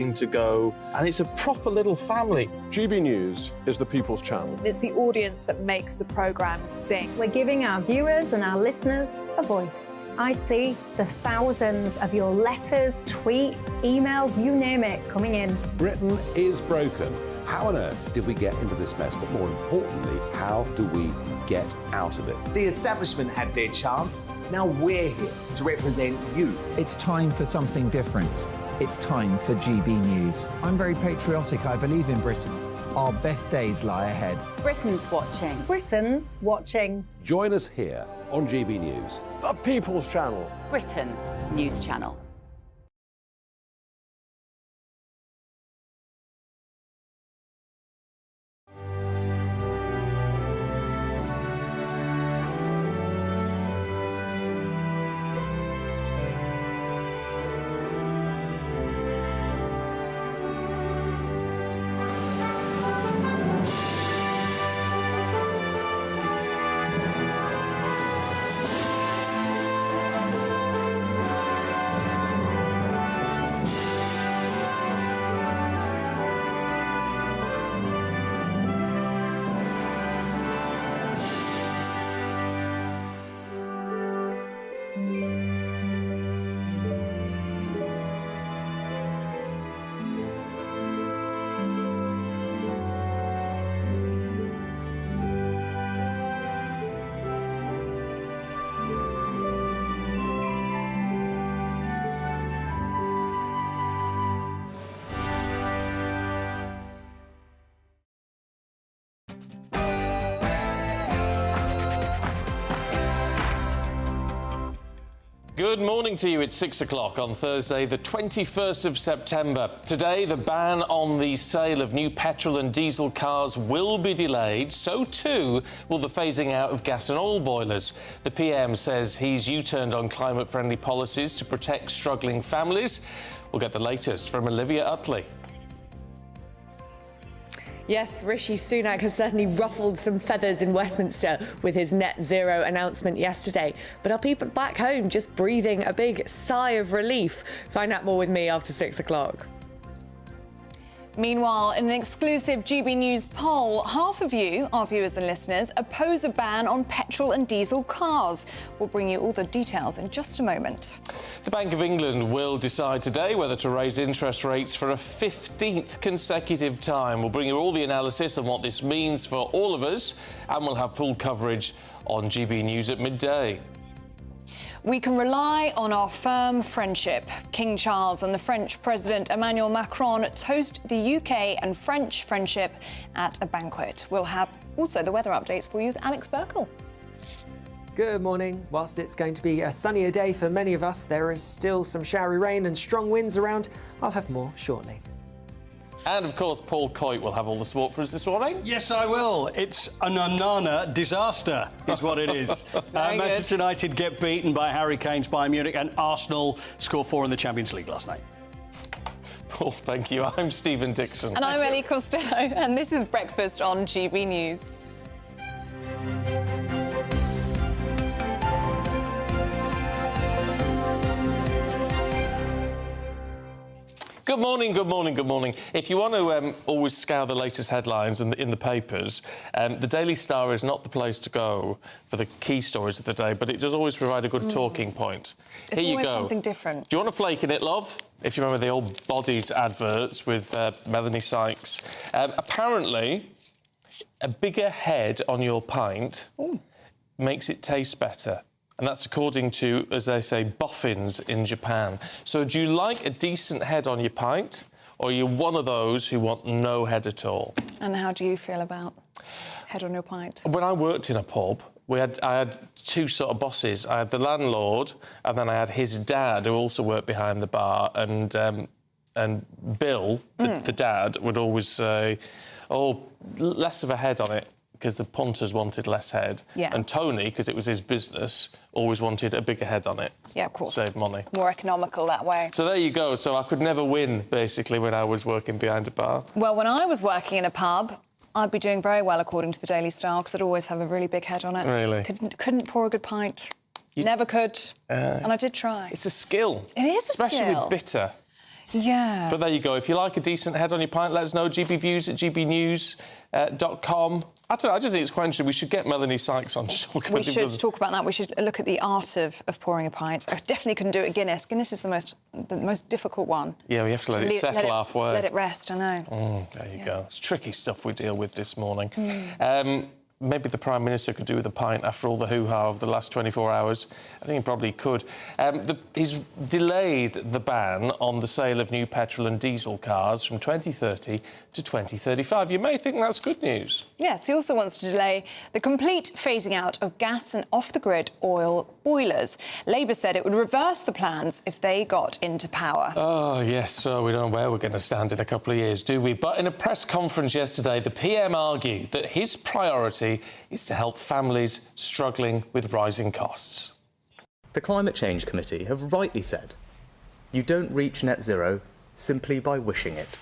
to go, and it's a proper little family. GB News is the people's channel. It's the audience that makes the programme sing. We're giving our viewers and our listeners a voice. I see the thousands of your letters, tweets, emails, you name it, coming in. Britain is broken. How on earth did we get into this mess? But more importantly, how do we get out of it? The establishment had their chance. Now we're here to represent you. It's time for something different. It's time for GB News. I'm very patriotic. I believe in Britain. Our best days lie ahead. Britain's watching. Britain's watching. Join us here on GB News. The people's channel. Britain's news channel. Good morning to you. It's 6 o'clock on Thursday, the 21st of September. Today, the ban on the sale of new petrol and diesel cars will be delayed. So too will the phasing out of gas and oil boilers. The PM says he's U-turned on climate-friendly policies to protect struggling families. We'll get the latest from Olivia Utley. Yes, Rishi Sunak has certainly ruffled some feathers in Westminster with his net zero announcement yesterday. But are people back home just breathing a big sigh of relief? Find out more with me after 6 o'clock. Meanwhile, in an exclusive GB News poll, half of you, our viewers and listeners, oppose a ban on petrol and diesel cars. We'll bring you all the details in just a moment. The Bank of England will decide today whether to raise interest rates for a 15th consecutive time. We'll bring you all the analysis on what this means for all of us, and we'll have full coverage on GB News at midday. We can rely on our firm friendship. King Charles and the French President Emmanuel Macron toast the UK and French friendship at a banquet. We'll have also the weather updates for you with Alex Burkle. Good morning. Whilst it's going to be a sunnier day for many of us, there is still some showery rain and strong winds around. I'll have more shortly. And, of course, Paul Coit will have all the sport for us this morning. Yes, I will. It's an Onana disaster, is what it is. Manchester United get beaten by Harry Kane's Bayern Munich, and Arsenal score 4 in the Champions League last night. Paul, thank you. I'm Stephen Dixon. And I'm Ellie Costello, and this is Breakfast on GB News. Good morning, good morning, good morning. If you want to always scour the latest headlines in the papers, the Daily Star is not the place to go for the key stories of the day, but it does always provide a good talking point. It's Here you always go. something different. Do you want a flake in it, love? If you remember the old Bodies adverts with Melanie Sykes. Apparently, a bigger head on your pint makes it taste better. And that's according to, as they say, boffins in Japan. So do you like a decent head on your pint, or are you one of those who want no head at all? And how do you feel about head on your pint? When I worked in a pub, I had two sort of bosses. I had the landlord, and then I had his dad, who also worked behind the bar. And Bill, the dad, would always say, "Oh, less of a head on it," because the punters wanted less head. Yeah. And Tony, because it was his business, always wanted a bigger head on it. Yeah, of course. Save money. More economical that way. So there you go. So I could never win, basically, when I was working behind a bar. Well, when I was working in a pub, I'd be doing very well, according to the Daily Star, because I'd always have a really big head on it. Really? Couldn't pour a good pint. Never could. And I did try. It's a skill. It is a Especially skill. with bitter. Yeah. But there you go. If you like a decent head on your pint, let us know. gbviews@gbnews.com. I don't know, I just think it's quite interesting. We should get Melanie Sykes on to talk about We should talk about that. We should look at the art of pouring a pint. I definitely couldn't do it at Guinness. Guinness is the most difficult one. Yeah, we have to let it settle halfway. Let it rest, I know. There you go. It's tricky stuff we deal with this morning. Maybe the Prime Minister could do with a pint after all the hoo-ha of the last 24 hours. I think he probably could. He's delayed the ban on the sale of new petrol and diesel cars from 2030 to 2035. You may think that's good news. Yes, he also wants to delay the complete phasing out of gas and off-the-grid oil boilers. Labour said it would reverse the plans if they got into power. Oh, yes, so we don't know where we're going to stand in a couple of years, do we? But in a press conference yesterday, the PM argued that his priority is to help families struggling with rising costs. The Climate Change Committee have rightly said you don't reach net zero simply by wishing it.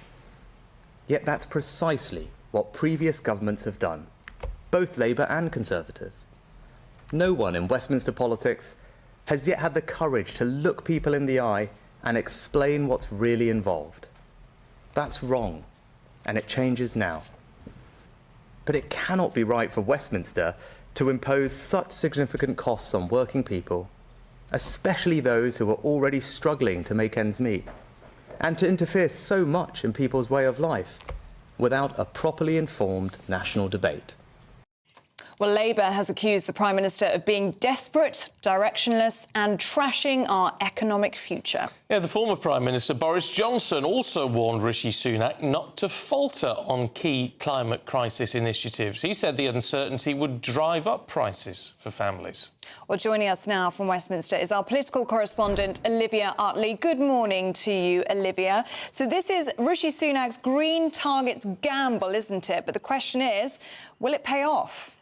Yet that's precisely what previous governments have done, both Labour and Conservative. No one in Westminster politics has yet had the courage to look people in the eye and explain what's really involved. That's wrong, and it changes now. But it cannot be right for Westminster to impose such significant costs on working people, especially those who are already struggling to make ends meet, and to interfere so much in people's way of life without a properly informed national debate. Well, Labour has accused the Prime Minister of being desperate, directionless and trashing our economic future. Yeah, the former Prime Minister Boris Johnson also warned Rishi Sunak not to falter on key climate crisis initiatives. He said the uncertainty would drive up prices for families. Well, joining us now from Westminster is our political correspondent, Olivia Utley. Good morning to you, Olivia. So this is Rishi Sunak's green targets gamble, isn't it? But the question is, will it pay off?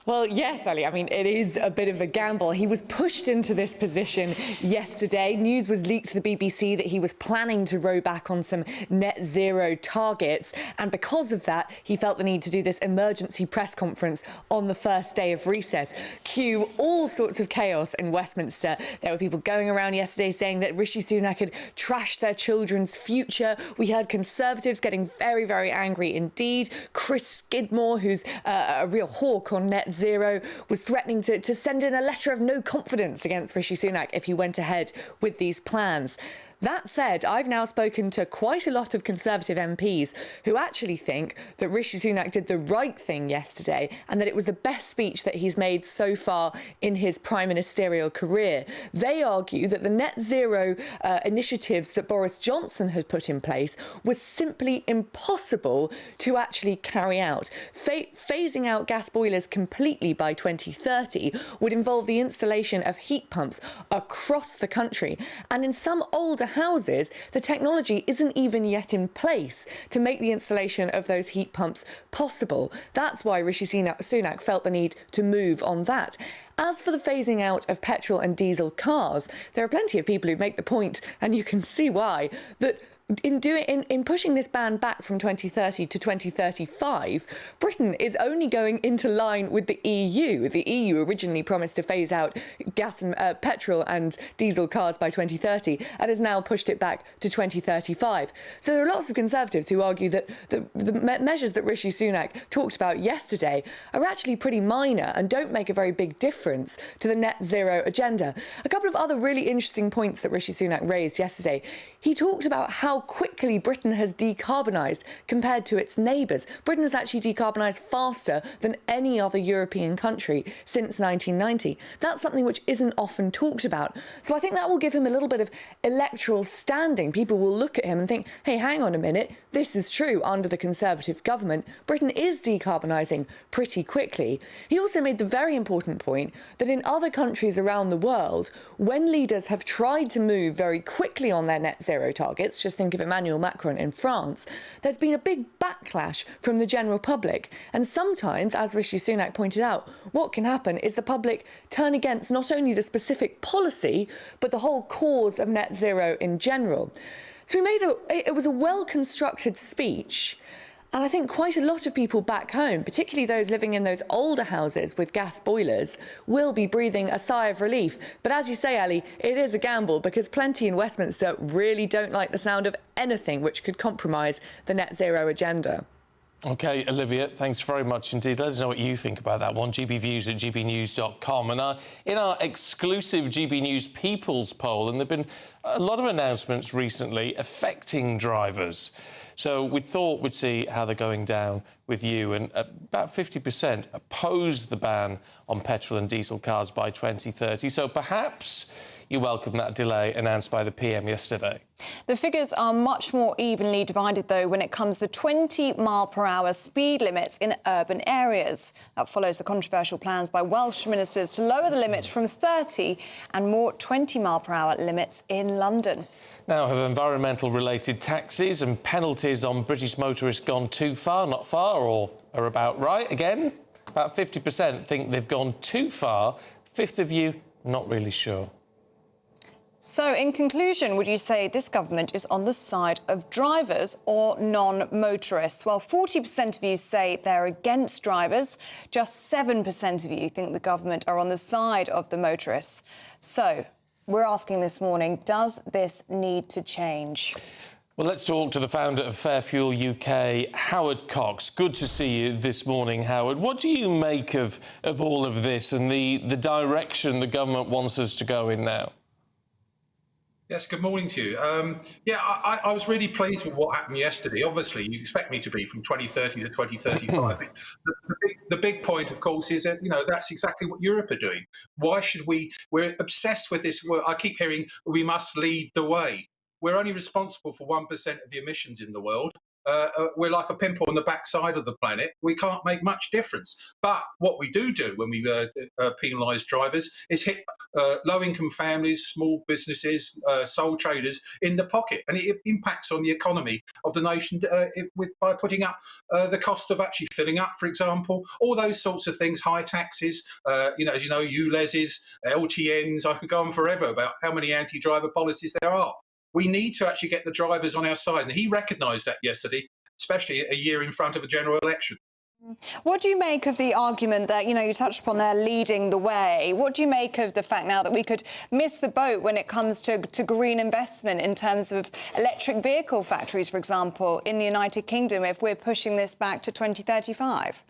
Well, yes, Ellie. I mean, it is a bit of a gamble. He was pushed into this position yesterday. News was leaked to the BBC that he was planning to row back on some net zero targets. And because of that, he felt the need to do this emergency press conference on the first day of recess. Cue all sorts of chaos in Westminster. There were people going around yesterday saying that Rishi Sunak had trashed their children's future. We heard Conservatives getting very, very angry indeed. Chris Skidmore, who's a real hawk on net zero, was threatening to send in a letter of no confidence against Rishi Sunak if he went ahead with these plans. That said, I've now spoken to quite a lot of Conservative MPs who actually think that Rishi Sunak did the right thing yesterday and that it was the best speech that he's made so far in his prime ministerial career. They argue that the net zero initiatives that Boris Johnson had put in place was simply impossible to actually carry out. Phasing out gas boilers completely by 2030 would involve the installation of heat pumps across the country, and in some older houses, the technology isn't even yet in place to make the installation of those heat pumps possible. That's why Rishi Sunak felt the need to move on that. As for the phasing out of petrol and diesel cars, there are plenty of people who make the point, and you can see why, that in pushing this ban back from 2030 to 2035, Britain is only going into line with the EU. The EU originally promised to phase out gas and petrol and diesel cars by 2030 and has now pushed it back to 2035. So there are lots of Conservatives who argue that the measures that Rishi Sunak talked about yesterday are actually pretty minor and don't make a very big difference to the net zero agenda. A couple of other really interesting points that Rishi Sunak raised yesterday. He talked about how quickly Britain has decarbonised compared to its neighbours. Britain has actually decarbonised faster than any other European country since 1990. That's something which isn't often talked about. So I think that will give him a little bit of electoral standing. People will look at him and think, hey, hang on a minute, this is true. Under the Conservative government, Britain is decarbonising pretty quickly. He also made the very important point that in other countries around the world, when leaders have tried to move very quickly on their net zero targets, just think of Emmanuel Macron in France, there's been a big backlash from the general public. And sometimes, as Rishi Sunak pointed out, what can happen is the public turn against not only the specific policy, but the whole cause of net zero in general. So it was a well-constructed speech. And I think quite a lot of people back home, particularly those living in those older houses with gas boilers, will be breathing a sigh of relief. But as you say, Ali, it is a gamble because plenty in Westminster really don't like the sound of anything which could compromise the net zero agenda. OK, Olivia, thanks very much indeed. Let us know what you think about that one. gbviews@gbnews.com. And in our exclusive GB News People's poll, and there have been a lot of announcements recently affecting drivers. So we thought we'd see how they're going down with you. And about 50% oppose the ban on petrol and diesel cars by 2030. So perhaps you welcome that delay announced by the PM yesterday. The figures are much more evenly divided, though, when it comes to 20-mile-per-hour speed limits in urban areas. That follows the controversial plans by Welsh ministers to lower the limit from 30 and more 20-mile-per-hour limits in London. Now, have environmental-related taxes and penalties on British motorists gone too far, not far, or are about right? Again, about 50% think they've gone too far. Fifth of you, not really sure. So, in conclusion, would you say this government is on the side of drivers or non-motorists? Well, 40% of you say they're against drivers. Just 7% of you think the government are on the side of the motorists. So, we're asking this morning, does this need to change? Well, let's talk to the founder of Fair Fuel UK, Howard Cox. Good to see you this morning, Howard. What do you make of all of this and the direction the government wants us to go in now? Yes, good morning to you. I was really pleased with what happened yesterday. Obviously, you'd expect me to be from 2030 to 2035. The big point, of course, is that, that's exactly what Europe are doing. Why should we're obsessed with this. I keep hearing we must lead the way. We're only responsible for 1% of the emissions in the world. We're like a pimple on the backside of the planet. We can't make much difference. But what we do when we penalise drivers is hit low-income families, small businesses, sole traders in the pocket. And it impacts on the economy of the nation by putting up the cost of actually filling up, for example, all those sorts of things, high taxes, as you know, ULEZs, LTNs. I could go on forever about how many anti-driver policies there are. We need to actually get the drivers on our side. And he recognised that yesterday, especially a year in front of a general election. What do you make of the argument that, you touched upon there, leading the way? What do you make of the fact now that we could miss the boat when it comes to green investment in terms of electric vehicle factories, for example, in the United Kingdom, if we're pushing this back to 2035?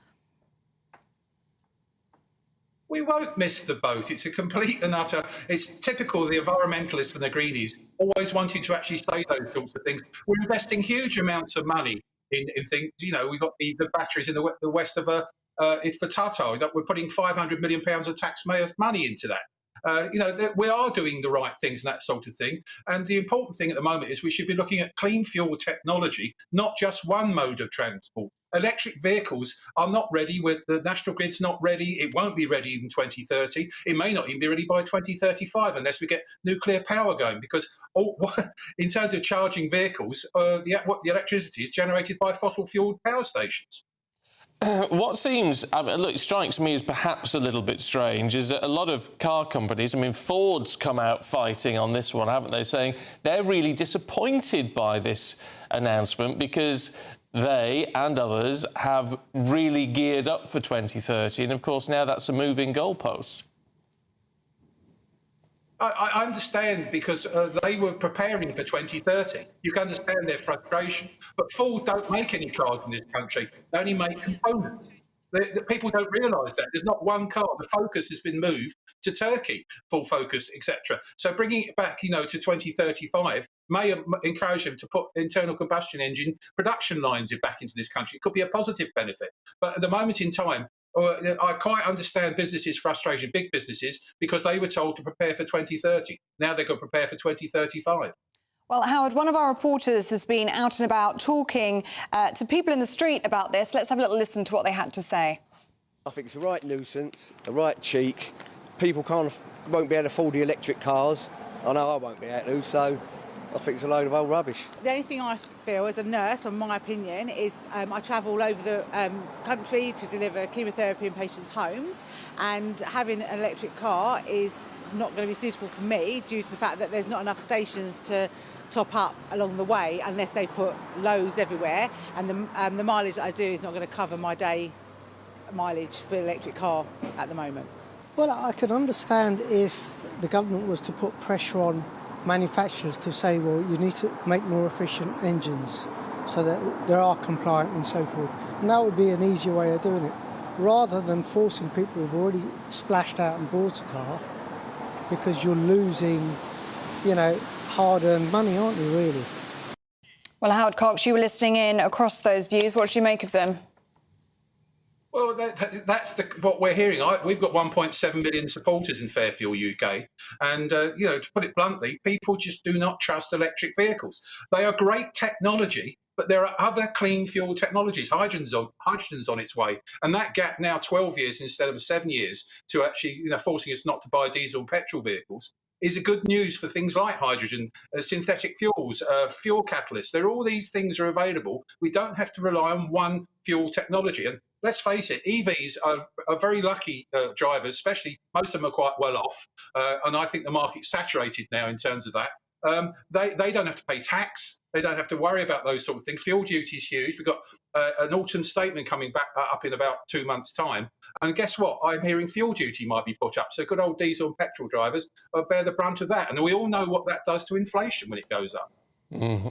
We won't miss the boat. It's a complete and utter... It's typical of the environmentalists and the greenies always wanting to actually say those sorts of things. We're investing huge amounts of money in things. We've got the batteries in the west of for Tatar. We're putting £500 million of taxpayers' money into that. We are doing the right things and that sort of thing. And the important thing at the moment is we should be looking at clean fuel technology, not just one mode of transport. Electric vehicles are not ready. The national grid's not ready. It won't be ready in 2030. It may not even be ready by 2035 unless we get nuclear power going. Because in terms of charging vehicles, the electricity is generated by fossil-fueled power stations. What seems, look, strikes me as perhaps a little bit strange is that a lot of car companies, Ford's come out fighting on this one, haven't they, saying they're really disappointed by this announcement because they and others have really geared up for 2030, and of course now that's a moving goalpost. I understand because they were preparing for 2030. You can understand their frustration. But Ford don't make any cars in this country. They only make components. The people don't realise that. There's not one car. The focus has been moved to Turkey, full focus, etc. So bringing it back, to 2035 may encourage them to put internal combustion engine production lines back into this country. It could be a positive benefit. But at the moment in time, I quite understand businesses' frustration, big businesses, because they were told to prepare for 2030. Now they've got to prepare for 2035. Well, Howard, one of our reporters has been out and about talking to people in the street about this. Let's have a little listen to what they had to say. I think it's a right nuisance, a right cheek. People won't be able to afford the electric cars. I know I won't be able to, so I think it's a load of old rubbish. The only thing I feel as a nurse, from my opinion, is I travel all over the country to deliver chemotherapy in patients' homes, and having an electric car is not going to be suitable for me due to the fact that there's not enough stations to top up along the way unless they put loads everywhere, and the mileage that I do is not going to cover my day mileage for an electric car at the moment. Well, I could understand if the government was to put pressure on manufacturers to say, well, you need to make more efficient engines so that they are compliant and so forth. And that would be an easier way of doing it, rather than forcing people who've already splashed out and bought a car, because you're losing, you know, hard-earned money, aren't you, really? Well, Howard Cox, you were listening in across those views. What do you make of them? Well, that's what we're hearing. We've got 1.7 million supporters in Fair Fuel UK. And, you know, to put it bluntly, people just do not trust electric vehicles. They are great technology, but there are other clean fuel technologies. Hydrogen's on its way. And that gap now 12 years instead of 7 years to actually, you know, forcing us not to buy diesel and petrol vehicles is a good news for things like hydrogen, synthetic fuels, fuel catalysts. All these things are available. We don't have to rely on one fuel technology. And let's face it, EVs are very lucky drivers, especially most of them are quite well off. And I think the market's saturated now in terms of that. They don't have to pay tax. They don't have to worry about those sort of things. Fuel duty is huge. We've got an autumn statement coming back up in about 2 months' time. And guess what? I'm hearing fuel duty might be put up. So good old diesel and petrol drivers bear the brunt of that. And we all know what that does to inflation when it goes up.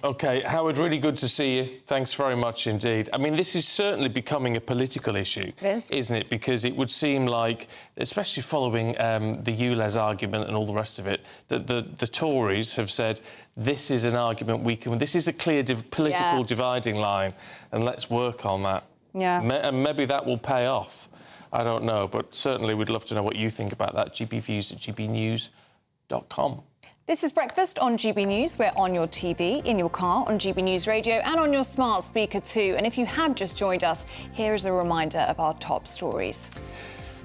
OK, Howard, really good to see you. Thanks very much indeed. I mean, this is certainly becoming a political issue, isn't it? Because it would seem like, especially following the ULEZ argument and all the rest of it, that the Tories have said this is an argument this is a clear political dividing line, and let's work on that. Yeah. And maybe that will pay off. I don't know, but certainly we'd love to know what you think about that. gbviews@gbnews.com. This is Breakfast on GB News. We're on your TV, in your car, on GB News Radio and on your smart speaker too. And if you have just joined us, here is a reminder of our top stories.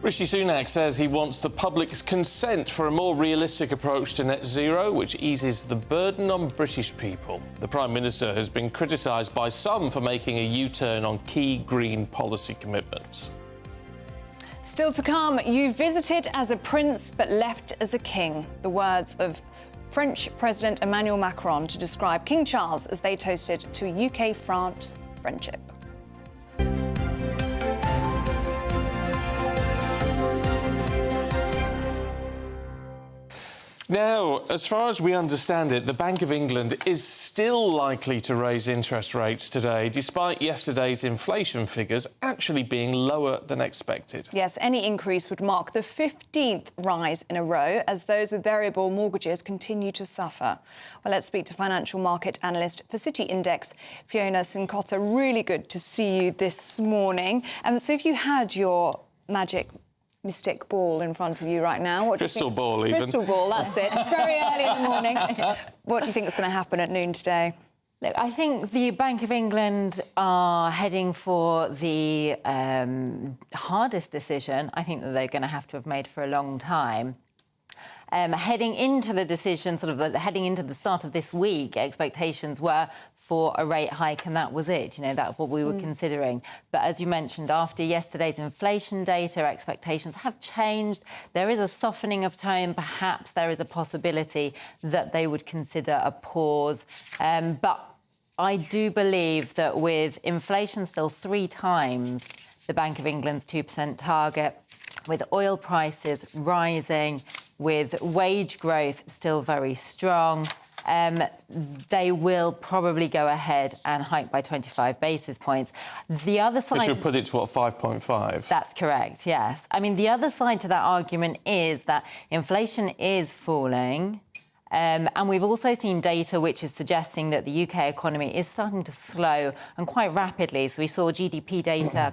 Rishi Sunak says he wants the public's consent for a more realistic approach to net zero, which eases the burden on British people. The Prime Minister has been criticised by some for making a U-turn on key green policy commitments. Still to come, you visited as a prince but left as a king. The words of French President Emmanuel Macron to describe King Charles as they toasted to UK-France friendship. Now, as far as we understand it, the Bank of England is still likely to raise interest rates today, despite yesterday's inflation figures actually being lower than expected. Yes, any increase would mark the 15th rise in a row as those with variable mortgages continue to suffer. Well, let's speak to financial market analyst for City Index, Fiona Sincotta. Really good to see you this morning. So if you had your mystic ball in front of you right now. What do you think? Crystal ball, even. Crystal ball, that's it. It's very early in the morning. What do you think is going to happen at noon today? Look, I think the Bank of England are heading for the hardest decision I think that they're going to have to have made for a long time. Heading into the decision, heading into the start of this week, expectations were for a rate hike, and that was it. You know, that's what we were considering. But as you mentioned, after yesterday's inflation data, expectations have changed. There is a softening of tone. Perhaps there is a possibility that they would consider a pause. But I do believe that with inflation still 3 times the Bank of England's 2% target, with oil prices rising, with wage growth still very strong, they will probably go ahead and hike by 25 basis points. The other side... Which would put it to, what, 5.5? That's correct, yes. I mean, the other side to that argument is that inflation is falling, and we've also seen data which is suggesting that the UK economy is starting to slow, and quite rapidly. So we saw GDP data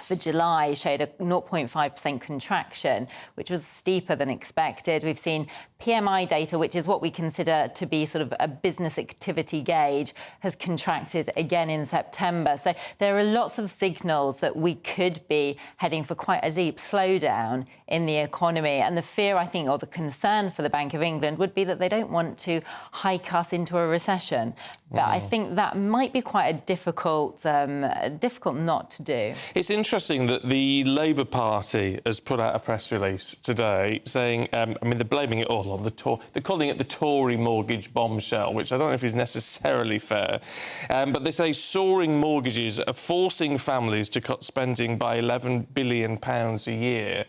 for July showed a 0.5% contraction, which was steeper than expected. We've seen PMI data, which is what we consider to be sort of a business activity gauge, has contracted again in September. So there are lots of signals that we could be heading for quite a deep slowdown in the economy. And the fear, I think, or the concern for the Bank of England would be that they don't want to hike us into a recession. But I think that might be quite a difficult not to do. It's interesting interesting that the Labour Party has put out a press release today saying, I mean, they're blaming it all on they're calling it the Tory mortgage bombshell, which I don't know if is necessarily fair. But they say soaring mortgages are forcing families to cut spending by £11 billion a year.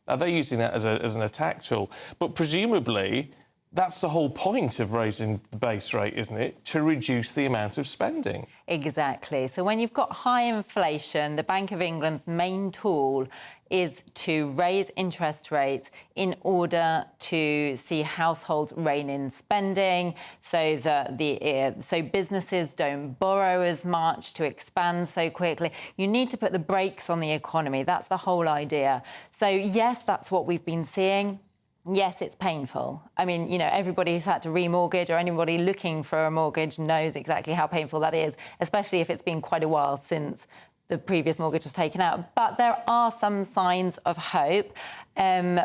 Now, they're using that as an attack tool. But presumably, that's the whole point of raising the base rate, isn't it? To reduce the amount of spending. Exactly. So when you've got high inflation, the Bank of England's main tool is to raise interest rates in order to see households rein in spending, so that so businesses don't borrow as much to expand so quickly. You need to put the brakes on the economy. That's the whole idea. So yes, that's what we've been seeing. Yes, it's painful. I mean, you know, everybody who's had to remortgage or anybody looking for a mortgage knows exactly how painful that is, especially if it's been quite a while since the previous mortgage was taken out. But there are some signs of hope.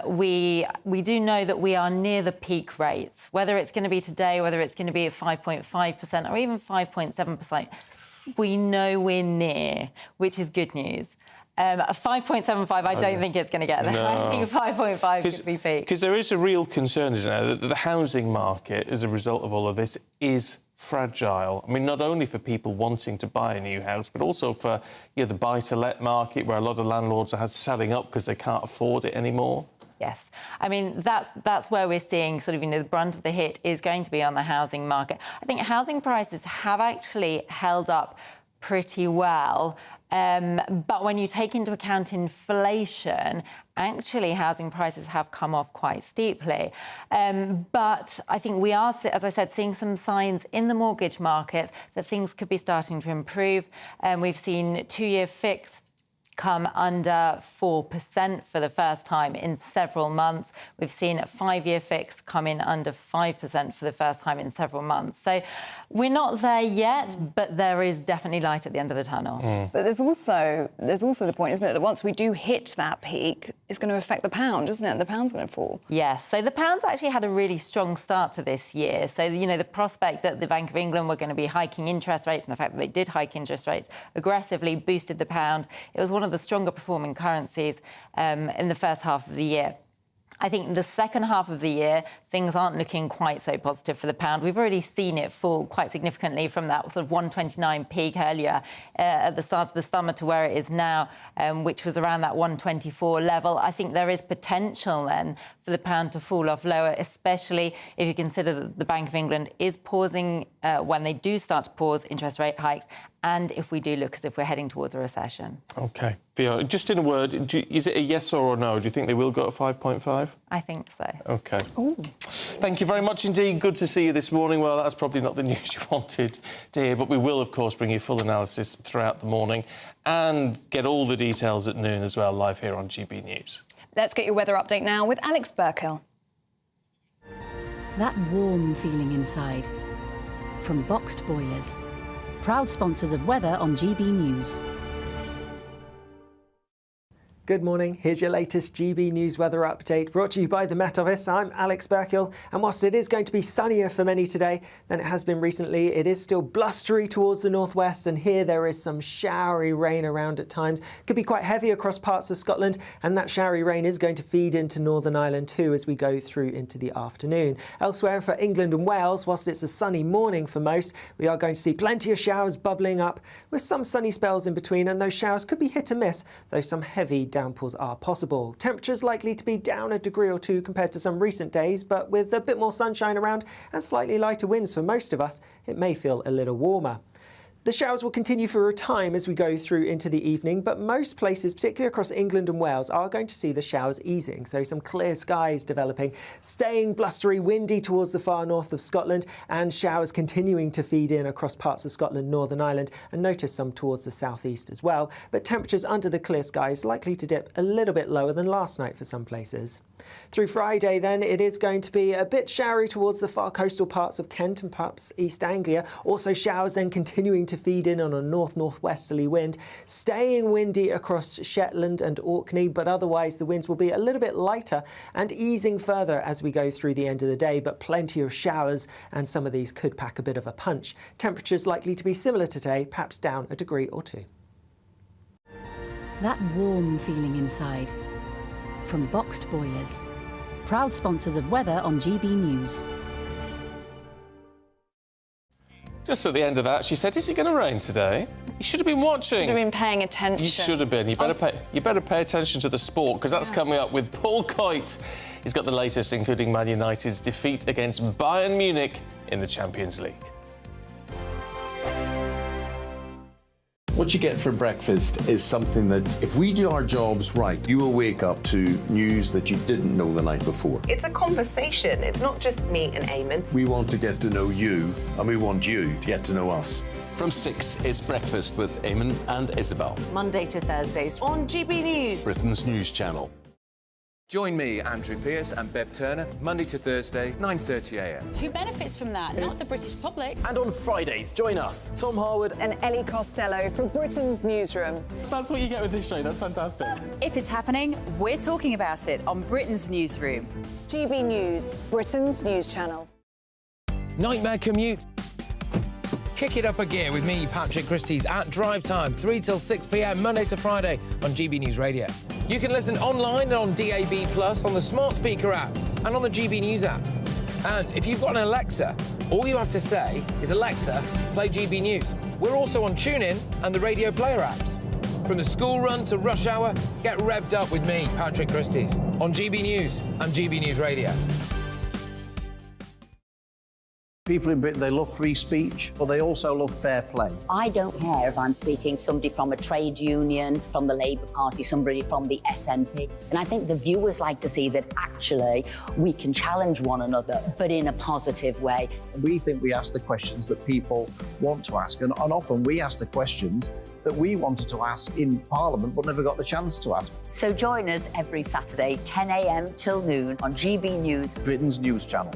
We do know that we are near the peak rates. Whether it's going to be today, whether it's going to be at 5.5% or even 5.7%, we know we're near, which is good news. 5.75, I don't think it's going to get there. No. I think 5.5 could be peak. Because there is a real concern, isn't there, that the housing market, as a result of all of this, is fragile. I mean, not only for people wanting to buy a new house, but also for the buy-to-let market, where a lot of landlords are selling up because they can't afford it anymore. Yes. I mean, that's where we're seeing sort of, the brunt of the hit is going to be on the housing market. I think housing prices have actually held up pretty well. But when you take into account inflation, actually housing prices have come off quite steeply. But I think we are, as I said, seeing some signs in the mortgage market that things could be starting to improve. We've seen two-year fix come under 4% for the first time in several months. We've seen a 5-year fix come in under 5% for the first time in several months. So we're not there yet, but there is definitely light at the end of the tunnel. But there's also the point, isn't it, that once we do hit that peak, it's going to affect the pound, isn't it? The pound's going to fall. Yes. So the pound's actually had a really strong start to this year. So, the prospect that the Bank of England were going to be hiking interest rates, and the fact that they did hike interest rates aggressively boosted the pound. It was one of the stronger performing currencies in the first half of the year. I think the second half of the year, things aren't looking quite so positive for the pound. We've already seen it fall quite significantly from that sort of 129 peak earlier at the start of the summer to where it is now, which was around that 124 level. I think there is potential then for the pound to fall off lower, especially if you consider that the Bank of England is pausing when they do start to pause interest rate hikes, and if we do look as if we're heading towards a recession. OK. Fiona, just in a word, is it a yes or a no? Do you think they will go to 5.5? I think so. OK. Ooh. Thank you very much indeed. Good to see you this morning. Well, that's probably not the news you wanted to hear, but we will, of course, bring you full analysis throughout the morning and get all the details at noon as well, live here on GB News. Let's get your weather update now with Alex Burkill. That warm feeling inside. From Boxed Boilers. Proud sponsors of weather on GB News. Good morning. Here's your latest GB News weather update, brought to you by the Met Office. I'm Alex Burkill, and whilst it is going to be sunnier for many today than it has been recently, it is still blustery towards the northwest, and here there is some showery rain around at times. Could be quite heavy across parts of Scotland, and that showery rain is going to feed into Northern Ireland too as we go through into the afternoon. Elsewhere for England and Wales, whilst it's a sunny morning for most, we are going to see plenty of showers bubbling up with some sunny spells in between, and those showers could be hit and miss, though some heavy downpours are possible. Temperatures likely to be down a degree or two compared to some recent days, but with a bit more sunshine around and slightly lighter winds for most of us, it may feel a little warmer. The showers will continue for a time as we go through into the evening, but most places, particularly across England and Wales, are going to see the showers easing, so some clear skies developing, staying blustery, windy towards the far north of Scotland, and showers continuing to feed in across parts of Scotland, Northern Ireland, and notice some towards the southeast as well. But temperatures under the clear skies likely to dip a little bit lower than last night for some places. Through Friday then, it is going to be a bit showery towards the far coastal parts of Kent and perhaps East Anglia. Also showers then continuing to feed in on a north-northwesterly wind, staying windy across Shetland and Orkney, but otherwise the winds will be a little bit lighter and easing further as we go through the end of the day, but plenty of showers, and some of these could pack a bit of a punch. Temperatures likely to be similar today, perhaps down a degree or two. that warm feeling inside. From boxed boilers, proud sponsors of weather on GB News. Just at the end of that, she said, "Is it going to rain today?" You should have been watching. Should have been paying attention. You should have been. You better pay attention to the sport, because that's coming up with Paul Coit. He's got the latest, including Man United's defeat against Bayern Munich in the Champions League. What you get for breakfast is something that, if we do our jobs right, you will wake up to news that you didn't know the night before. It's a conversation. It's not just me and Eamonn. We want to get to know you, and we want you to get to know us. From 6, it's Breakfast with Eamonn and Isabel. Monday to Thursdays on GB News, Britain's news channel. Join me, Andrew Pearce and Bev Turner, Monday to Thursday, 9:30 a.m. Who benefits from that? Not the British public. And on Fridays, join us, Tom Harwood and Ellie Costello from Britain's Newsroom. That's what you get with this show. That's fantastic. If it's happening, we're talking about it on Britain's Newsroom. GB News, Britain's news channel. Nightmare commute. Kick it up a gear with me, Patrick Christie's, at Drive Time, 3 till 6 p.m, Monday to Friday on GB News Radio. You can listen online and on DAB+, on the smart speaker app and on the GB News app. And if you've got an Alexa, all you have to say is, "Alexa, play GB News." We're also on TuneIn and the Radio Player apps. From the school run to rush hour, get revved up with me, Patrick Christie's, on GB News and GB News Radio. People in Britain, they love free speech, but they also love fair play. I don't care if I'm speaking somebody from a trade union, from the Labour Party, somebody from the SNP. And I think the viewers like to see that actually we can challenge one another, but in a positive way. We think we ask the questions that people want to ask, and often we ask the questions that we wanted to ask in Parliament but never got the chance to ask. So join us every Saturday, 10 a.m. till noon on GB News, Britain's news channel.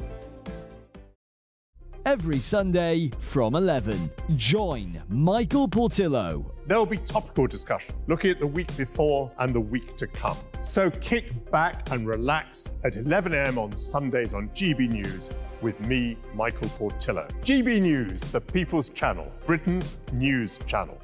Every Sunday from 11, join Michael Portillo. There will be topical discussion, looking at the week before and the week to come. So kick back and relax at 11 a.m. on Sundays on GB News with me, Michael Portillo. GB News, the People's Channel, Britain's news channel.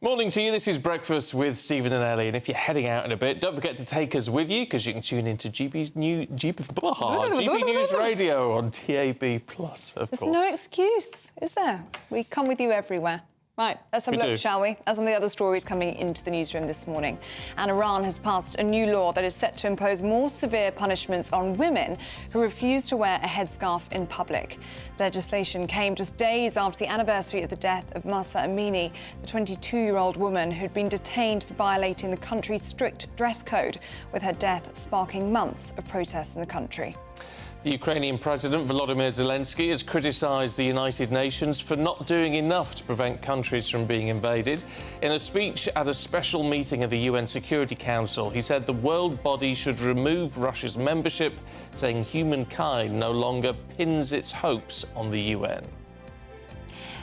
Morning to you. This is Breakfast with Stephen and Ellie. And if you're heading out in a bit, don't forget to take us with you, because you can tune into GB News Radio on DAB+, of course. There's no excuse, is there? We come with you everywhere. Right, let's have a look, shall we, at some of the other stories coming into the newsroom this morning. And Iran has passed a new law that is set to impose more severe punishments on women who refuse to wear a headscarf in public. Legislation came just days after the anniversary of the death of Mahsa Amini, the 22-year-old woman who'd been detained for violating the country's strict dress code, with her death sparking months of protests in the country. The Ukrainian President Volodymyr Zelensky has criticised the United Nations for not doing enough to prevent countries from being invaded. In a speech at a special meeting of the UN Security Council, he said the world body should remove Russia's membership, saying humankind no longer pins its hopes on the UN.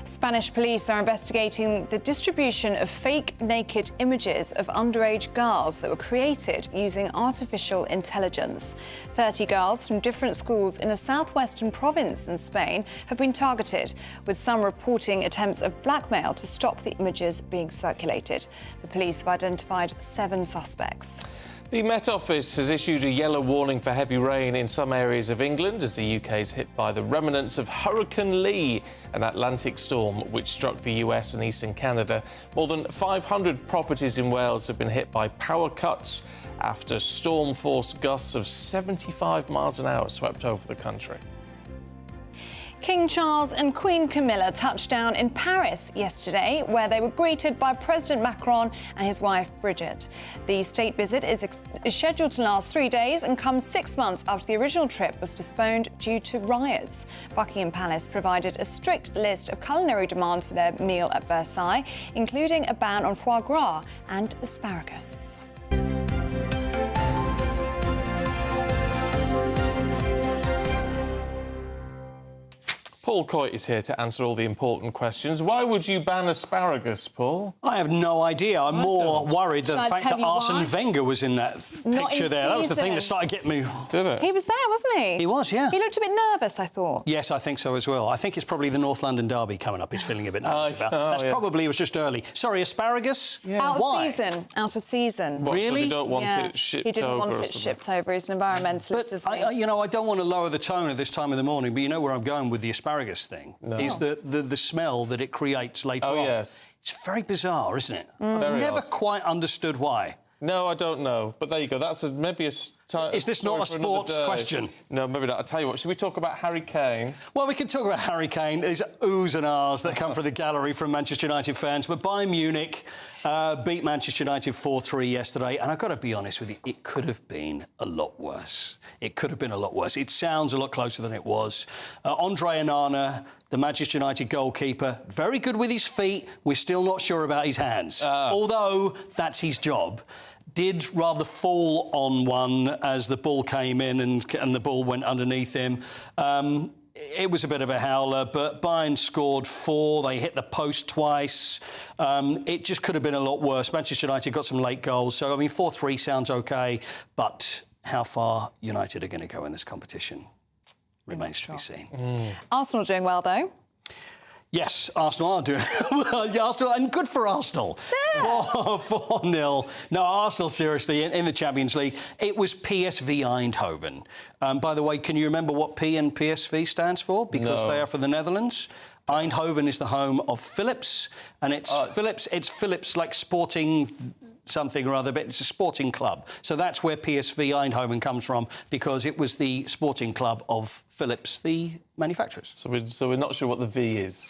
Spanish police are investigating the distribution of fake naked images of underage girls that were created using artificial intelligence. 30 girls from different schools in a southwestern province in Spain have been targeted, with some reporting attempts of blackmail to stop the images being circulated. The police have identified 7 suspects. The Met Office has issued a yellow warning for heavy rain in some areas of England as the UK is hit by the remnants of Hurricane Lee, an Atlantic storm which struck the US and eastern Canada. More than 500 properties in Wales have been hit by power cuts after storm-force gusts of 75 miles an hour swept over the country. King Charles and Queen Camilla touched down in Paris yesterday, where they were greeted by President Macron and his wife Brigitte. The state visit is scheduled to last 3 days and comes 6 months after the original trip was postponed due to riots. Buckingham Palace provided a strict list of culinary demands for their meal at Versailles, including a ban on foie gras and asparagus. Paul Coit is here to answer all the important questions. Why would you ban asparagus, Paul? I have no idea. I'm more worried that the fact that Arsene Wenger was in that picture there. That was the thing that started getting me. Did it? He was there, wasn't he? He was, yeah. He looked a bit nervous, I thought. Yes, I think so as well. I think it's probably the North London derby coming up. He's feeling a bit nervous about. That's probably, it was just early. Sorry, asparagus? Out Why? of season. Out of season. What, Really? So they don't want it shipped over? He didn't want or it something? shipped over. He's an environmentalist, isn't he? You know, I don't want to lower the tone at this time of the morning, but you know where I'm going with the asparagus thing. No. Is the smell that it creates later on. Oh, yes. It's very bizarre, isn't it? Very I've never odd. quite understood why. No, I don't know. But there you go. That's maybe a... Is this not a sports question? No, maybe not. I'll tell you what. Should we talk about Harry Kane? Well, we can talk about Harry Kane. There's oohs and ahs that come from the gallery from Manchester United fans. But Bayern Munich beat Manchester United 4-3 yesterday. And I've got to be honest with you, it could have been a lot worse. It could have been a lot worse. It sounds a lot closer than it was. Andre Onana, the Manchester United goalkeeper, very good with his feet. We're still not sure about his hands, although that's his job. Did rather fall on one as the ball came in and the ball went underneath him. It was a bit of a howler, but Bayern scored 4. They hit the post twice. It just could have been a lot worse. Manchester United got some late goals. So, I mean, 4-3 sounds OK, but how far United are going to go in this competition remains to be seen. Arsenal doing well, though. Yes, Arsenal are doing well. Arsenal, and good for Arsenal. 4-0. No, Arsenal, seriously, in the Champions League. It was PSV Eindhoven. By the way, can you remember what P and PSV stands for? Because they are for the Netherlands. Eindhoven is the home of Philips, and it's Philips like sporting something or other, but it's a sporting club. So that's where PSV Eindhoven comes from, because it was the sporting club of Philips, the manufacturers. So we're not sure what the V is.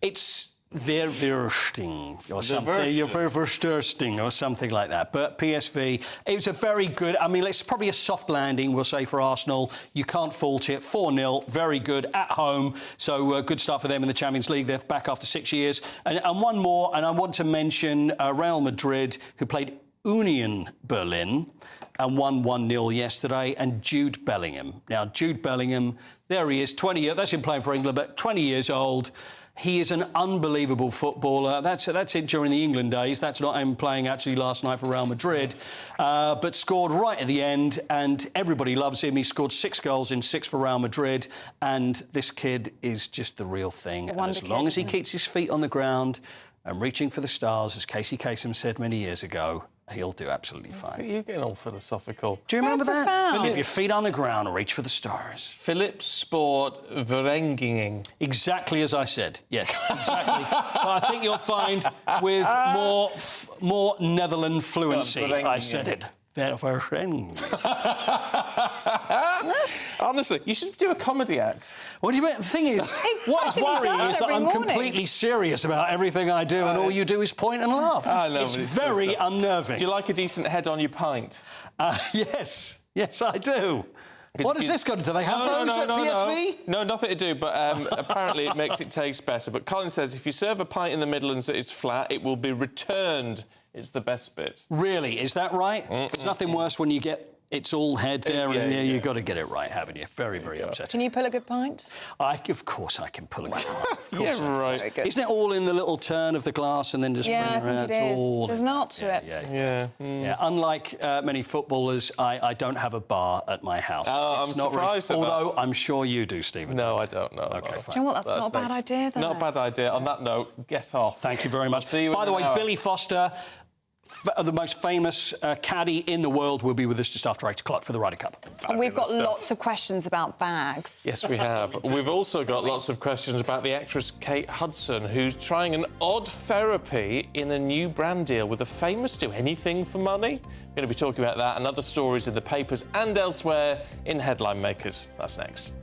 It's Verwursting or something, Verwursting or something like that. But PSV, it was a very good, I mean, it's probably a soft landing, we'll say, for Arsenal. You can't fault it. 4-0, very good at home. So good stuff for them in the Champions League. They're back after 6 years. And one more, and I want to mention Real Madrid, who played Union Berlin and won 1-0 yesterday, and Jude Bellingham. Now, Jude Bellingham, there he is, 20 years, that's him playing for England, but 20 years old. He is an unbelievable footballer. That's it during the England days. That's not him playing actually last night for Real Madrid. But scored right at the end, and everybody loves him. He scored 6 goals in 6 for Real Madrid, and this kid is just the real thing. And as long as he keeps his feet on the ground and reaching for the stars, as Casey Kasem said many years ago, he'll do absolutely fine. You're getting all philosophical. Do you remember that? Keep your feet on the ground and reach for the stars. Philips Sport Verenging. Exactly as I said. Yes, exactly. But I think you'll find with more Netherlands fluency, I said it. Honestly, you should do a comedy act. What do you mean? The thing is, what is worrying is that I'm completely serious about everything I do, and all you do is point and laugh. I know, it's very unnerving. Do you like a decent head on your pint? Yes, I do. What has this got to do? They have those at PSV? No, nothing to do, but apparently it makes it taste better. But Colin says if you serve a pint in the Midlands that is flat, it will be returned. It's the best bit. Really? Is that right? There's nothing worse when you get it's all head there, and you've got to get it right, haven't you? Very, very upsetting. Can you pull a good pint? Of course I can pull a good pint. Yeah, right. Isn't it all in the little turn of the glass and then just bring it around? I think it is. There's an art to it. Yeah. Unlike many footballers, I don't have a bar at my house. Oh, I'm surprised at that. Although I'm sure you do, Stephen. No, I don't know. OK, fine. Do you know what? That's not a bad idea, though. Not a bad idea. On that note, get off. Thank you very much. See you By the way, hour. Billy Foster, the most famous caddy in the world, will be with us just after 8 o'clock for the Ryder Cup. And we've got lots of questions about bags. Yes, we have. We've also got lots of questions about the actress Kate Hudson, who's trying an odd therapy in a new brand deal with a famous Do Anything for Money. We're going to be talking about that and other stories in the papers and elsewhere in Headline Makers. That's next.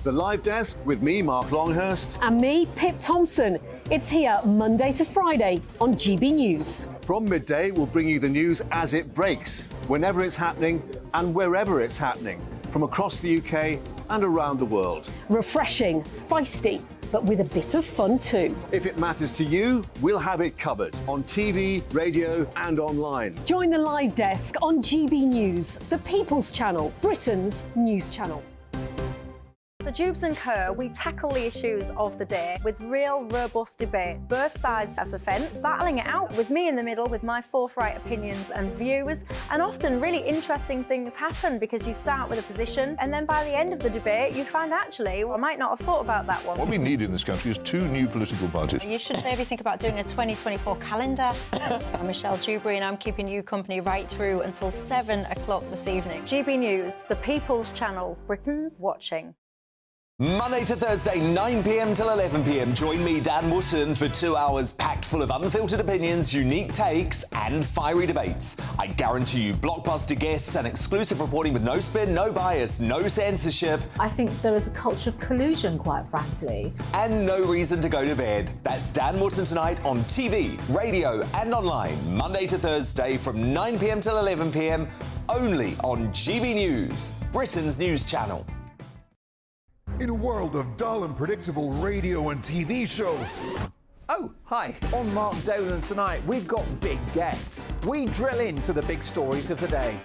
The Live Desk with me, Mark Longhurst. And me, Pip Thompson. It's here Monday to Friday on GB News. From midday, we'll bring you the news as it breaks, whenever it's happening and wherever it's happening, from across the UK and around the world. Refreshing, feisty, but with a bit of fun too. If it matters to you, we'll have it covered on TV, radio and online. Join the Live Desk on GB News, the People's Channel, Britain's news channel. The Dubes and Co, we tackle the issues of the day with real, robust debate. Both sides of the fence, battling it out with me in the middle with my forthright opinions and views. And often really interesting things happen because you start with a position and then by the end of the debate you find actually, well, I might not have thought about that one. What we need in this country is 2 new political parties. You should maybe think about doing a 2024 calendar. I'm Michelle Dewberry and I'm keeping you company right through until 7 o'clock this evening. GB News, the People's Channel, Britain's watching. Monday to Thursday, 9 p.m. till 11 p.m. Join me, Dan Wootton, for 2 hours packed full of unfiltered opinions, unique takes, and fiery debates. I guarantee you blockbuster guests and exclusive reporting with no spin, no bias, no censorship. I think there is a culture of collusion, quite frankly. And no reason to go to bed. That's Dan Wootton tonight on TV, radio, and online. Monday to Thursday from 9 p.m. till 11 p.m. only on GB News, Britain's news channel. In a world of dull and predictable radio and TV shows. Oh, hi. On Mark Dolan tonight, we've got big guests. We drill into the big stories of the day.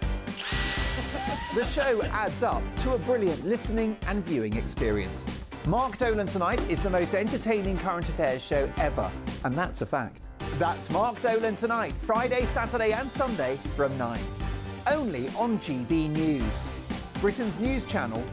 The show adds up to a brilliant listening and viewing experience. Mark Dolan Tonight is the most entertaining current affairs show ever, and that's a fact. That's Mark Dolan Tonight, Friday, Saturday and Sunday from 9. Only on GB News, Britain's news channel.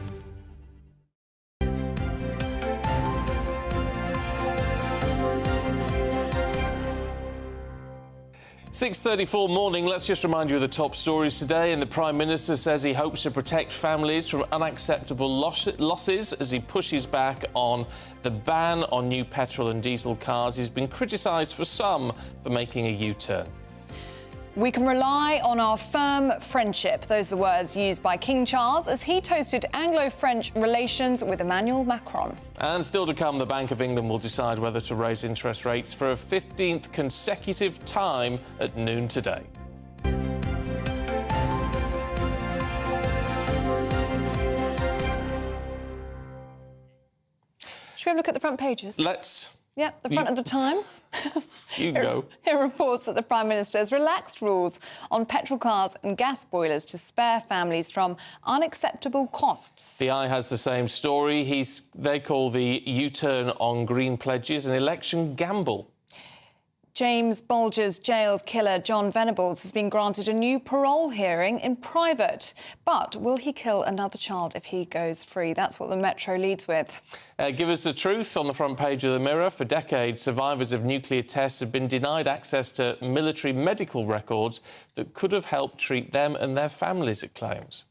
6:34 morning. Let's just remind you of the top stories today. And the Prime Minister says he hopes to protect families from unacceptable losses as he pushes back on the ban on new petrol and diesel cars. He's been criticised for making a U-turn. We can rely on our firm friendship. Those are the words used by King Charles as he toasted Anglo-French relations with Emmanuel Macron. And still to come, the Bank of England will decide whether to raise interest rates for a 15th consecutive time at noon today. Should we have a look at the front pages? Let's. Yeah, the front of the Times. You go. It reports that the Prime Minister has relaxed rules on petrol cars and gas boilers to spare families from unacceptable costs. The Eye has the same story. They call the U-turn on green pledges an election gamble. James Bulger's jailed killer John Venables has been granted a new parole hearing in private. But will he kill another child if he goes free? That's what the Metro leads with. Give us the truth on the front page of the Mirror. For decades, survivors of nuclear tests have been denied access to military medical records that could have helped treat them and their families, it claims.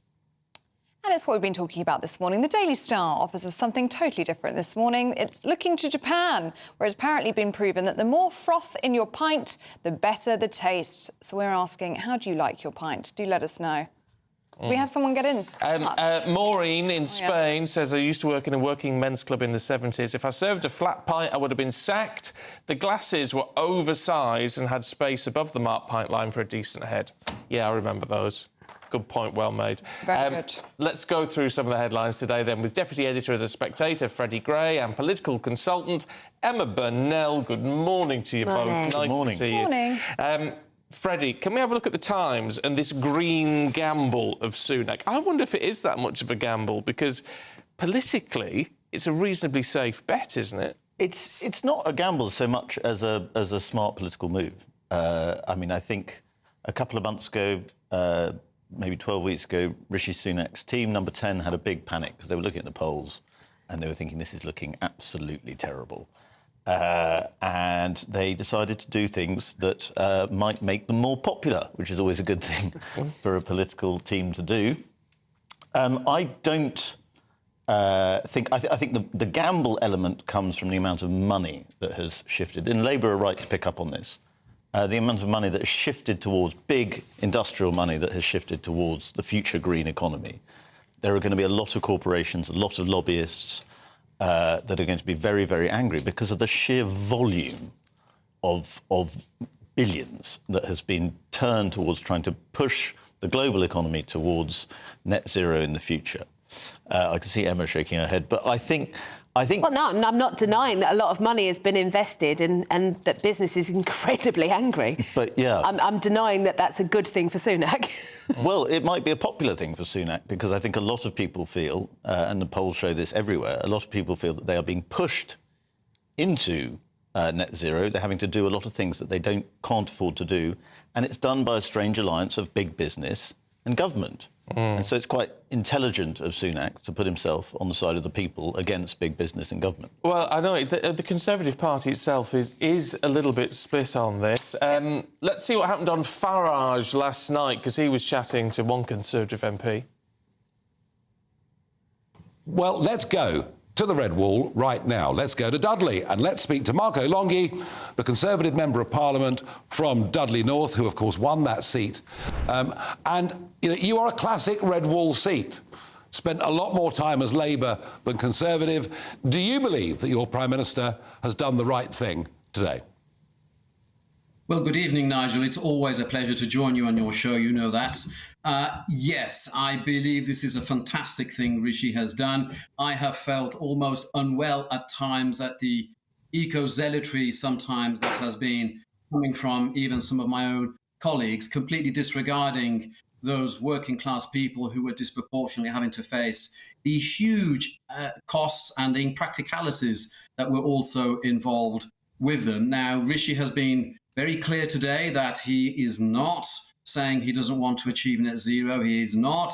And it's what we've been talking about this morning. The Daily Star offers us something totally different this morning. It's looking to Japan, where it's apparently been proven that the more froth in your pint, the better the taste. So we're asking, how do you like your pint? Do let us know. Do we have someone get in? Maureen in Spain says, I used to work in a working men's club in the 70s. If I served a flat pint, I would have been sacked. The glasses were oversized and had space above the marked pint line for a decent head. Yeah, I remember those. Good point, well made. Very good. Let's go through some of the headlines today then with Deputy Editor of The Spectator, Freddie Gray, and political consultant Emma Burnell. Good morning to you both. Nice to see you. Morning. Freddie, can we have a look at the Times and this green gamble of Sunak? I wonder if it is that much of a gamble, because politically it's a reasonably safe bet, isn't it? It's not a gamble so much as a smart political move. I mean, I think a couple of months ago, maybe 12 weeks ago, Rishi Sunak's team, number 10, had a big panic because they were looking at the polls and they were thinking this is looking absolutely terrible. And they decided to do things that might make them more popular, which is always a good thing for a political team to do. I don't think... I think the gamble element comes from the amount of money that has shifted. And Labour are right to pick up on this. The amount of money that has shifted towards big industrial money that has shifted towards the future green economy. There are going to be a lot of corporations, a lot of lobbyists that are going to be very, very angry because of the sheer volume of billions that has been turned towards trying to push the global economy towards net zero in the future. I can see Emma shaking her head, but I think. Well, no, I'm not denying that a lot of money has been invested and that business is incredibly angry. But yeah, I'm denying that that's a good thing for Sunak. Well, it might be a popular thing for Sunak because I think a lot of people feel, and the polls show this everywhere, a lot of people feel that they are being pushed into net zero. They're having to do a lot of things that they can't afford to do, and it's done by a strange alliance of big business and government. And so it's quite intelligent of Sunak to put himself on the side of the people against big business and government. Well, I know the Conservative Party itself is a little bit split on this. Let's see what happened on Farage last night, because he was chatting to one Conservative MP. Well, let's go to the Red Wall right now. Let's go to Dudley and let's speak to Marco Longhi, the Conservative Member of Parliament from Dudley North, who, of course, won that seat. And, you are a classic Red Wall seat. Spent a lot more time as Labour than Conservative. Do you believe that your Prime Minister has done the right thing today? Well, good evening, Nigel. It's always a pleasure to join you on your show. You know that. Yes, I believe this is a fantastic thing Rishi has done. I have felt almost unwell at times at the eco-zealotry sometimes that has been coming from even some of my own colleagues, completely disregarding those working class people who are disproportionately having to face the huge costs and the impracticalities that were also involved with them. Now, Rishi has been very clear today that he is not saying he doesn't want to achieve net zero. He is not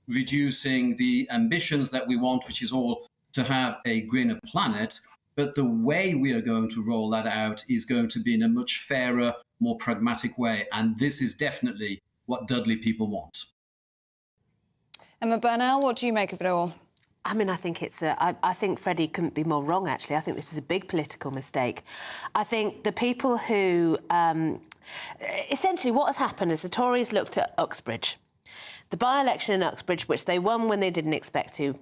reducing the ambitions that we want, which is all to have a greener planet. But the way we are going to roll that out is going to be in a much fairer, more pragmatic way. And this is definitely what Dudley people want. Emma Burnell, what do you make of it all? I mean, I think I think Freddie couldn't be more wrong, actually. I think this is a big political mistake. I think the people who... essentially, what has happened is the Tories looked at Uxbridge. The by-election in Uxbridge, which they won when they didn't expect to,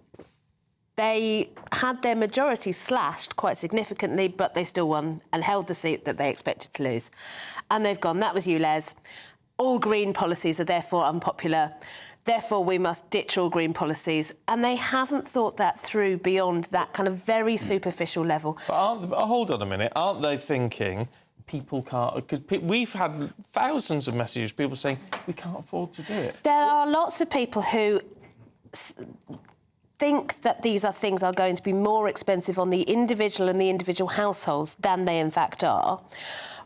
they had their majority slashed quite significantly, but they still won and held the seat that they expected to lose. And they've gone, that was you, Les. All green policies are therefore unpopular. Therefore, we must ditch all green policies. And they haven't thought that through beyond that kind of very superficial level. But hold on a minute. Aren't they thinking people can't... Because we've had thousands of messages, people saying, we can't afford to do it. There are lots of people who think that these are things are going to be more expensive on the individual and the individual households than they in fact are.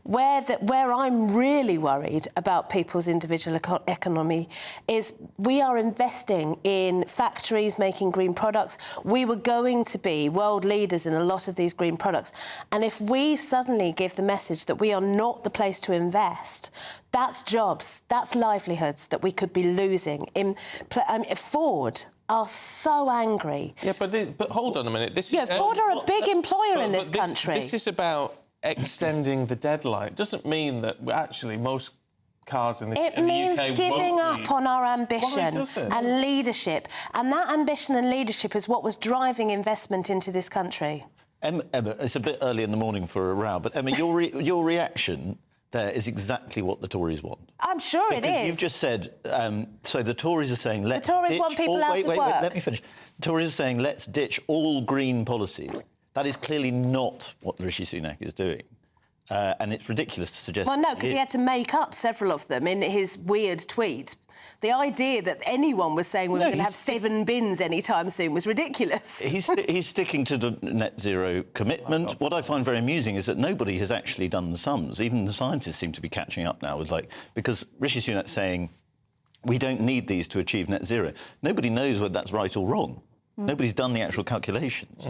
Where I'm really worried about people's individual economy is we are investing in factories making green products. We were going to be world leaders in a lot of these green products. And if we suddenly give the message that we are not the place to invest, that's jobs, that's livelihoods that we could be losing. Ford are so angry. Yeah, but hold on a minute. Ford are a big employer in this country. This is about extending the deadline. It doesn't mean that actually most cars in the UK It means giving up on our ambition and leadership. And that ambition and leadership is what was driving investment into this country. Emma, it's a bit early in the morning for a row, but Emma, your reaction there is exactly what the Tories want. I'm sure it is. You've just said, so the Tories are saying, let's The Tories ditch want people out of work. Wait, let me finish. The Tories are saying, let's ditch all green policies. That is clearly not what Rishi Sunak is doing. And it's ridiculous to suggest... Well, no, because he had to make up several of them in his weird tweet. The idea that anyone was saying we were going to have 7 bins anytime soon was ridiculous. He's sticking to the net zero commitment. What I find very amusing is that nobody has actually done the sums. Even the scientists seem to be catching up now with, because Rishi Sunak's saying we don't need these to achieve net zero. Nobody knows whether that's right or wrong. Nobody's done the actual calculations.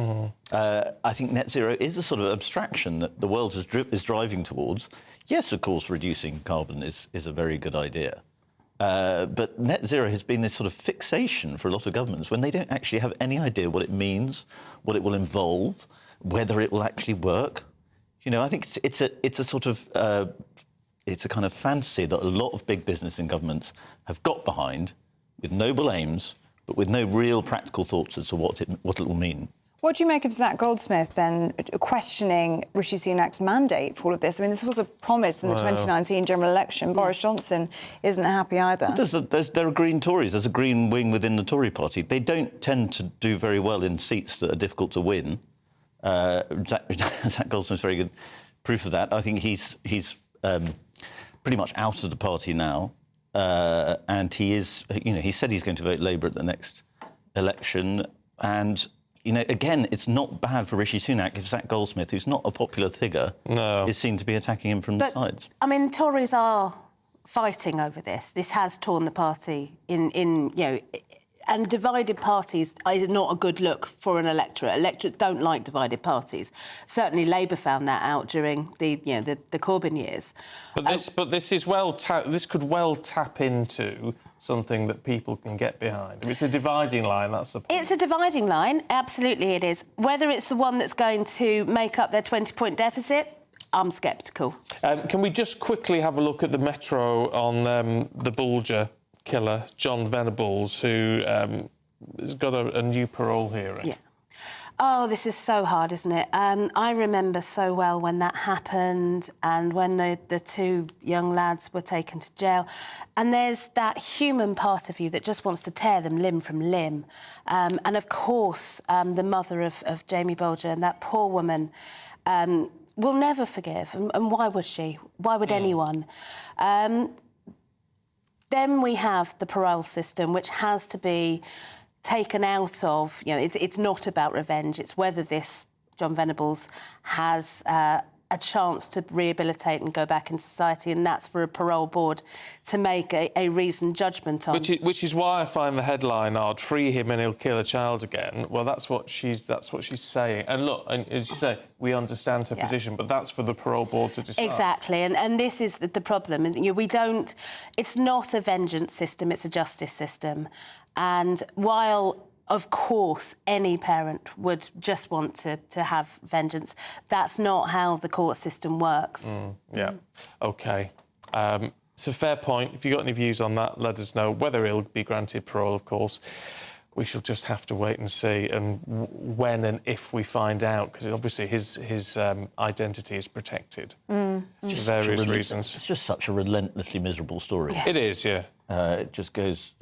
I think net zero is a sort of abstraction that the world is driving towards. Yes, of course, reducing carbon is a very good idea. But net zero has been this sort of fixation for a lot of governments when they don't actually have any idea what it means, what it will involve, whether it will actually work. I think it's a sort of... it's a kind of fantasy that a lot of big business and governments have got behind with noble aims, but with no real practical thoughts as to what it will mean. What do you make of Zach Goldsmith then questioning Rishi Sunak's mandate for all of this? I mean, this was a promise in the 2019 general election. Boris Johnson isn't happy either. There are Green Tories. There's a Green wing within the Tory party. They don't tend to do very well in seats that are difficult to win. Zach Goldsmith's very good proof of that. I think he's pretty much out of the party now, and he is. He said he's going to vote Labour at the next election, and. Again, it's not bad for Rishi Sunak if Zach Goldsmith, who's not a popular figure, is seen to be attacking him from the sides. I mean, Tories are fighting over this. This has torn the party and divided parties is not a good look for an electorate. Electorates don't like divided parties. Certainly, Labour found that out during the Corbyn years. But this is this could well tap into something that people can get behind. If it's a dividing line, that's the point. It's a dividing line, absolutely it is. Whether it's the one that's going to make up their 20-point deficit, I'm sceptical. Can we just quickly have a look at the Metro on the Bulger killer, John Venables, who has got a new parole hearing? Yeah. Oh, this is so hard, isn't it? I remember so well when that happened and when the two young lads were taken to jail. And there's that human part of you that just wants to tear them limb from limb. And, of course, the mother of Jamie Bulger and that poor woman will never forgive. And why would she? Why would anyone? Then we have the parole system, which has to be taken out of, it's not about revenge. It's whether this John Venables has a chance to rehabilitate and go back into society, and that's for a parole board to make a reasoned judgment on. Which is why I find the headline odd: "Free him and he'll kill a child again." Well, that's what she's saying. And look, and as you say, we understand her position, but that's for the parole board to decide. Exactly, and this is the problem. We don't. It's not a vengeance system; it's a justice system. And while, of course, any parent would just want to have vengeance, that's not how the court system works. Yeah. OK. It's a fair point. If you've got any views on that, let us know. Whether he'll be granted parole, of course, we shall just have to wait and see, and when and if we find out, because obviously his identity is protected for various reasons. It's just such a relentlessly miserable story. Yeah. It is, yeah. It just goes...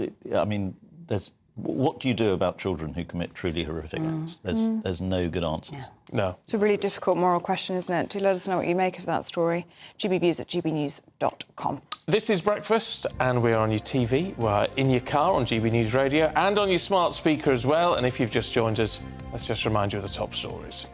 what do you do about children who commit truly horrific acts? There's no good answers. Yeah. No. It's a really difficult moral question, isn't it? Do let us know what you make of that story. gbviews@gbnews.com. This is Breakfast, and we're on your TV, we're in your car on GB News Radio, and on your smart speaker as well. And if you've just joined us, let's just remind you of the top stories.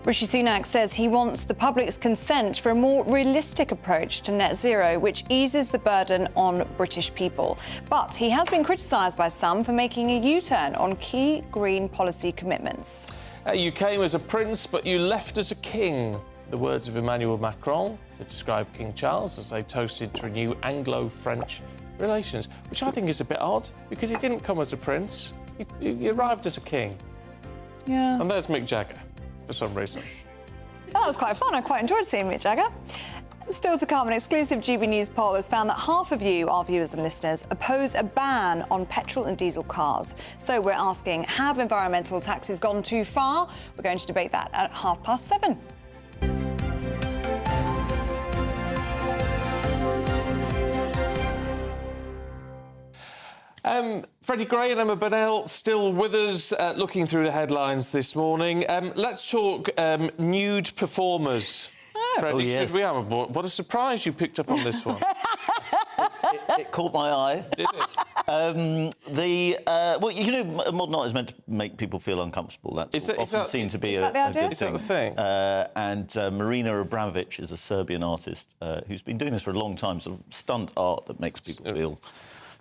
Rishi Sunak says he wants the public's consent for a more realistic approach to net zero, which eases the burden on British people. But he has been criticised by some for making a U-turn on key green policy commitments. You came as a prince, but you left as a king. The words of Emmanuel Macron to describe King Charles as they toasted to renew Anglo-French relations, which I think is a bit odd, because he didn't come as a prince. He arrived as a king. Yeah. And there's Mick Jagger, for some reason. That was quite fun. I quite enjoyed seeing Mick Jagger. Still to come, an exclusive GB News poll has found that half of you, our viewers and listeners, oppose a ban on petrol and diesel cars. So we're asking, have environmental taxes gone too far? We're going to debate that at 7:30. Freddie Gray and Emma Burnell still with us, looking through the headlines this morning. Let's talk nude performers. Freddie, yes. Should we have what a surprise you picked up on this one. It caught my eye. Did it? Modern art is meant to make people feel uncomfortable. That's often seen to be a good thing. Is that the thing? And Marina Abramovic is a Serbian artist who's been doing this for a long time, sort of stunt art that makes people feel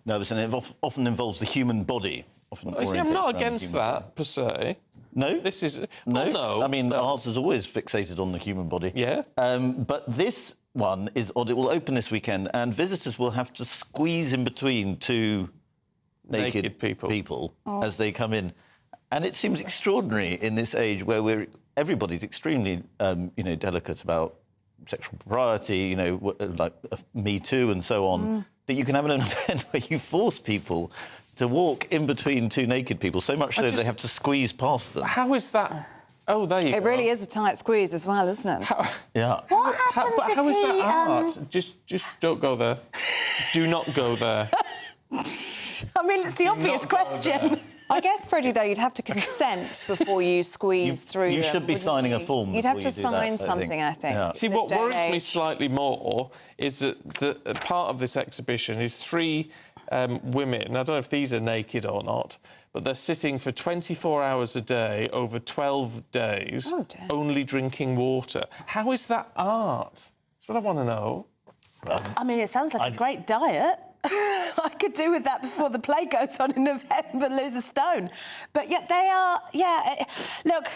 nervous, and it often involves the human body. I'm not against that, per se. No? This is... No. Well, no. I mean, ours is always fixated on the human body. Yeah. But this one is odd. It will open this weekend, and visitors will have to squeeze in between two naked people as they come in. And it seems extraordinary in this age where everybody's extremely, delicate about sexual propriety, like Me Too and so on. that you can have an event where you force people to walk in between two naked people, so much so they have to squeeze past them. How is that? Oh, there you go. It really is a tight squeeze as well, isn't it? Yeah. What happens if how is he, that art? Just don't go there. Do not go there. I mean, it's the obvious question. I guess, Freddie, though, you'd have to consent before you squeeze through You them, should be wouldn't signing you? a form. You'd have before to you do sign that, something, I think. Yeah. See, this what day and worries me age. slightly more is that the part of this exhibition is three women. I don't know if these are naked or not, but they're sitting for 24 hours a day over 12 days, only drinking water. How is that art? That's what I want to know. I mean, it sounds like a great diet. I could do with that before the play goes on in November, lose a stone. But yet they are, look,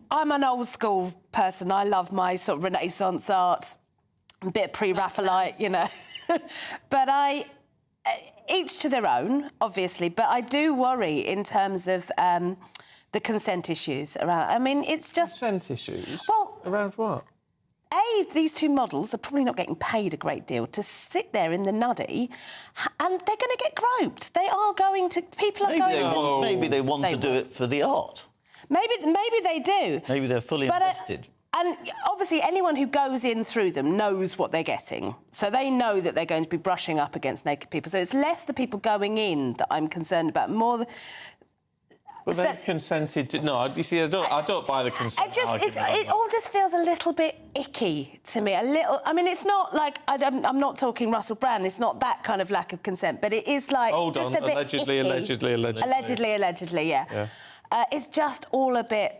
I'm an old school person. I love my sort of Renaissance art, a bit pre-Raphaelite, you know. But each to their own, obviously, but I do worry in terms of the consent issues around. I mean, it's just... Consent issues? Well... Around what? These two models are probably not getting paid a great deal to sit there in the nuddy, and they're going to get groped. They are going to... People are Maybe they want to do it for the art. Maybe they do. Maybe they're fully invested. And obviously, anyone who goes in through them knows what they're getting. So they know that they're going to be brushing up against naked people. So it's less the people going in that I'm concerned about, more the... Well, they've consented to... No, you see, I don't buy the consent argument. It all just feels a little bit icky to me. A little... I mean, it's not like... I'm not talking Russell Brand. It's not that kind of lack of consent. But it is like... Hold just on. a bit Allegedly, icky. Allegedly, yeah. It's just all a bit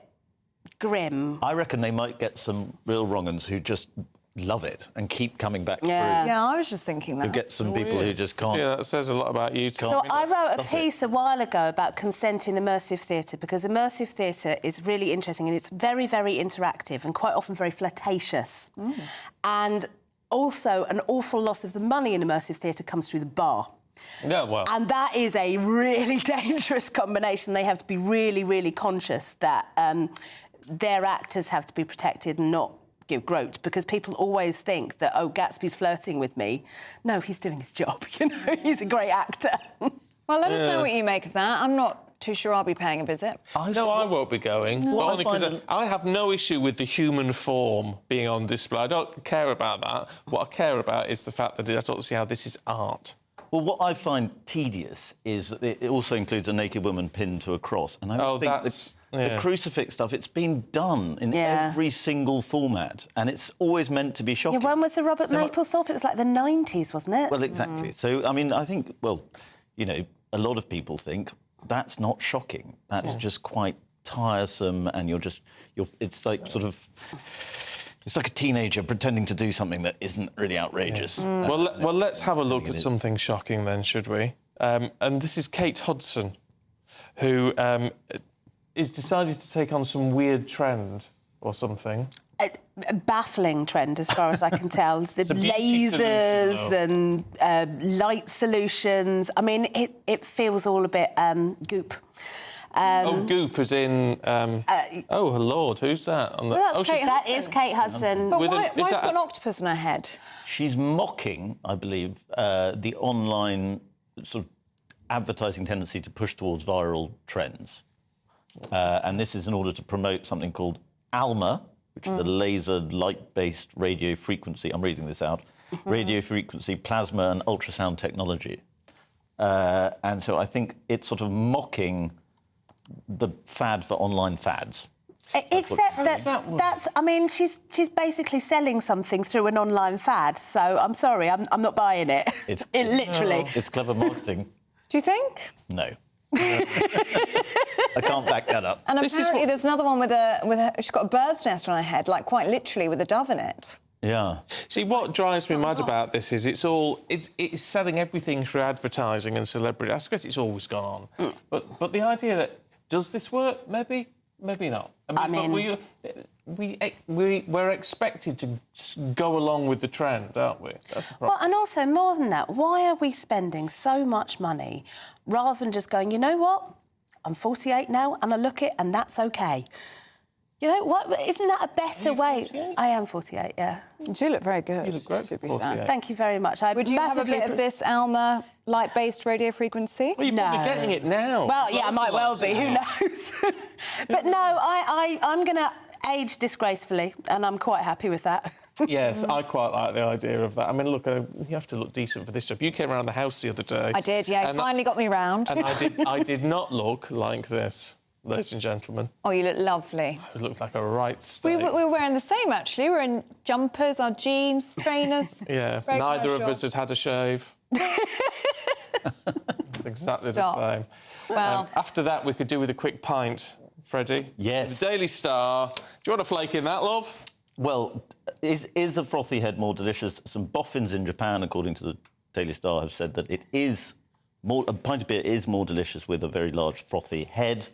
grim. I reckon they might get some real wrong-uns who just love it and keep coming back through. Yeah, I was just thinking that. You get some people who just can't... Yeah, that says a lot about you, Tom. So I wrote a piece a while ago about consent in immersive theatre, because immersive theatre is really interesting and it's very, very interactive and quite often very flirtatious. And also, an awful lot of the money in immersive theatre comes through the bar. Yeah, well... And that is a really dangerous combination. They have to be really, really conscious that their actors have to be protected and not groped, because people always think that, oh, Gatsby's flirting with me. No, he's doing his job, you know, he's a great actor. Well, let us know what you make of that. I'm not too sure I'll be paying a visit. No, I won't be going. No. But only because I have no issue with the human form being on display. I don't care about that. What I care about is the fact that I don't see how this is art. Well, what I find tedious is that it also includes a naked woman pinned to a cross. And I think the crucifix stuff, it's been done in every single format, and it's always meant to be shocking. Yeah, when was the Robert Mapplethorpe? It was like the 90s, wasn't it? Well, exactly. So, I mean, I think, well, you know, a lot of people think that's not shocking. That's just quite tiresome, and it's like sort of... It's like a teenager pretending to do something that isn't really outrageous. Well, let's have a look at something shocking then, should we? And this is Kate Hudson, who is decided to take on some weird trend or something. A baffling trend, as far as I can tell. The lasers and light solutions. I mean, it feels all a bit goop. Goop as in... oh, Lord, who's that? That is Kate Hudson. But why has she got an octopus in her head? She's mocking, I believe, the online sort of advertising tendency to push towards viral trends. And this is in order to promote something called ALMA, which is a laser light-based radio frequency... I'm reading this out. Radio frequency, plasma and ultrasound technology. And so I think it's sort of mocking the fad for online fads. Except that's... I mean, she's basically selling something through an online fad, so I'm sorry, I'm not buying it. Literally. It's clever marketing. Do you think? No. I can't back that up. And apparently there's another one with a... She's got a bird's nest on her head, like quite literally with a dove in it. Yeah. See, what drives me mad about this is it's selling everything through advertising and celebrity. I guess it's always gone on. But the idea that, does this work? Maybe not. I mean we're expected to go along with the trend, aren't we? That's the problem. Well, and also, more than that, why are we spending so much money rather than just going, you know what? I'm 48 now and I look it and that's OK. You know what? Isn't that a better way? 48? I am 48, yeah. You do look very good. You look great for 48. Thank you very much. Would you have a bit of this Alma light-based radio frequency? Well, you're probably getting it now. Well, yeah, I might well be. Who knows? But no, I'm going to age disgracefully, and I'm quite happy with that. Yes, I quite like the idea of that. I mean, look, you have to look decent for this job. You came around the house the other day. I did, yeah. Finally got me round. And I did not look like this, ladies and gentlemen. Oh, you look lovely. It looked like a right state. We were wearing the same, actually. We were in jumpers, our jeans, trainers. Yeah, Very neither commercial. of us had had a shave. It's exactly Stop. the same. Well... after that, we could do with a quick pint, Freddie. Yes. The Daily Star. Do you want a flake in that, love? Well, is a frothy head more delicious? Some boffins in Japan, according to the Daily Star, have said that it is more. A pint of beer is more delicious with a very large frothy head.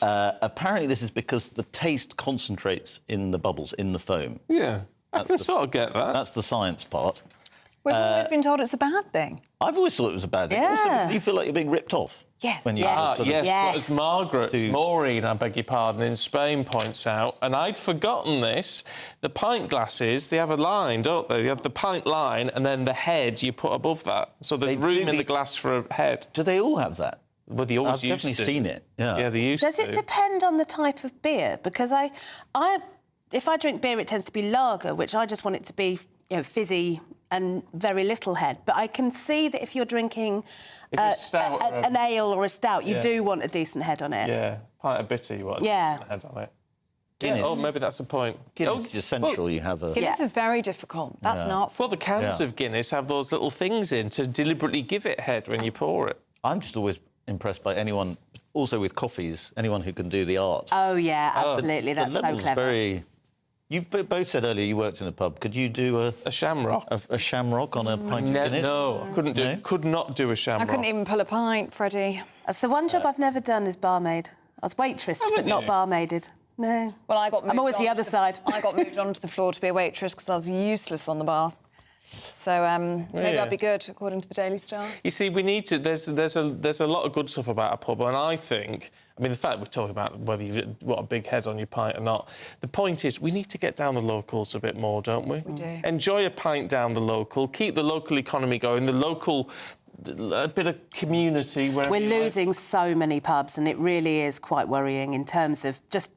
Apparently, this is because the taste concentrates in the bubbles, in the foam. Yeah, I can sort of get that. That's the science part. We've always been told it's a bad thing. I've always thought it was a bad thing. Yeah. Also, because you feel like you're being ripped off. Yes. When you Yes, but as Maureen, I beg your pardon, in Spain points out, and I'd forgotten this, the pint glasses, they have a line, don't they? They have the pint line, and then the head you put above that. So there's room in the glass for a head. Do they all have that? Well, they always I've used definitely to. seen it, yeah. Yeah, they used Does to. it depend on the type of beer? Because if I drink beer, it tends to be lager, which I just want it to be, fizzy and very little head. But I can see that if you're drinking an ale or a stout, you do want a decent head on it. Yeah, pint of bitter, you want a decent head on it. Guinness. Yeah, oh, maybe that's a point. Guinness is essential. You have a... Guinness is very difficult. That's not... Well, the cans of Guinness have those little things in to deliberately give it head when you pour it. I'm just always impressed by anyone, also with coffees, anyone who can do the art. Oh, yeah, absolutely. That's so level's clever. Very... You both said earlier you worked in a pub. Could you do a shamrock? A shamrock on a pint of Guinness? No, I couldn't do. No? Could not do a I shamrock. couldn't even pull a pint, Freddie. That's the one job I've never done is barmaid. I was waitress, but not barmaided. No. Well, I got moved I'm always the on other to side. I got moved onto the floor to be a waitress because I was useless on the bar. So maybe I'll be good, according to the Daily Star. You see, we need to. There's a lot of good stuff about a pub, and I think. I mean, the fact we're talking about whether you want a big head on your pint or not. The point is, we need to get down the locals a bit more, don't we? We do. Enjoy a pint down the local. Keep the local economy going. The local. A bit of community. We're losing so many pubs, and it really is quite worrying in terms of just.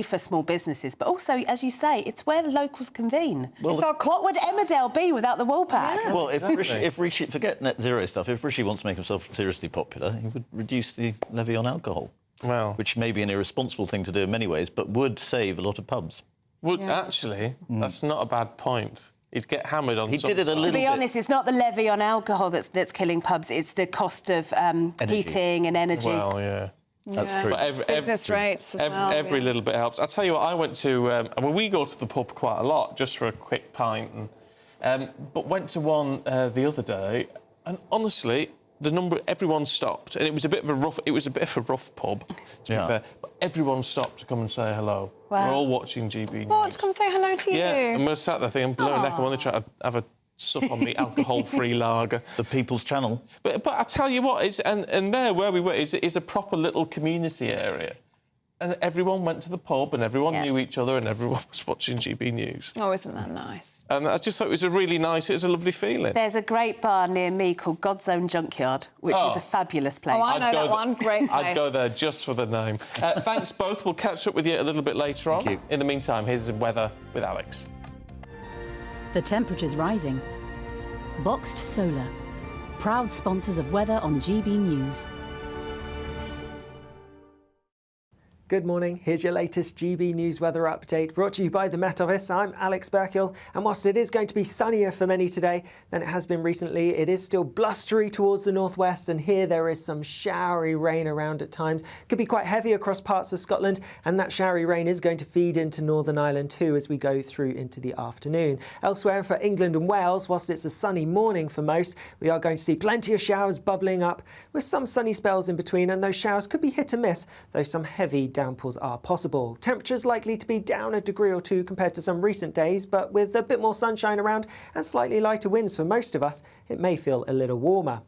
For small businesses, but also, as you say, it's where the locals convene. Well, what would Emmerdale be without the Woolpack? Yeah. Well, if Rishi, forget net zero stuff, if Rishi wants to make himself seriously popular, he would reduce the levy on alcohol. Well, which may be an irresponsible thing to do in many ways, but would save a lot of pubs. Actually, that's not a bad point. He'd get hammered on. He did it a little bit. To be honest, it's not the levy on alcohol that's killing pubs. It's the cost of heating and energy. Well, yeah. That's true. But business rates as well. Every little bit helps. I tell you what, I went to. We go to the pub quite a lot just for a quick pint, but went to one the other day, and honestly, everyone stopped, and it was a bit of a rough pub, to be fair. But everyone stopped to come and say hello. Wow. We're all watching GBNews. What, to come say hello to you? Yeah, and we're sat there thinking, blowing neck. I'm only trying to have a sup on the alcohol-free lager. The People's Channel. But I tell you what, and there where we were is a proper little community area. And everyone went to the pub and everyone knew each other and everyone was watching GBNews. Oh, isn't that nice? And I just thought it was a lovely feeling. There's a great bar near me called God's Own Junkyard, which is a fabulous place. Oh, I know that one. Great place. I'd go there just for the name. Thanks both. We'll catch up with you a little bit later on. Thank you. In the meantime, here's the weather with Alex. The temperature's rising. Boxed Solar, proud sponsors of weather on GB News. Good morning, here's your latest GB News weather update brought to you by the Met Office. I'm Alex Burkill, and whilst it is going to be sunnier for many today than it has been recently, it is still blustery towards the northwest, and here there is some showery rain around at times. Could be quite heavy across parts of Scotland, and that showery rain is going to feed into Northern Ireland too as we go through into the afternoon. Elsewhere for England and Wales, whilst it's a sunny morning for most, we are going to see plenty of showers bubbling up with some sunny spells in between, and those showers could be hit and miss, though some heavy downpours are possible. Temperatures likely to be down a degree or two compared to some recent days, but with a bit more sunshine around and slightly lighter winds for most of us, it may feel a little warmer.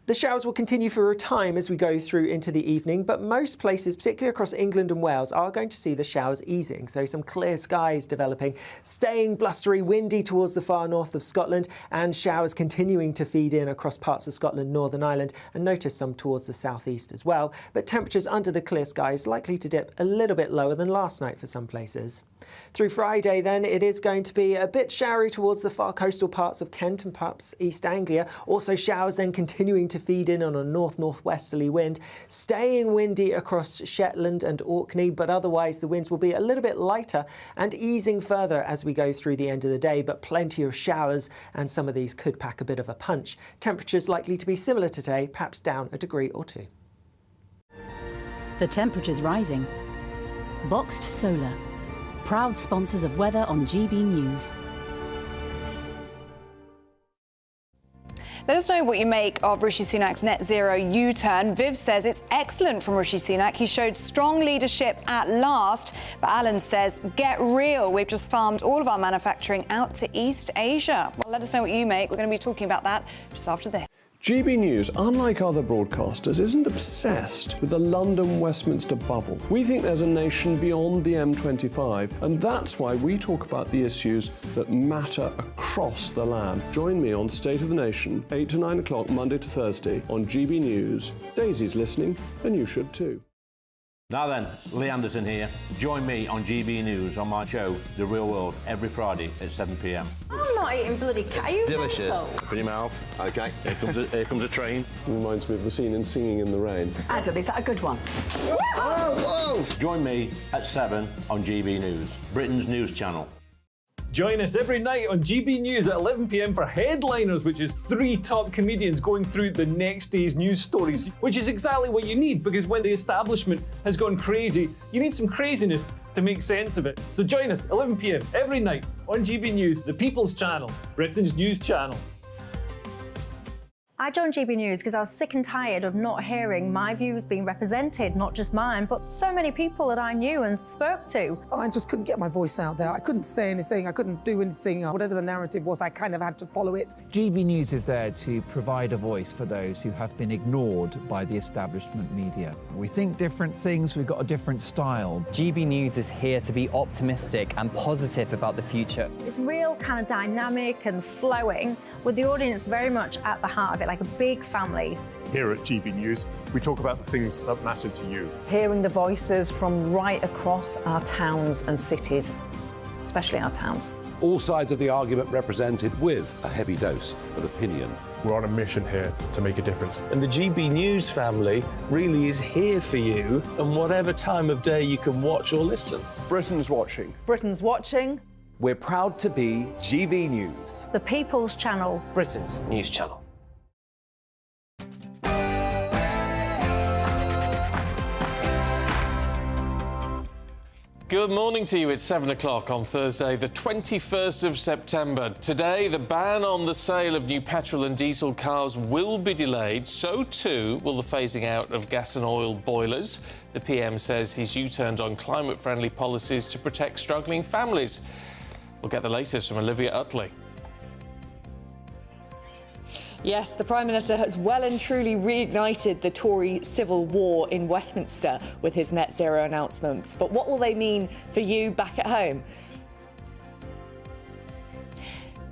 The showers will continue for a time as we go through into the evening, but most places, particularly across England and Wales, are going to see the showers easing. So some clear skies developing, staying blustery, windy towards the far north of Scotland, and showers continuing to feed in across parts of Scotland, Northern Ireland, and notice some towards the southeast as well. But temperatures under the clear skies likely to dip a little bit lower than last night for some places. Through Friday then, it is going to be a bit showery towards the far coastal parts of Kent and perhaps East Anglia. Also showers then continuing to feed in on a north-northwesterly wind, staying windy across Shetland and Orkney, but otherwise the winds will be a little bit lighter and easing further as we go through the end of the day, but plenty of showers, and some of these could pack a bit of a punch. Temperatures likely to be similar to today, perhaps down a degree or two. The temperature's rising. Boxed Solar, proud sponsors of weather on GBNews. Let us know what you make of Rishi Sunak's net zero U-turn. Viv says it's excellent from Rishi Sunak. He showed strong leadership at last. But Alan says, get real. We've just farmed all of our manufacturing out to East Asia. Well, let us know what you make. We're going to be talking about that just after this. GB News, unlike other broadcasters, isn't obsessed with the London-Westminster bubble. We think there's a nation beyond the M25, and that's why we talk about the issues that matter across the land. Join me on State of the Nation, 8 to 9 o'clock, Monday to Thursday, on GB News. Daisy's listening, and you should too. Now then, Lee Anderson here. Join me on GB News on my show, The Real World, every Friday at 7 p.m. I'm not eating bloody cat. Are you Delicious. mental? Put your mouth. OK, here comes a train. Reminds me of the scene in Singing in the Rain. Adam, is that a good one? Whoa! Join me at 7 on GB News, Britain's news channel. Join us every night on GB News at 11 p.m. for Headliners, which is 3 top comedians going through the next day's news stories, which is exactly what you need, because when the establishment has gone crazy, you need some craziness to make sense of it. So join us 11 p.m. every night on GB News, the People's Channel, Britain's news channel. I joined GB News because I was sick and tired of not hearing my views being represented, not just mine, but so many people that I knew and spoke to. I just couldn't get my voice out there. I couldn't say anything, I couldn't do anything. Whatever the narrative was, I kind of had to follow it. GB News is there to provide a voice for those who have been ignored by the establishment media. We think different things, we've got a different style. GB News is here to be optimistic and positive about the future. It's real kind of dynamic and flowing, with the audience very much at the heart of it, like a big family. Here at GB News, we talk about the things that matter to you. Hearing the voices from right across our towns and cities, especially our towns. All sides of the argument represented with a heavy dose of opinion. We're on a mission here to make a difference. And the GB News family really is here for you, and whatever time of day you can watch or listen. Britain's watching. Britain's watching. We're proud to be GB News. The People's Channel. Britain's news channel. Good morning to you. It's 7 o'clock on Thursday, the 21st of September. Today, the ban on the sale of new petrol and diesel cars will be delayed. So too will the phasing out of gas and oil boilers. The PM says he's U-turned on climate-friendly policies to protect struggling families. We'll get the latest from Olivia Utley. Yes, the Prime Minister has well and truly reignited the Tory civil war in Westminster with his net zero announcements. But what will they mean for you back at home?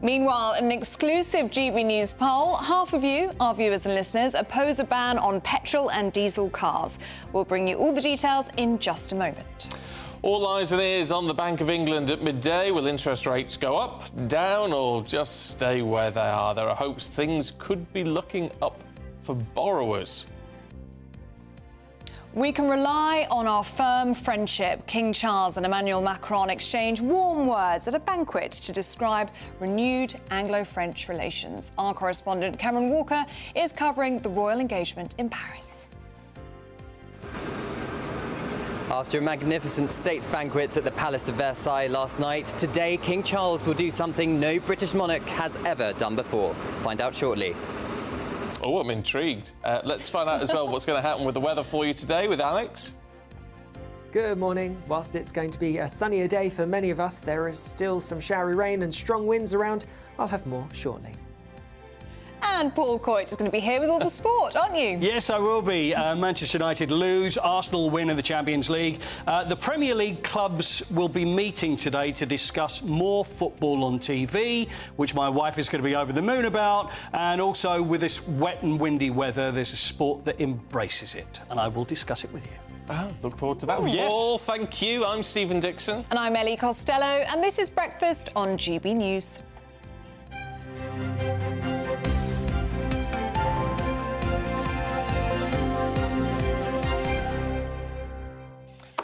Meanwhile, an exclusive GB News poll, half of you, our viewers and listeners, oppose a ban on petrol and diesel cars. We'll bring you all the details in just a moment. All eyes and ears on the Bank of England at midday. Will interest rates go up, down, or just stay where they are? There are hopes things could be looking up for borrowers. We can rely on our firm friendship. King Charles and Emmanuel Macron exchange warm words at a banquet to describe renewed Anglo-French relations. Our correspondent Cameron Walker is covering the royal engagement in Paris. After a magnificent state banquet at the Palace of Versailles last night, today King Charles will do something no British monarch has ever done before. Find out shortly. Oh, I'm intrigued. Let's find out as well what's going to happen with the weather for you today with Alex. Good morning. Whilst it's going to be a sunnier day for many of us, there is still some showery rain and strong winds around. I'll have more shortly. And Paul Coit is going to be here with all the sport, aren't you? Yes, I will be. Manchester United lose, Arsenal win in the Champions League. The Premier League clubs will be meeting today to discuss more football on TV, which my wife is going to be over the moon about. And also, with this wet and windy weather, there's a sport that embraces it. And I will discuss it with you. Oh, look forward to that. Yes. Paul, thank you. I'm Stephen Dixon. And I'm Ellie Costello, and this is Breakfast on GB News.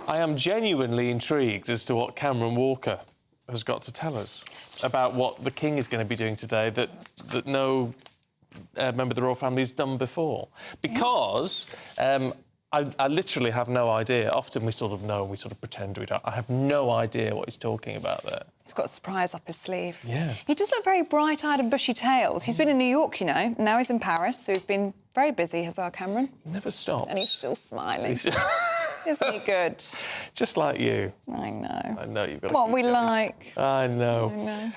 I am genuinely intrigued as to what Cameron Walker has got to tell us about what the King is going to be doing today that no member of the royal family has done before. Because I literally have no idea. Often we sort of know and we sort of pretend we don't. I have no idea what he's talking about there. He's got a surprise up his sleeve. Yeah. He does look very bright-eyed and bushy-tailed. He's been in New York, you know, now he's in Paris, so he's been very busy, has our Cameron. Never stops. And he's still smiling. Isn't he good? Just like you. I know. I know you've got what we like. I know.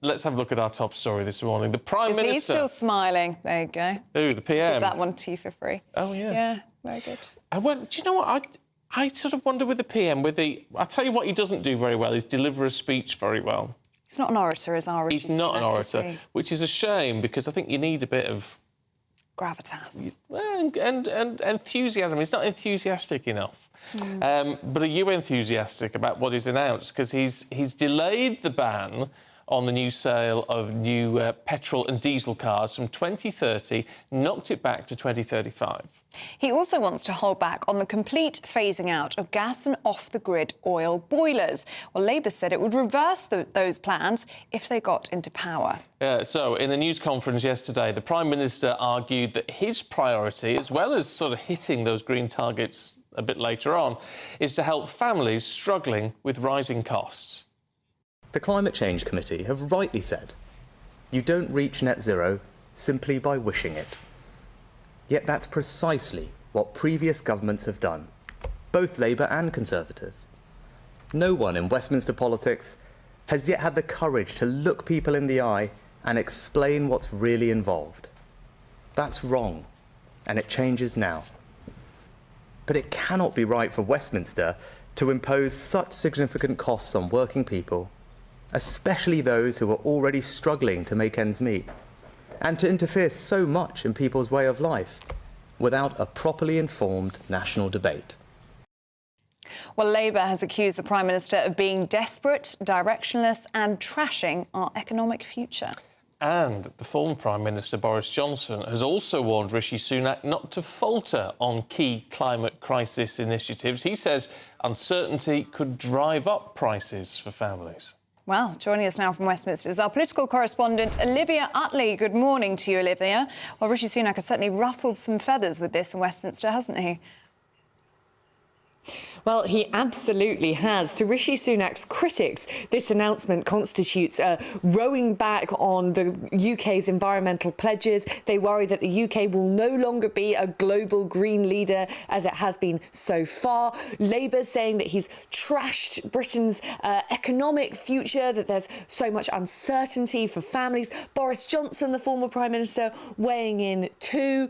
Let's have a look at our top story this morning. The Prime Minister... He's still smiling. There you go. Ooh, the PM. Give that one to you for free. Oh, yeah. Yeah, very good. Well, do you know what? I sort of wonder with the PM, I'll tell you what he doesn't do very well, is deliver a speech very well. He's not an orator, is our He's not an orator, which is a shame, because I think you need a bit of... gravitas. And enthusiasm. He's not enthusiastic enough. But are you enthusiastic about what he's announced? Because he's delayed the ban on the new sale of new petrol and diesel cars from 2030, knocked it back to 2035. He also wants to hold back on the complete phasing out of gas and off-the-grid oil boilers. Well, Labour said it would reverse those plans if they got into power. So, in the news conference yesterday, the Prime Minister argued that his priority, as well as sort of hitting those green targets a bit later on, is to help families struggling with rising costs. The Climate Change Committee have rightly said, you don't reach net zero simply by wishing it. Yet that's precisely what previous governments have done, both Labour and Conservative. No one in Westminster politics has yet had the courage to look people in the eye and explain what's really involved. That's wrong, and it changes now. But it cannot be right for Westminster to impose such significant costs on working people, especially those who are already struggling to make ends meet, and to interfere so much in people's way of life without a properly informed national debate. Well, Labour has accused the Prime Minister of being desperate, directionless and trashing our economic future. And the former Prime Minister, Boris Johnson, has also warned Rishi Sunak not to falter on key climate crisis initiatives. He says uncertainty could drive up prices for families. Well, joining us now from Westminster is our political correspondent, Olivia Utley. Good morning to you, Olivia. Well, Rishi Sunak has certainly ruffled some feathers with this in Westminster, hasn't he? Well, he absolutely has. To Rishi Sunak's critics, this announcement constitutes rowing back on the UK's environmental pledges. They worry that the UK will no longer be a global green leader as it has been so far. Labour saying that he's trashed Britain's economic future, that there's so much uncertainty for families. Boris Johnson, the former Prime Minister, weighing in too.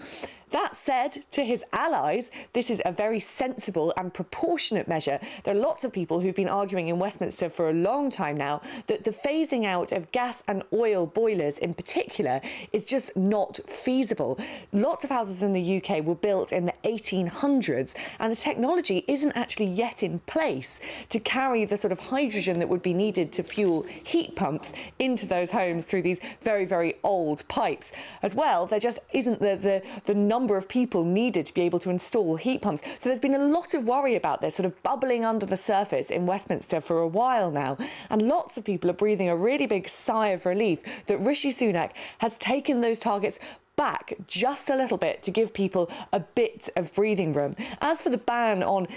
That said, to his allies, this is a very sensible and proportionate measure. There are lots of people who've been arguing in Westminster for a long time now that the phasing out of gas and oil boilers in particular is just not feasible. Lots of houses in the UK were built in the 1800s, and the technology isn't actually yet in place to carry the sort of hydrogen that would be needed to fuel heat pumps into those homes through these very, very old pipes. As well, there just isn't the number of people needed to be able to install heat pumps. So there's been a lot of worry about this sort of bubbling under the surface in Westminster for a while now. And lots of people are breathing a really big sigh of relief that Rishi Sunak has taken those targets back just a little bit to give people a bit of breathing room. As for the ban on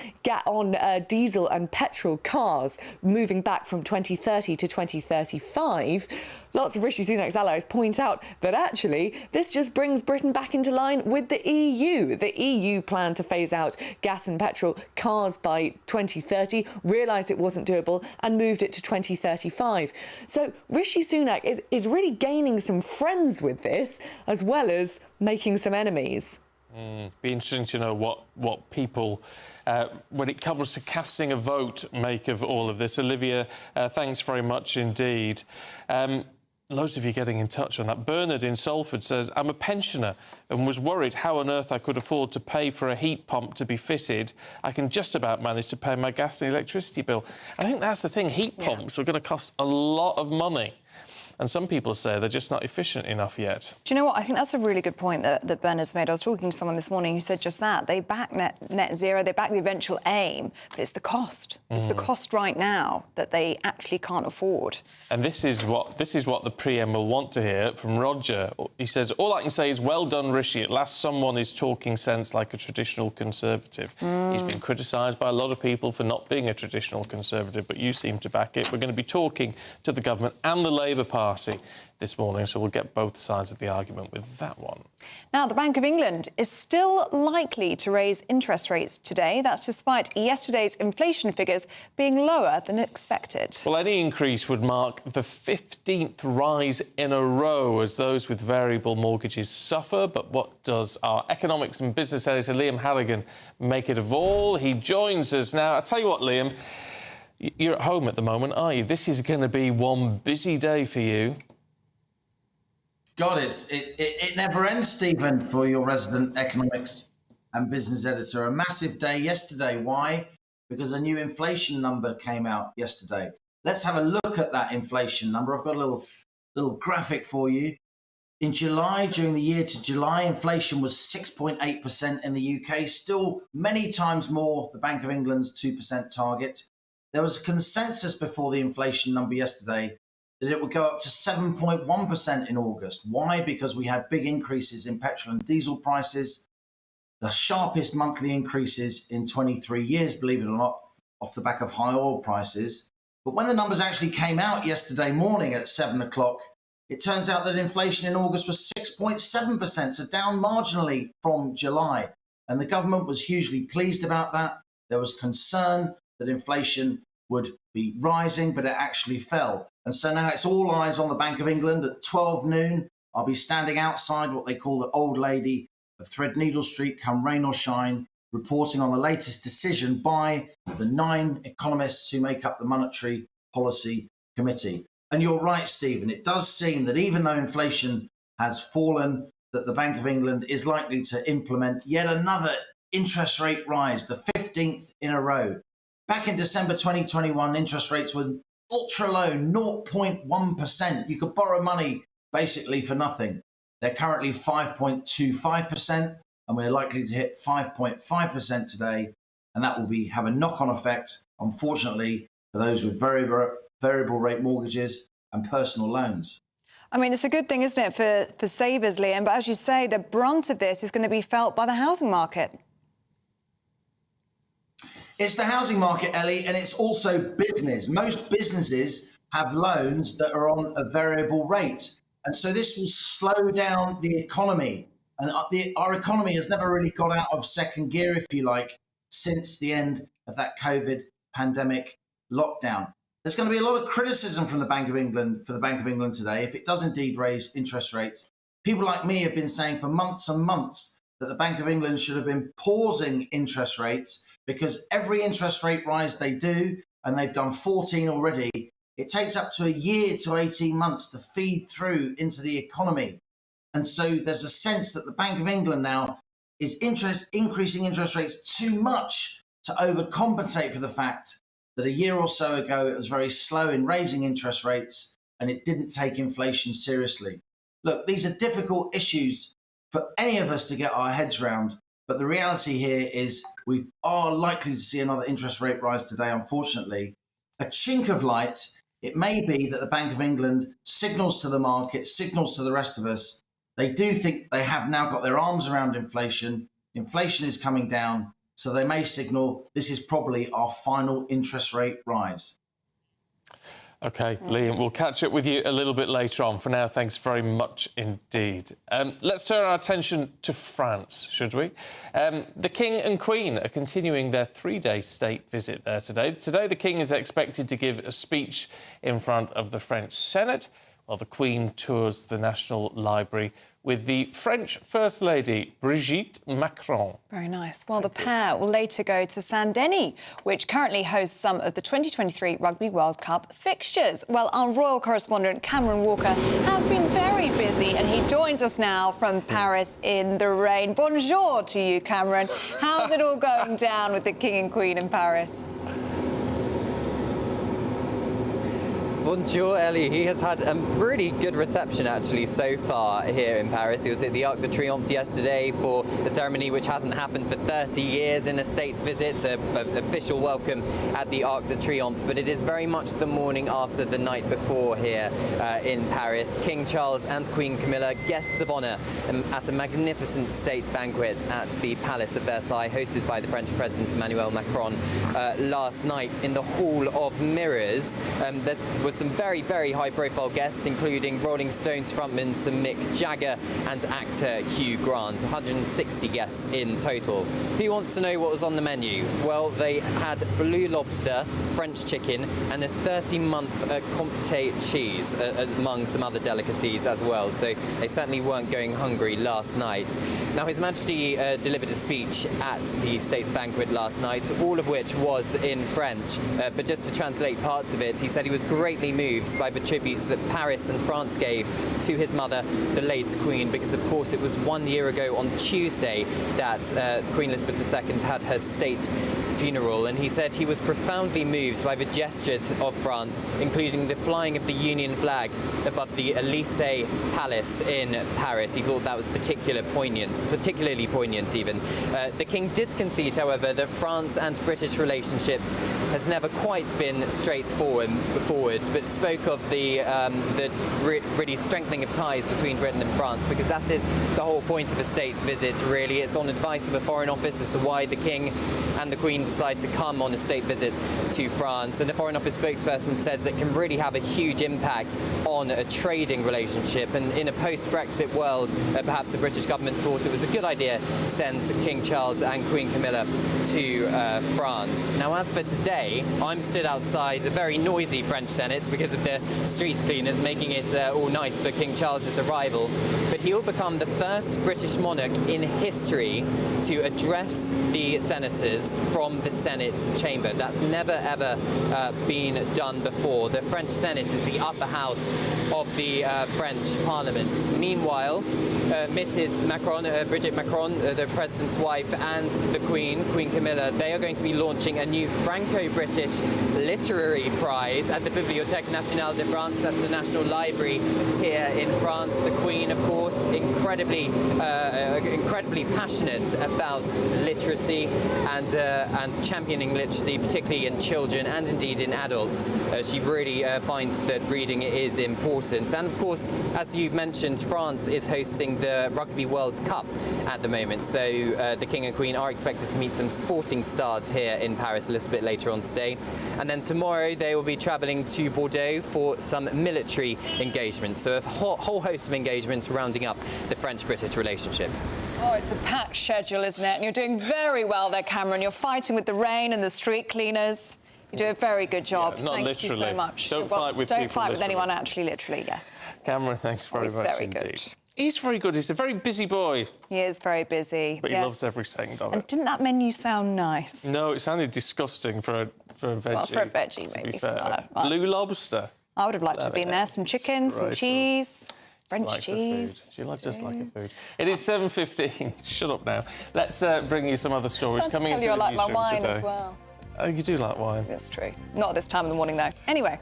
diesel and petrol cars moving back from 2030 to 2035, Lots of Rishi Sunak's allies point out that actually this just brings Britain back into line with the EU. The EU planned to phase out gas and petrol cars by 2030, realised it wasn't doable and moved it to 2035. So Rishi Sunak is really gaining some friends with this, as well as making some enemies. Be interesting to know what people, when it comes to casting a vote, make of all of this. Olivia, thanks very much indeed. Loads of you getting in touch on that. Bernard in Salford says, I'm a pensioner and was worried how on earth I could afford to pay for a heat pump to be fitted. I can just about manage to pay my gas and electricity bill. I think that's the thing. Heat pumps are going to cost a lot of money. And some people say they're just not efficient enough yet. Do you know what? I think that's a really good point that Bernard's made. I was talking to someone this morning who said just that. They back net zero, they back the eventual aim, but it's the cost. It's the cost right now that they actually can't afford. And this is what the PM will want to hear from Roger. He says, all I can say is well done, Rishi. At last someone is talking sense like a traditional Conservative. He's been criticised by a lot of people for not being a traditional Conservative, but you seem to back it. We're going to be talking to the government and the Labour Party this morning, so we'll get both sides of the argument with that one. Now, the Bank of England is still likely to raise interest rates today. That's despite yesterday's inflation figures being lower than expected. Well, any increase would mark the 15th rise in a row as those with variable mortgages suffer. But what does our economics and business editor Liam Halligan make it of all? He joins us now. I'll tell you what, Liam, you're at home at the moment, are you? This is going to be one busy day for you. God, it never ends, Stephen, for your resident economics and business editor. A massive day yesterday. Why? Because a new inflation number came out yesterday. Let's have a look at that inflation number. I've got a little graphic for you. In July, during the year to July, inflation was 6.8% in the UK, still many times more the Bank of England's 2% target. There was a consensus before the inflation number yesterday that it would go up to 7.1% in August. Why? Because we had big increases in petrol and diesel prices, the sharpest monthly increases in 23 years, believe it or not, off the back of high oil prices. But when the numbers actually came out yesterday morning at 7 o'clock, it turns out that inflation in August was 6.7%, so down marginally from July. And the government was hugely pleased about that. There was concern that inflation would be rising, but it actually fell. And so now it's all eyes on the Bank of England. At 12 noon, I'll be standing outside what they call the Old Lady of Threadneedle Street, come rain or shine, reporting on the latest decision by the 9 economists who make up the Monetary Policy Committee. And you're right, Stephen, it does seem that even though inflation has fallen, that the Bank of England is likely to implement yet another interest rate rise, the 15th in a row. Back in December 2021, interest rates were ultra low, 0.1%. You could borrow money basically for nothing. They're currently 5.25%, and we're likely to hit 5.5% today. And that will have a knock-on effect, unfortunately, for those with variable rate mortgages and personal loans. I mean, it's a good thing, isn't it, for savers, Liam? But as you say, the brunt of this is going to be felt by the housing market. It's the housing market, Ellie, and it's also business. Most businesses have loans that are on a variable rate. And so this will slow down the economy. And our economy has never really got out of second gear, if you like, since the end of that COVID pandemic lockdown. There's going to be a lot of criticism from the Bank of England, for the Bank of England today, if it does indeed raise interest rates. People like me have been saying for months and months that the Bank of England should have been pausing interest rates, because every interest rate rise they do, and they've done 14 already, it takes up to a year to 18 months to feed through into the economy. And so there's a sense that the Bank of England now is increasing interest rates too much to overcompensate for the fact that a year or so ago it was very slow in raising interest rates and it didn't take inflation seriously. Look, these are difficult issues for any of us to get our heads around. But the reality here is we are likely to see another interest rate rise today, unfortunately. A chink of light, it may be that the Bank of England signals to the market, signals to the rest of us, they do think they have now got their arms around inflation. Inflation is coming down, so they may signal this is probably our final interest rate rise. OK, Liam, we'll catch up with you a little bit later on. For now, thanks very much indeed. Let's turn our attention to France, should we? The King and Queen are continuing their 3-day state visit there today. Today, the King is expected to give a speech in front of the French Senate, while the Queen tours the National Library with the French First Lady, Brigitte Macron. Very nice. Well, the pair will later go to Saint-Denis, which currently hosts some of the 2023 Rugby World Cup fixtures. Well, our royal correspondent, Cameron Walker, has been very busy, and he joins us now from Paris in the rain. Bonjour to you, Cameron. How's it all going down with the King and Queen in Paris? Bonjour, Ellie. He has had a really good reception, actually, so far here in Paris. He was at the Arc de Triomphe yesterday for a ceremony which hasn't happened for 30 years in a state's visit, an official welcome at the Arc de Triomphe. But it is very much the morning after the night before here in Paris. King Charles and Queen Camilla, guests of honour at a magnificent state banquet at the Palace of Versailles, hosted by the French President Emmanuel Macron last night in the Hall of Mirrors. There was some very, very high-profile guests, including Rolling Stones frontman Sir Mick Jagger and actor Hugh Grant. 160 guests in total. Who wants to know what was on the menu? Well, they had blue lobster, French chicken, and a 30-month Comté cheese, among some other delicacies as well. So they certainly weren't going hungry last night. Now, His Majesty delivered a speech at the State's banquet last night, all of which was in French. But just to translate parts of it, he said he was greatly moved by the tributes that Paris and France gave to his mother, the late Queen, because of course it was 1 year ago on Tuesday that Queen Elizabeth II had her state funeral, and he said he was profoundly moved by the gestures of France, including the flying of the Union flag above the Élysée Palace in Paris. He thought that was particularly poignant even. The King did concede, however, that France and British relationships has never quite been straightforward, but spoke of the really strengthening of ties between Britain and France, because that is the whole point of a state's visit, really. It's on advice of a Foreign Office as to why the King and the Queen decide to come on a state visit to France. And the Foreign Office spokesperson says it can really have a huge impact on a trading relationship. And in a post-Brexit world, perhaps the British government thought it was a good idea to send King Charles and Queen Camilla to France. Now, as for today, I'm stood outside a very noisy French Senate because of the street cleaners making it all nice for King Charles's arrival. But he'll become the first British monarch in history to address the senators from the Senate chamber. That's never, ever been done before. The French Senate is the upper house of the French Parliament. Meanwhile, Mrs. Macron, Brigitte Macron, the President's wife, and the Queen Camilla, they are going to be launching a new Franco-British literary prize at the Bibliothèque Nationale de France. That's the National Library here in France. The Queen, of course, incredibly passionate about literacy and championing literacy, particularly in children and indeed in adults. She really finds that reading is important. And of course, as you've mentioned, France is hosting the Rugby World Cup at the moment. So the King and Queen are expected to meet some sporting stars here in Paris a little bit later on today. And then tomorrow they will be travelling to Bordeaux for some military engagements. So a whole host of engagements rounding up the French-British relationship. Oh, it's a packed schedule, isn't it? And you're doing very well there, Cameron. You're fighting with the rain and the street cleaners. You do a very good job. Yeah, not Thank literally. you so much. Don't fight with people. Don't fight with literally. anyone, actually, literally, yes. Cameron, thanks very much very indeed. good. He's very good. He's a very busy boy. He is very busy. But he loves every second of And it. didn't that menu sound nice? No, it sounded disgusting for a veggie. Well, for a veggie, to maybe. be fair. No, Blue lobster. I would have liked to have been there. Some chicken, some cheese, French cheese. She likes just like her food. It is 7:15. Shut up now. Let's bring you some other stories coming into the I like my newsroom wine today. as well. Oh, you do like wine. That's true. Not at this time in the morning, though. Anyway.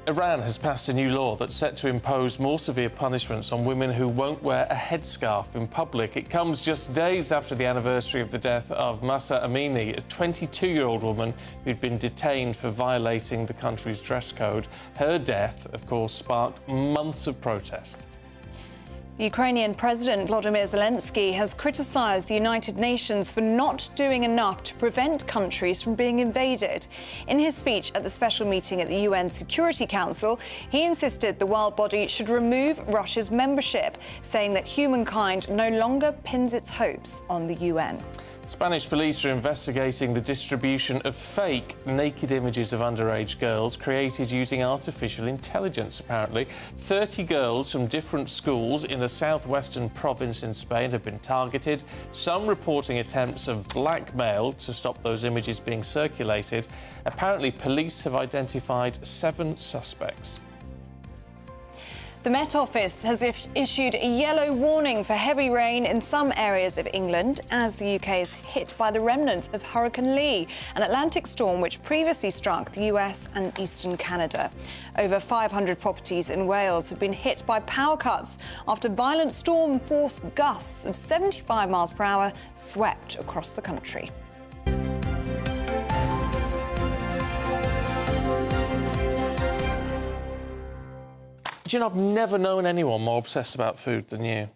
Iran has passed a new law that's set to impose more severe punishments on women who won't wear a headscarf in public. It comes just days after the anniversary of the death of Mahsa Amini, a 22-year-old woman who'd been detained for violating the country's dress code. Her death, of course, sparked months of protest. The Ukrainian President Volodymyr Zelensky has criticised the United Nations for not doing enough to prevent countries from being invaded. In his speech at the special meeting at the UN Security Council, he insisted the world body should remove Russia's membership, saying that humankind no longer pins its hopes on the UN. Spanish police are investigating the distribution of fake naked images of underage girls created using artificial intelligence, apparently. 30 girls from different schools in a southwestern province in Spain have been targeted, some reporting attempts of blackmail to stop those images being circulated. Apparently, police have identified 7 suspects. The Met Office has issued a yellow warning for heavy rain in some areas of England as the UK is hit by the remnants of Hurricane Lee, an Atlantic storm which previously struck the US and eastern Canada. Over 500 properties in Wales have been hit by power cuts after violent storm-force gusts of 75 miles per hour swept across the country. Do you know, I've never known anyone more obsessed about food than you.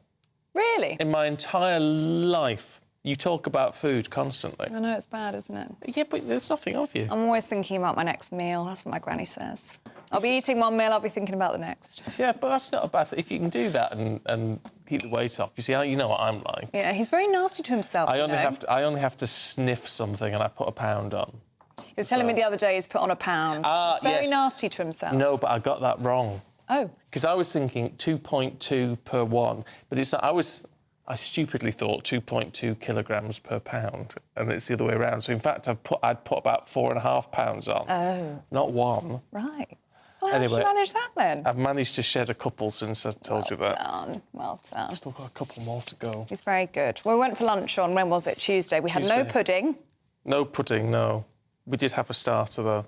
Really? In my entire life, you talk about food constantly. I know it's bad, isn't it? Yeah, but there's nothing of you. I'm always thinking about my next meal. That's what my granny says. I'll be eating one meal, I'll be thinking about the next. Yeah, but that's not a bad thing. If you can do that and keep the weight off, you see, you know what I'm like. Yeah, he's very nasty to himself. I only have to sniff something and I put a pound on. He was telling me the other day he's put on a pound. He's very nasty to himself. No, but I got that wrong. Oh. Because I was thinking 2.2 per one, but it's not. I stupidly thought 2.2 kilograms per pound, and it's the other way around. So in fact, I'd put about 4.5 pounds on. Oh. Not one. Right. Well, Anyway, how did you manage that then? I've managed to shed a couple since I told you that. Well done. Still got a couple more to go. He's very good. Well, we went for lunch on, when was it? Tuesday. We had no pudding. No pudding, no. We did have a starter, though.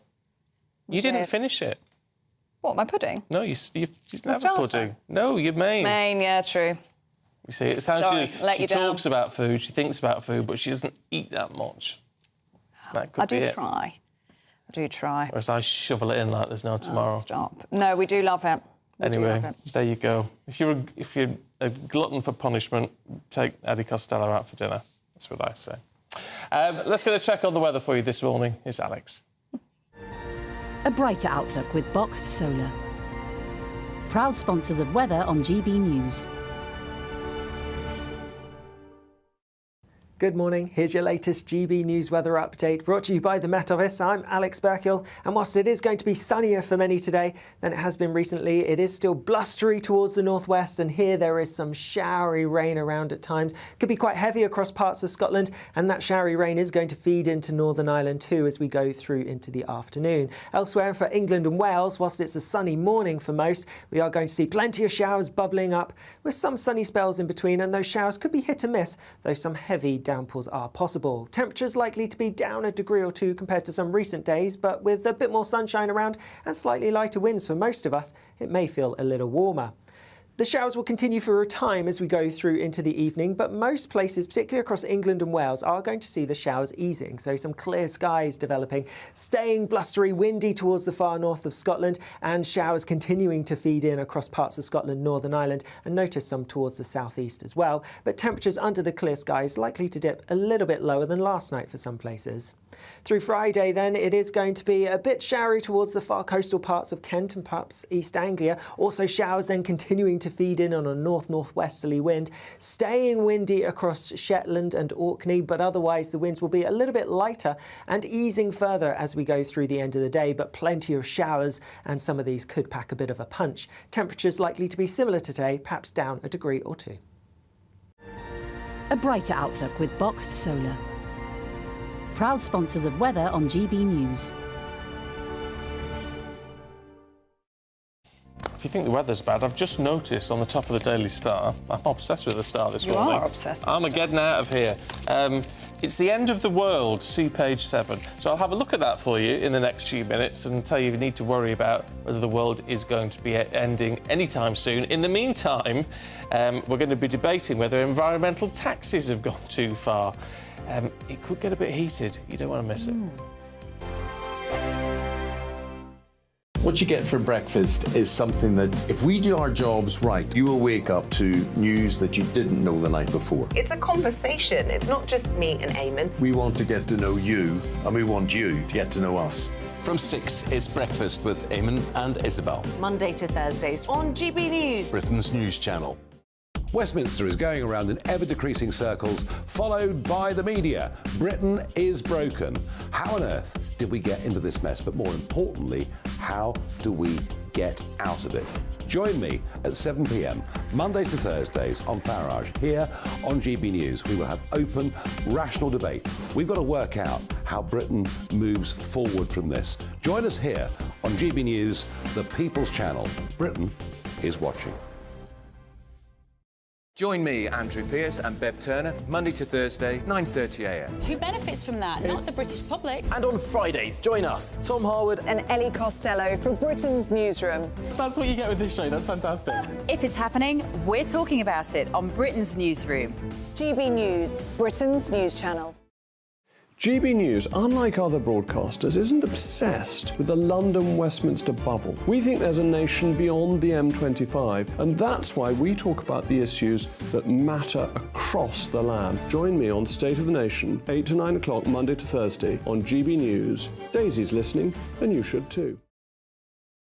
You didn't finish it. What, my pudding? No, you didn't have a starter? pudding. No, your main. Main, yeah, true. You see, it sounds Sorry, let she you down. talks about food, she thinks about food, but she doesn't eat that much. That could I be do it. try. I do try. Whereas I shovel it in like there's no tomorrow. Oh, stop. No, we do love it. We do Anyway, love it. there you go. If you're a glutton for punishment, take Eddie Costello out for dinner. That's what I say. Let's get a check on the weather for you this morning. Here's Alex. A brighter outlook with Boxed Solar. Proud sponsors of weather on GB News. Good morning. Here's your latest GB News weather update brought to you by the Met Office. I'm Alex Burkill, and whilst it is going to be sunnier for many today than it has been recently, it is still blustery towards the northwest, and here there is some showery rain around at times. Could be quite heavy across parts of Scotland, and that showery rain is going to feed into Northern Ireland too as we go through into the afternoon. Elsewhere for England and Wales, whilst it's a sunny morning for most, we are going to see plenty of showers bubbling up with some sunny spells in between, and those showers could be hit and miss, though some heavy downpours are possible. Temperatures likely to be down a degree or two compared to some recent days, but with a bit more sunshine around and slightly lighter winds for most of us, it may feel a little warmer. The showers will continue for a time as we go through into the evening, but most places, particularly across England and Wales, are going to see the showers easing, so some clear skies developing, staying blustery, windy towards the far north of Scotland, and showers continuing to feed in across parts of Scotland, Northern Ireland, and notice some towards the southeast as well. But temperatures under the clear skies likely to dip a little bit lower than last night for some places. Through Friday then, it is going to be a bit showery towards the far coastal parts of Kent and perhaps East Anglia. Also showers then continuing to feed in on a north-northwesterly wind, staying windy across Shetland and Orkney, but otherwise the winds will be a little bit lighter and easing further as we go through the end of the day, but plenty of showers, and some of these could pack a bit of a punch. Temperatures likely to be similar today, perhaps down a degree or two. A brighter outlook with Boxed Solar. Proud sponsors of weather on GB News. If you think the weather's bad, I've just noticed on the top of the Daily Star, I'm obsessed with the Star this morning. You are obsessed with I'm getting out of here. It's the end of the world, see page 7. So I'll have a look at that for you in the next few minutes and tell you need to worry about whether the world is going to be ending anytime soon. In the meantime, we're going to be debating whether environmental taxes have gone too far. It could get a bit heated. You don't want to miss it. What you get for breakfast is something that, if we do our jobs right, you will wake up to news that you didn't know the night before. It's a conversation. It's not just me and Eamonn. We want to get to know you, and we want you to get to know us. From 6, it's Breakfast with Eamonn and Isabel. Monday to Thursdays on GB News. Britain's news channel. Westminster is going around in ever-decreasing circles, followed by the media. Britain is broken. How on earth did we get into this mess? But more importantly, how do we get out of it? Join me at 7 p.m, Monday to Thursdays on Farage, here on GB News. We will have open, rational debate. We've got to work out how Britain moves forward from this. Join us here on GB News, the People's Channel. Britain is watching. Join me, Andrew Pearce and Bev Turner, Monday to Thursday, 9:30 a.m. Who benefits from that? Not the British public. And on Fridays, join us, Tom Harwood And Ellie Costello from Britain's Newsroom. That's what you get with this show. That's fantastic. If it's happening, we're talking about it on Britain's Newsroom. GB News, Britain's news channel. GB News, unlike other broadcasters, isn't obsessed with the London-Westminster bubble. We think there's a nation beyond the M25, and that's why we talk about the issues that matter across the land. Join me on State of the Nation, 8 to 9 o'clock, Monday to Thursday, on GB News. Daisy's listening, and you should too.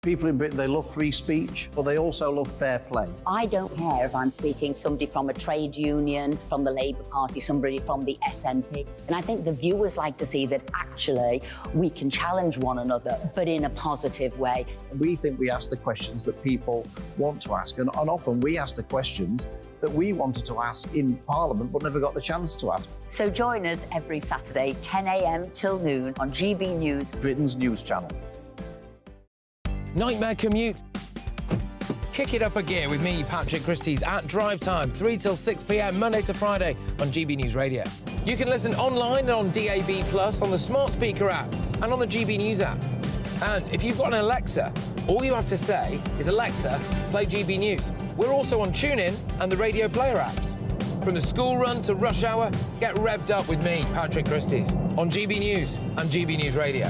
People in Britain, they love free speech, but they also love fair play. I don't care if I'm speaking somebody from a trade union, from the Labour Party, somebody from the SNP. And I think the viewers like to see that actually we can challenge one another, but in a positive way. We think we ask the questions that people want to ask, and often we ask the questions that we wanted to ask in Parliament but never got the chance to ask. So join us every Saturday, 10 a.m. till noon on GB News, Britain's news channel. Nightmare commute. Kick it up a gear with me, Patrick Christie's, at Drive Time, 3 till 6 p.m, Monday to Friday on GB News Radio. You can listen online and on DAB+, on the smart speaker app, and on the GB News app. And if you've got an Alexa, all you have to say is, Alexa, play GB News. We're also on TuneIn and the Radio Player apps. From the school run to rush hour, get revved up with me, Patrick Christie's, on GB News and GB News Radio.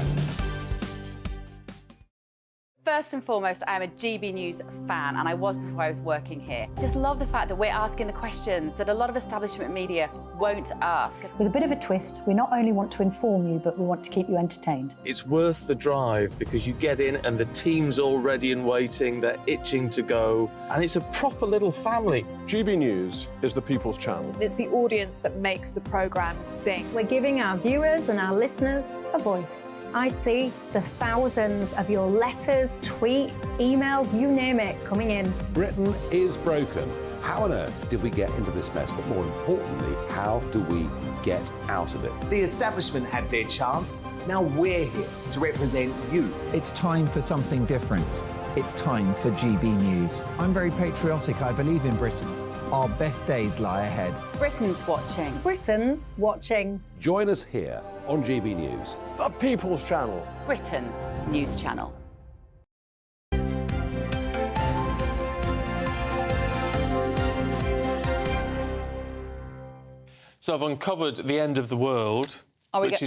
First and foremost, I am a GB News fan, and I was before I was working here. Just love the fact that we're asking the questions that a lot of establishment media won't ask. With a bit of a twist, we not only want to inform you, but we want to keep you entertained. It's worth the drive because you get in and the team's all ready and waiting, they're itching to go, and it's a proper little family. GB News is the People's Channel. It's the audience that makes the programme sing. We're giving our viewers and our listeners a voice. I see the thousands of your letters, tweets, emails, you name it, coming in. Britain is broken. How on earth did we get into this mess? But more importantly, how do we get out of it? The establishment had their chance. Now we're here to represent you. It's time for something different. It's time for GB News. I'm very patriotic. I believe in Britain. Our best days lie ahead. Britain's watching. Britain's watching. Join us here on GB News. The People's Channel. Britain's news channel. So I've uncovered the end of the world, which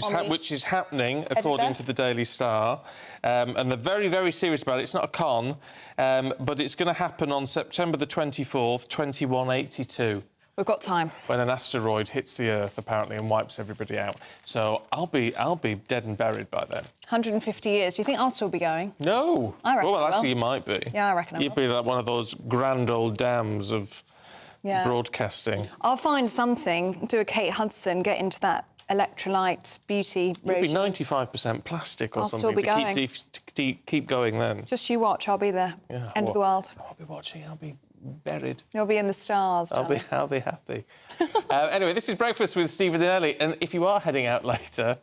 is happening, according to the Daily Star. And they're very, very serious about it. It's not a con, but it's going to happen on September the 24th, 2182. We've got time. When an asteroid hits the Earth, apparently, and wipes everybody out. So I'll be dead and buried by then. 150 years. Do you think I'll still be going? No. I reckon Well, I actually, will. you might be. Yeah, I reckon I will. You'd be like one of those grand old dams of broadcasting. I'll find something, do a Kate Hudson, get into that electrolyte beauty regime. You'll be 95% plastic or I'll something still be going. to keep going then. Just you watch, I'll be there. Yeah, End of the world. I'll be watching, I'll be buried. You'll be in the stars, darling. I'll be happy. Anyway, this is Breakfast with Stephen and Ellie, and if you are heading out later,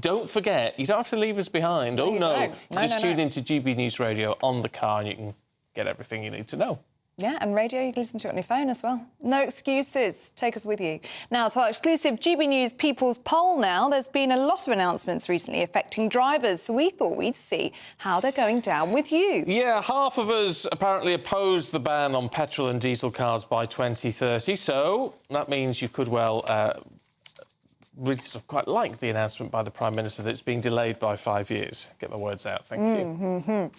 don't forget, you don't have to leave us behind. No, you don't. No, Just no, tune no. into GB News Radio on the car and you can get everything you need to know. Yeah, and radio, you can listen to it on your phone as well. No excuses. Take us with you. Now, to our exclusive GB News People's Poll now. There's been a lot of announcements recently affecting drivers, so we thought we'd see how they're going down with you. Yeah, half of us apparently oppose the ban on petrol and diesel cars by 2030, so that means you could well we sort of quite like the announcement by the Prime Minister that it's being delayed by 5 years. Get my words out, thank you.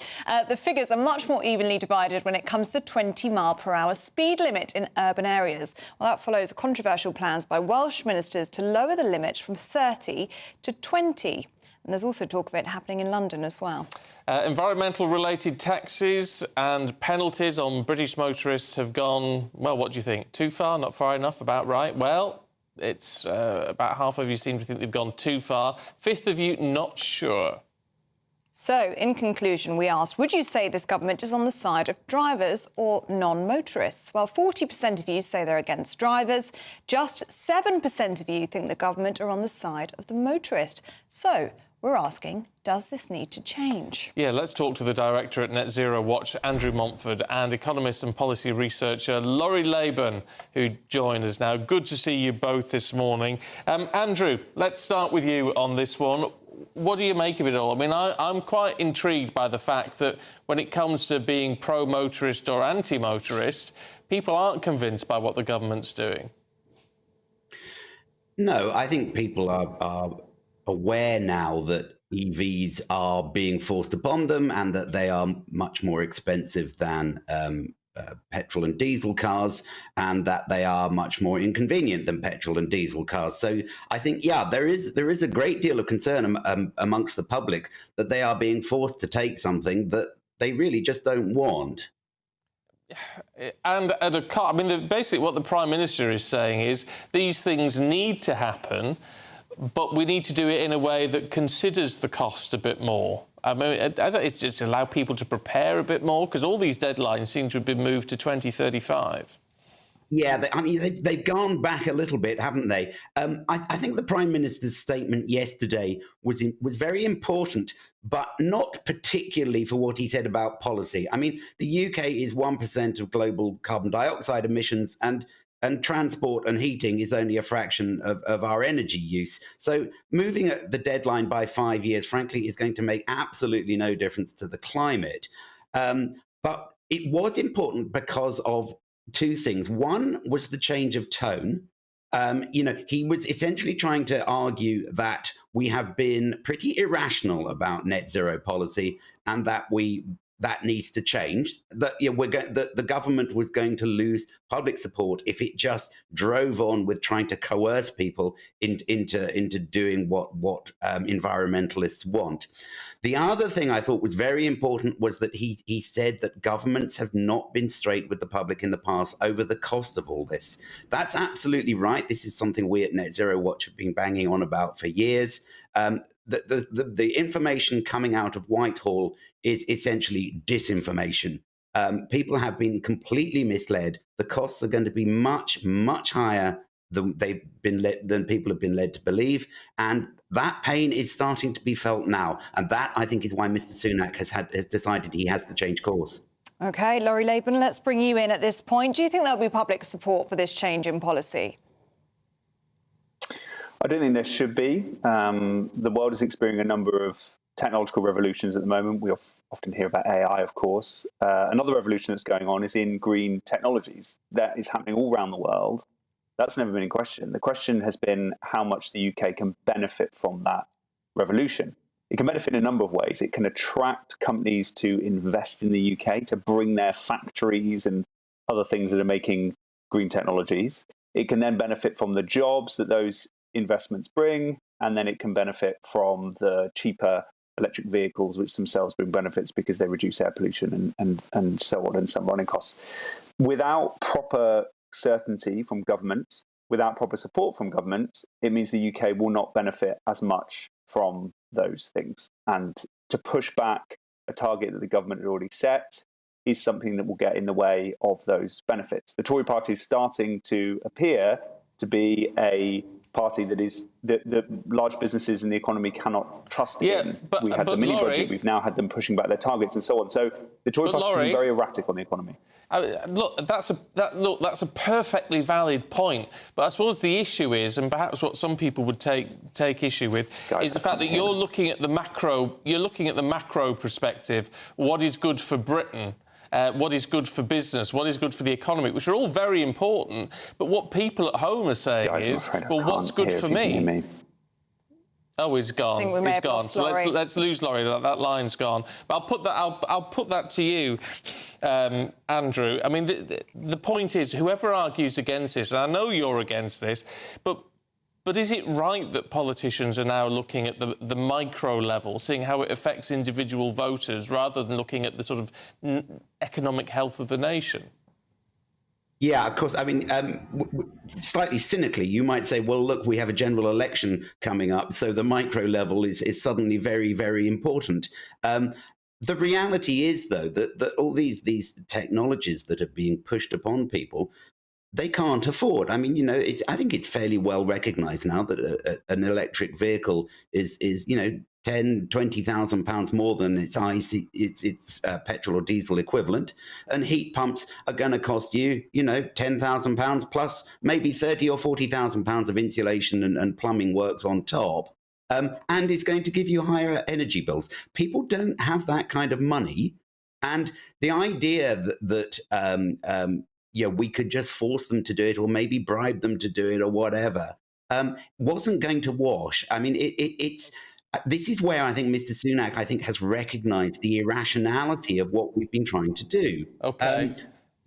The figures are much more evenly divided when it comes to the 20-mile-per-hour speed limit in urban areas. Well, that follows controversial plans by Welsh ministers to lower the limit from 30 to 20. And there's also talk of it happening in London as well. Environmental-related taxes and penalties on British motorists have gone, well, what do you think? Too far, not far enough, about right? Well, it's about half of you seem to think they've gone too far. Fifth of you, not sure. So, in conclusion, we asked, would you say this government is on the side of drivers or non-motorists? Well, 40% of you say they're against drivers. Just 7% of you think the government are on the side of the motorist. So, we're asking, does this need to change? Yeah, let's talk to the director at Net Zero Watch, Andrew Montford, and economist and policy researcher Laurie Laban, who join us now. Good to see you both this morning. Andrew, let's start with you on this one. What do you make of it all? I mean, I'm quite intrigued by the fact that when it comes to being pro-motorist or anti-motorist, people aren't convinced by what the government's doing. No, I think people are aware now that EVs are being forced upon them and that they are much more expensive than petrol and diesel cars, and that they are much more inconvenient than petrol and diesel cars. So I think, yeah, there is a great deal of concern amongst the public that they are being forced to take something that they really just don't want. And at a car, I mean, basically what the Prime Minister is saying is these things need to happen, but we need to do it in a way that considers the cost a bit more. I mean, it's just allow people to prepare a bit more, because all these deadlines seem to have been moved to 2035. Yeah, I mean, they've gone back a little bit, haven't they? I think the Prime Minister's statement yesterday was very important, but not particularly for what he said about policy. I mean, the UK is 1% of global carbon dioxide emissions, and transport and heating is only a fraction of our energy use. So moving the deadline by 5 years, frankly, is going to make absolutely no difference to the climate. But it was important because of two things. One was the change of tone. He was essentially trying to argue that we have been pretty irrational about net zero policy and that that needs to change. That the government was going to lose public support if it just drove on with trying to coerce people into doing what environmentalists want. The other thing I thought was very important was that he said that governments have not been straight with the public in the past over the cost of all this. That's absolutely right. This is something we at Net Zero Watch have been banging on about for years. The information coming out of Whitehall is essentially disinformation. People have been completely misled. The costs are going to be much, much higher than people have been led to believe, and that pain is starting to be felt now. And that, I think, is why Mr. Sunak has decided he has to change course. OK, Laurie Laban, let's bring you in at this point. Do you think there'll be public support for this change in policy? I don't think there should be. The world is experiencing a number of technological revolutions at the moment. We often hear about AI, of course. Another revolution that's going on is in green technologies. That is happening all around the world. That's never been in question. The question has been how much the UK can benefit from that revolution. It can benefit in a number of ways. It can attract companies to invest in the UK, to bring their factories and other things that are making green technologies. It can then benefit from the jobs that those investments bring, and then it can benefit from the cheaper electric vehicles, which themselves bring benefits because they reduce air pollution and so on, and some running costs. Without proper certainty from government, without proper support from government, it means the UK will not benefit as much from those things. And to push back a target that the government had already set is something that will get in the way of those benefits. The Tory party is starting to appear to be a party that large businesses in the economy cannot trust again. We had the mini budget, we've now had them pushing back their targets and so on. So the Tory party has been very erratic on the economy. Look, that's a perfectly valid point. But I suppose the issue is, and perhaps what some people would take issue with, is the fact that you're looking at the macro perspective. What is good for Britain? what is good for business, what is good for the economy, which are all very important. But what people at home are saying is, well, what's good for me? Oh, he's gone. I think we may he's have gone. lost So Laurie. let's lose Laurie. That line's gone. But I'll put that to you, Andrew. I mean, the point is, whoever argues against this, and I know you're against this, but is it right that politicians are now looking at the micro level, seeing how it affects individual voters, rather than looking at the sort of economic health of the nation? Yeah, of course. I mean, slightly cynically, you might say, well, look, we have a general election coming up, so the micro level is suddenly very, very important. The reality is, though, that all these technologies that are being pushed upon people, they can't afford. I mean, I think it's fairly well recognised now that an electric vehicle is 10,000, 20,000 pounds more than its petrol or diesel equivalent, and heat pumps are going to cost you, 10,000 pounds plus maybe 30 or 40,000 pounds of insulation and plumbing works on top, and it's going to give you higher energy bills. People don't have that kind of money, and the idea that we could just force them to do it, or maybe bribe them to do it, or whatever, wasn't going to wash. I mean, this is where I think Mr. Sunak, has recognised the irrationality of what we've been trying to do. OK.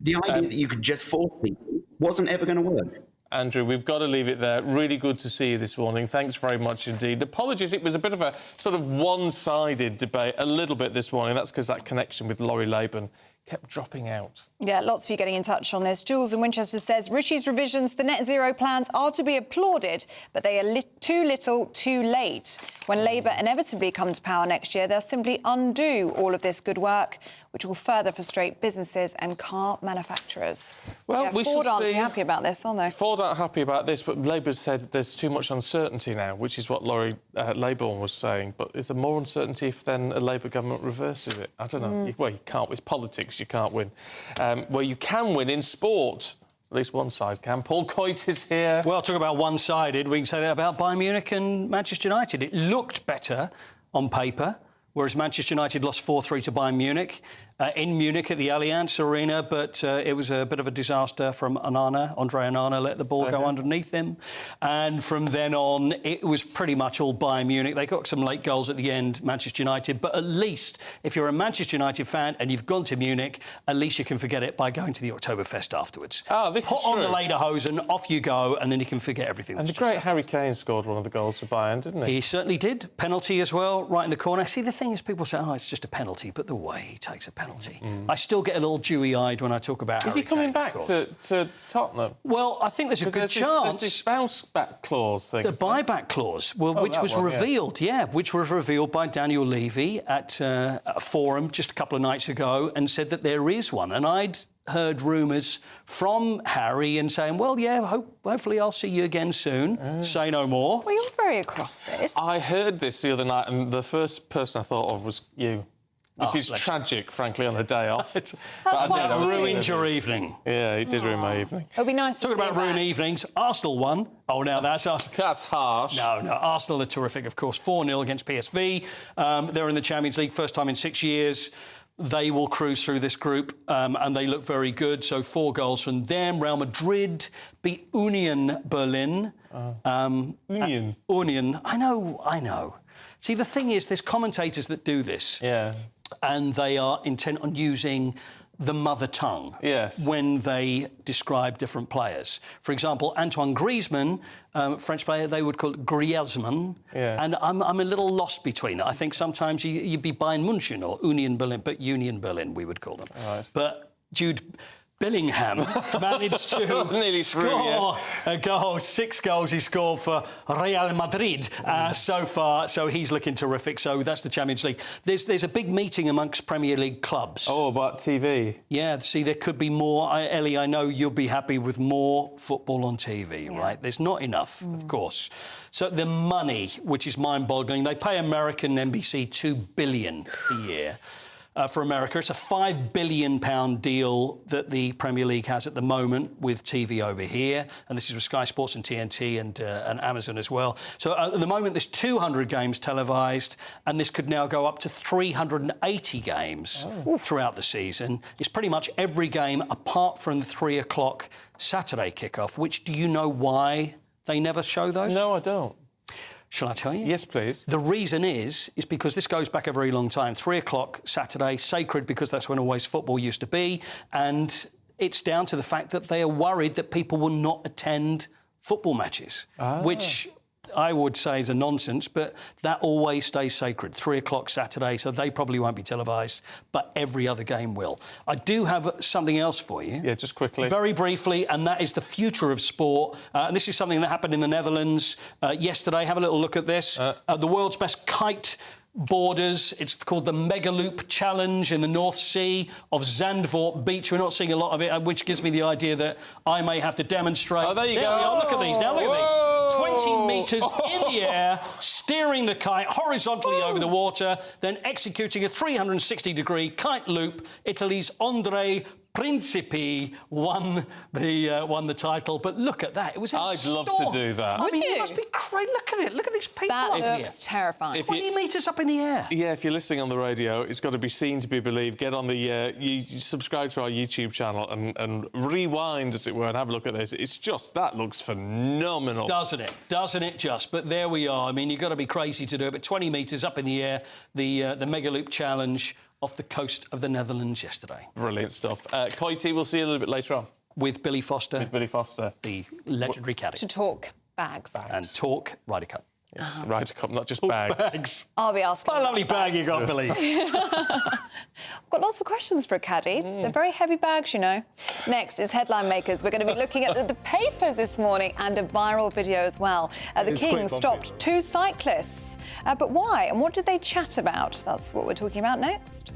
The idea that you could just force people wasn't ever going to work. Andrew, we've got to leave it there. Really good to see you this morning. Thanks very much indeed. Apologies, it was a bit of a sort of one-sided debate a little bit this morning. That's because that connection with Laurie Laban kept dropping out. Yeah, lots of you getting in touch on this. Jules in Winchester says, Rishi's revisions to the net zero plans are to be applauded, but they are too little, too late. When Labour inevitably come to power next year, they'll simply undo all of this good work, which will further frustrate businesses and car manufacturers. Well, yeah, we Ford shall aren't see. too happy about this, are they? Ford aren't happy about this, but Labour's said there's too much uncertainty now, which is what Laurie Laban was saying. But is there more uncertainty if then a Labour government reverses it? I don't know. Well, you can't. With politics, you can't win. Well, you can win in sport. At least one side can. Paul Coit is here. Well, talk about one-sided. We can say that about Bayern Munich and Manchester United. It looked better on paper, whereas Manchester United lost 4-3 to Bayern Munich in Munich at the Allianz Arena, but it was a bit of a disaster from Andre Onana let the ball go underneath him. And from then on, it was pretty much all Bayern Munich. They got some late goals at the end, Manchester United, but at least if you're a Manchester United fan and you've gone to Munich, at least you can forget it by going to the Oktoberfest afterwards. Oh, this Put is on true. the lederhosen, off you go, and then you can forget everything. And the great Harry Kane scored one of the goals for Bayern, didn't he? He certainly did. Penalty as well, right in the corner. See, the thing is, people say, oh, it's just a penalty, but the way he takes a penalty. I still get a little dewy-eyed when I talk about Is Harry he coming Kane, back of course. to Tottenham? Well, I think there's a good There's chance. this bounce-back clause thing. The buyback clause, which that was one, revealed, which was revealed by Daniel Levy at a forum just a couple of nights ago, and said that there is one. And I'd heard rumours from Harry and saying, well, yeah, hopefully I'll see you again soon. Say no more. Well, you're very across this. I heard this the other night, and the first person I thought of was you. Which is tragic, frankly, on a day off. That's quite ruined your evening. Yeah, it did ruin my evening. It'll be nice Talking to see about ruined evenings, Arsenal won. Oh, now that's harsh. No, Arsenal are terrific, of course. 4-0 against PSV. They're in the Champions League, first time in 6 years. They will cruise through this group, and they look very good. So 4 goals from them. Real Madrid beat Union Berlin. Union. I know. See, the thing is, there's commentators that do this. Yeah. And they are intent on using the mother tongue when they describe different players. For example, Antoine Griezmann, French player, they would call it Griezmann. Yeah. And I'm a little lost between it. I think sometimes you'd be Bayern München or Union Berlin, but Union Berlin we would call them. Right. But Jude Bellingham managed to score a goal, 6 goals he scored for Real Madrid so far, so he's looking terrific. So that's the Champions League. There's a big meeting amongst Premier League clubs. Oh, about TV? Yeah, see, there could be more. Ellie, I know you'll be happy with more football on TV, right? There's not enough, of course. So the money, which is mind-boggling, they pay American NBC $2 billion a year. for America. It's a £5 billion deal that the Premier League has at the moment with TV over here, and this is with Sky Sports and TNT and Amazon as well. So at the moment, there's 200 games televised, and this could now go up to 380 games throughout the season. It's pretty much every game apart from the 3 o'clock Saturday kickoff. Which, do you know why they never show those? No, I don't. Shall I tell you? Yes, please. The reason is because this goes back a very long time. 3 o'clock Saturday, sacred because that's when always football used to be. And it's down to the fact that they are worried that people will not attend football matches, which I would say is a nonsense, but that always stays sacred. 3 o'clock Saturday, so they probably won't be televised, but every other game will. I do have something else for you. Yeah, just quickly. Very briefly, and that is the future of sport. And this is something that happened in the Netherlands yesterday. Have a little look at this. The world's best kite boarders. It's called the Megaloop Challenge in the North Sea of Zandvoort Beach. We're not seeing a lot of it, which gives me the idea that I may have to demonstrate. Oh, there you go. We are. Look at these. Now, look at these. 20 metres in the air, steering the kite horizontally over the water, then executing a 360-degree kite loop. Italy's Andrea Principi won the title, but look at that. It was I'd love to do that. I mean, you must be crazy. Look at it. Look at these people up That here. looks terrifying. 20 metres up in the air. Yeah, if you're listening on the radio, it's got to be seen to be believed. Get on the... you subscribe to our YouTube channel and rewind, as it were, and have a look at this. It's just... That looks phenomenal. Doesn't it? Doesn't it just? But there we are. I mean, you've got to be crazy to do it. But 20 metres up in the air, the Megaloop Challenge off the coast of the Netherlands yesterday. Brilliant stuff. Coity, we'll see you a little bit later on. With Billy Foster. With Billy Foster. The legendary caddy. To talk bags. And talk Ryder Cup. Yes, Ryder Cup, not just bags. I'll be asking. What a lovely bag you got, Billy. I've got lots of questions for a caddy. They're very heavy bags, you know. Next is Headline Makers. We're going to be looking at the papers this morning and a viral video as well. The King stopped 2 cyclists. But why? And what did they chat about? That's what we're talking about next.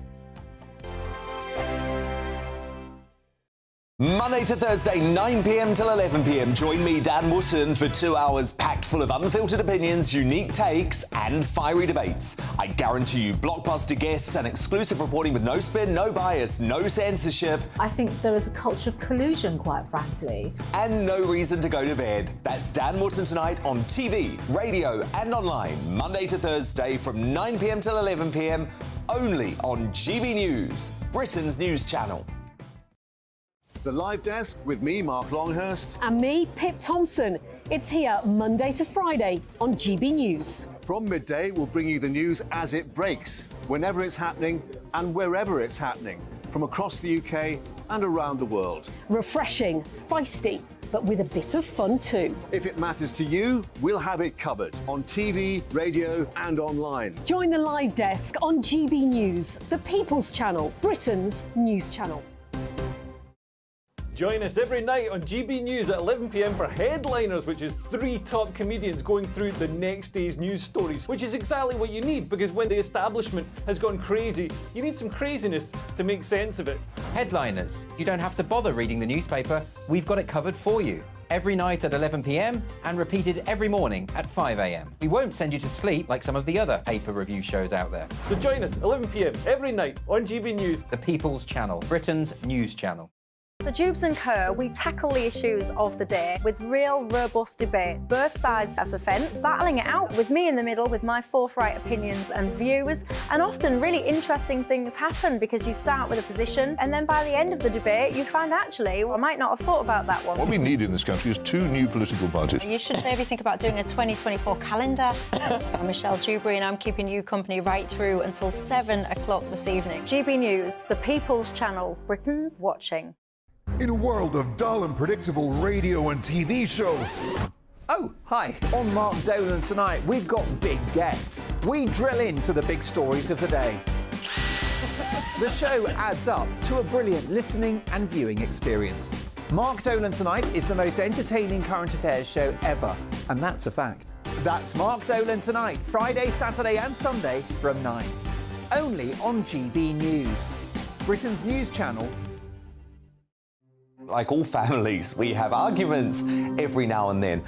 Monday to Thursday, 9 p.m. till 11 p.m. Join me, Dan Wootton, for 2 hours packed full of unfiltered opinions, unique takes and fiery debates. I guarantee you blockbuster guests and exclusive reporting with no spin, no bias, no censorship. I think there is a culture of collusion, quite frankly. And no reason to go to bed. That's Dan Wootton tonight on TV, radio and online. Monday to Thursday from 9 p.m. till 11 p.m. only on GB News, Britain's news channel. The Live Desk with me, Mark Longhurst. And me, Pip Thompson. It's here Monday to Friday on GB News. From midday, we'll bring you the news as it breaks, whenever it's happening and wherever it's happening, from across the UK and around the world. Refreshing, feisty, but with a bit of fun too. If it matters to you, we'll have it covered on TV, radio and online. Join the Live Desk on GB News, the People's Channel, Britain's news channel. Join us every night on GB News at 11 p.m. for Headliners, which is 3 top comedians going through the next day's news stories, which is exactly what you need, because when the establishment has gone crazy, you need some craziness to make sense of it. Headliners. You don't have to bother reading the newspaper. We've got it covered for you. Every night at 11 p.m. and repeated every morning at 5 a.m. We won't send you to sleep like some of the other paper review shows out there. So join us 11 p.m. every night on GB News. The People's Channel, Britain's news channel. So Jubes and Kerr, we tackle the issues of the day with real robust debate, both sides of the fence, battling it out with me in the middle with my forthright opinions and views. And often really interesting things happen because you start with a position and then by the end of the debate you find actually, well, I might not have thought about that one. What we need in this country is 2 new political budgets. You should maybe think about doing a 2024 calendar. I'm Michelle Dewberry and I'm keeping you company right through until 7 o'clock this evening. GB News, the People's Channel, Britain's watching. In a world of dull and predictable radio and TV shows. Oh, hi. On Mark Dolan tonight, we've got big guests. We drill into the big stories of the day. The show adds up to a brilliant listening and viewing experience. Mark Dolan Tonight is the most entertaining current affairs show ever, and that's a fact. That's Mark Dolan Tonight, Friday, Saturday and Sunday from 9. Only on GB News, Britain's news channel. Like all families, we have arguments every now and then,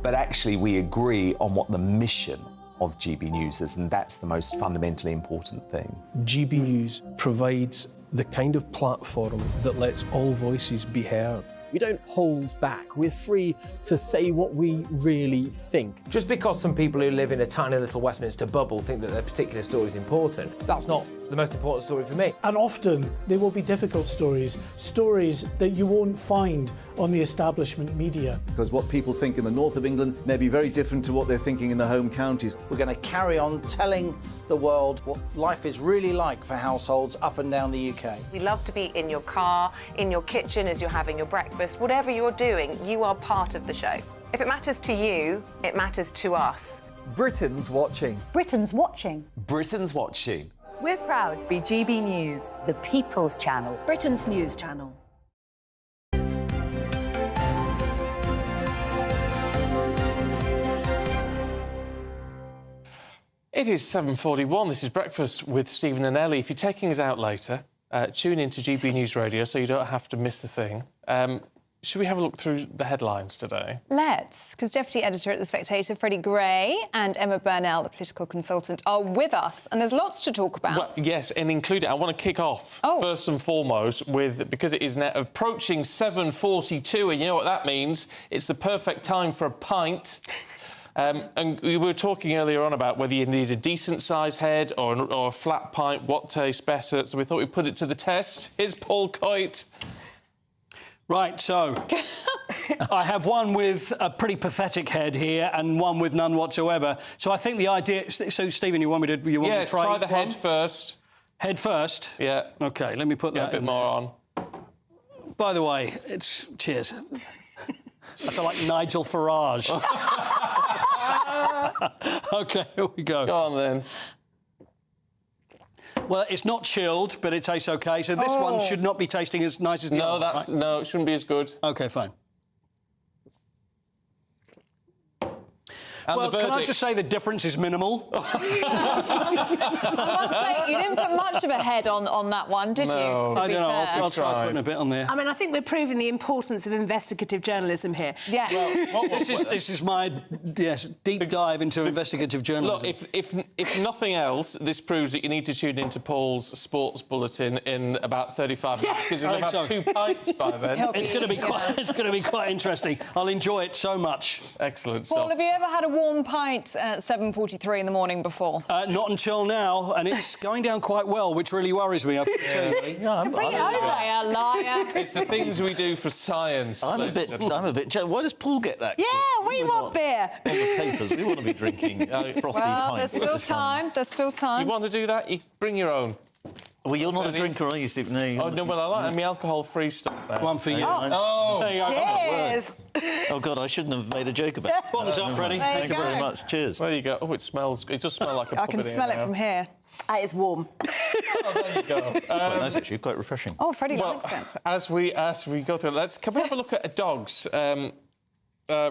but actually we agree on what the mission of GB Newsers, and that's the most fundamentally important thing. GB News provides the kind of platform that lets all voices be heard. We don't hold back. We're free to say what we really think. Just because some people who live in a tiny little Westminster bubble think that their particular story is important, that's not the most important story for me. And often they will be difficult stories, stories that you won't find on the establishment media. Because what people think in the north of England may be very different to what they're thinking in the home counties. We're going to carry on telling the world what life is really like for households up and down the UK. We love to be in your car, in your kitchen as you're having your breakfast. Whatever you're doing, you are part of the show. If it matters to you, it matters to us. Britain's watching. Britain's watching. Britain's watching. We're proud to be GB News, the People's Channel, Britain's news channel. It is 7:41. This is Breakfast with Stephen and Ellie. If you're taking us out later, tune in to GB News Radio so you don't have to miss a thing. Should we have a look through the headlines today? Let's, because Deputy Editor at The Spectator, Freddie Gray, and Emma Burnell, the political consultant, are with us, and there's lots to talk about. Well, yes, and including, I want to kick off, first and foremost, with, because it is now approaching 7:42, and you know what that means? It's the perfect time for a pint. And we were talking earlier on about whether you need a decent-sized head or a flat pint, what tastes better, so we thought we'd put it to the test. Here's Paul Coit. Right, so I have one with a pretty pathetic head here and one with none whatsoever. So I think the idea... So, Stephen, you want me to try the head first. Head first? Yeah. OK, let me put that a bit more on. By the way, it's... Cheers. I feel like Nigel Farage. OK, here we go. Go on, then. Well, it's not chilled, but it tastes OK. So this one should not be tasting as nice as the other, right? No, it shouldn't be as good. OK, fine. And well, can I just say the difference is minimal? I must say, you didn't put much of a head on that one, did you? I don't know. I'll try putting a bit on there. I mean, I think we're proving the importance of investigative journalism here. Yeah. Well, this is my deep dive into investigative journalism. Look, if nothing else, this proves that you need to tune into Paul's sports bulletin in about 35 minutes because he'll have 2 pints by then. It's going to be quite interesting. I'll enjoy it so much. Excellent Paul, stuff. have you ever had a warm pint at 7:43 in the morning before? Not until now, and it's going down quite well, which really worries me. I've got to tell you. Liar. It's the things we do for science. I'm a bit. Why does Paul get that? Yeah, we want beer. On the papers, we want to be drinking frothy well, pints. there's still time. There's still time. You want to do that? You bring your own. Well, you're not a drinker, are you, Stephen? No, oh, no, well, I like my alcohol-free stuff now. One for you. There you go. Cheers. Oh, God, I shouldn't have made a joke about it. What was up, Freddie? Thank you very much. Cheers. There you go. Oh, it smells... It does smell like a pub I can smell it from here. It's warm. Oh, there you go. Quite nice, actually. Quite refreshing. Oh, Freddie likes it. As we go through, can we have a look at dogs?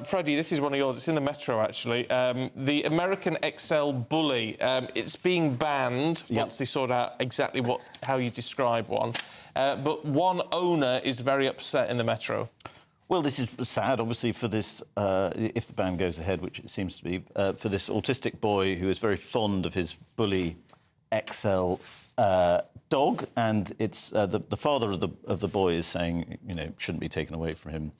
Freddie, this is one of yours. It's in the Metro, actually. The American XL Bully. It's being banned once they sort out exactly how you describe one. But one owner is very upset in the Metro. Well, this is sad, obviously, for this, if the ban goes ahead, which it seems to be, for this autistic boy who is very fond of his Bully XL dog, and it's the father of the boy is saying, shouldn't be taken away from him.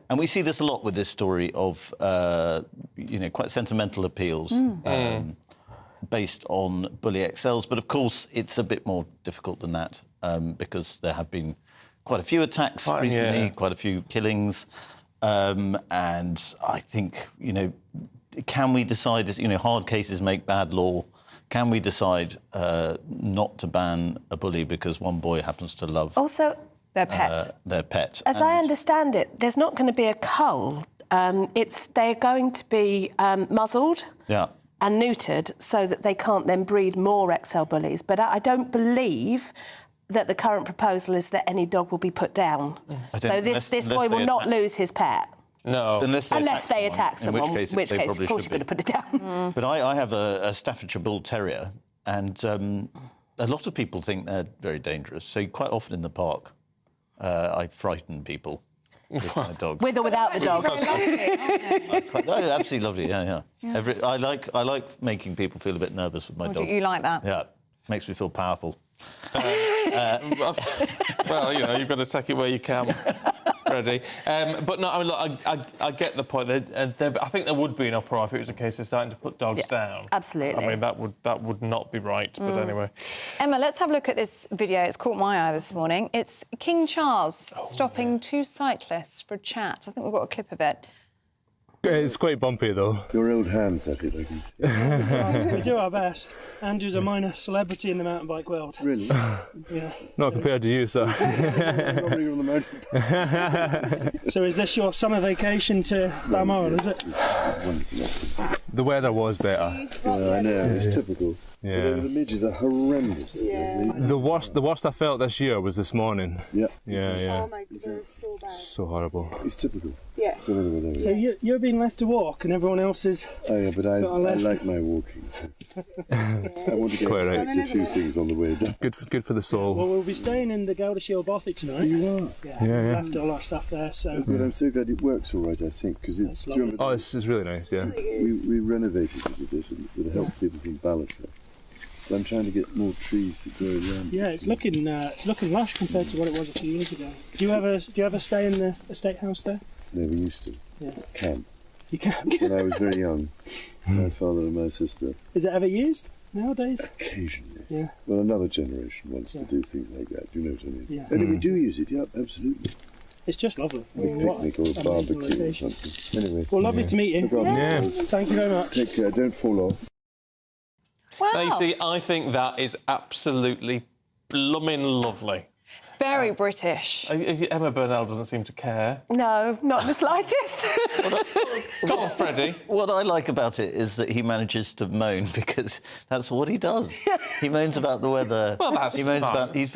And we see this a lot with this story of, quite sentimental appeals based on Bully XLs. But of course, it's a bit more difficult than that because there have been quite a few attacks recently, quite a few killings, and I think can we decide? Hard cases make bad law. Can we decide not to ban a bully because one boy happens to love their pet? Their pet. As I understand it, there's not going to be a cull. They're going to be muzzled and neutered so that they can't then breed more XL bullies. But I don't believe that the current proposal is that any dog will be put down. So this boy will not lose his pet. No. Unless they attack someone, in which case of course, you're going to put it down. But I have a Staffordshire Bull Terrier, and a lot of people think they're very dangerous. So quite often in the park, I frighten people. with my dog. With or without the dog. Absolutely lovely, yeah. I like making people feel a bit nervous with my dog. You like that? Yeah, makes me feel powerful. Well, you know, you've got to take it where you can, Freddie. But no, I mean, look, I get the point. I think there would be an uproar if it was a case of starting to put dogs down. Absolutely. I mean, that would not be right. But anyway, Emma, let's have a look at this video. It's caught my eye this morning. It's King Charles stopping two cyclists for a chat. I think we've got a clip of it. It's quite bumpy, though. Your old hands at it, I can see. We do our best. Andrew's a minor celebrity in the mountain bike world. Really? Yeah. Not compared to you, sir. Probably on the mountain bike. So is this your summer vacation to Balmoral, is it? It's wonderful. The weather was better. Yeah, I know, it's typical. Yeah. The midges are horrendous. Yeah. The worst I felt this year was this morning. Yeah. Yeah. Oh my God, so bad. So horrible. It's typical. Yeah. So you're being left to walk and everyone else is... Oh yeah, but I like my walking. So. I want to get a few things on the way down. Good for the soul. Well, we'll be staying in the Gouldashire Bothy tonight. You are? Yeah. Left all our stuff there, so... But I'm so glad it works all right, I think, because it's... It's really nice, yeah. We renovated it a bit with the help of people from Ballister. So I'm trying to get more trees to grow around. Yeah, it's looking lush compared to what it was a few years ago. Do you ever stay in the estate house there? No, we used to. Yeah. Camp. You camp? When I was very young, my father and my sister. Is it ever used nowadays? Occasionally. Yeah. Well, another generation wants to do things like that. You know what I mean? Yeah. And we do use it. Yeah, absolutely. It's just lovely. A picnic or a barbecue or something. Anyway. Well, lovely to meet you. Yeah. Thank you very much. Take care. Don't fall off. Wow. Now, you see, I think that is absolutely blooming lovely. It's very British. Emma Burnell doesn't seem to care. No, not the slightest. Come on, Freddie. What I like about it is that he manages to moan because that's what he does. He moans about the weather. Well, that's fine. He's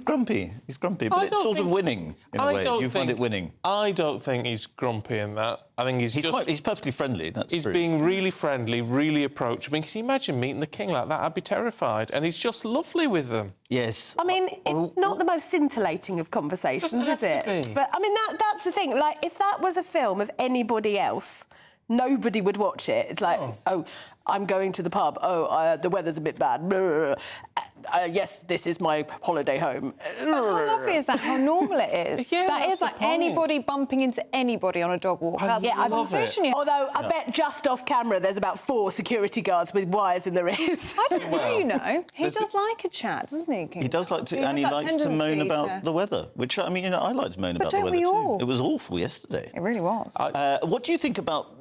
grumpy. He's grumpy, but it's sort of winning in a way. You find it winning. I don't think he's grumpy in that. I think he's perfectly friendly. He's being really friendly, really approachable. I mean, can you imagine meeting the king like that? I'd be terrified. And he's just lovely with them. Yes. I mean, it's not the most scintillating of conversations, is it? But, I mean, that's the thing. Like, if that was a film of anybody else, nobody would watch it. It's like, oh I'm going to the pub. The weather's a bit bad. Yes, this is my holiday home. How lovely is that? How normal it is. Yeah, that is like anybody bumping into anybody on a dog walk. I love it. Although I bet just off camera there's about 4 security guards with wires in their ears. I don't know, you know. He does like a chat, doesn't he, King? He does like to, and he likes to moan about the weather, which, I mean, you know, I like to moan about the weather too. It was awful yesterday. It really was. What do you think about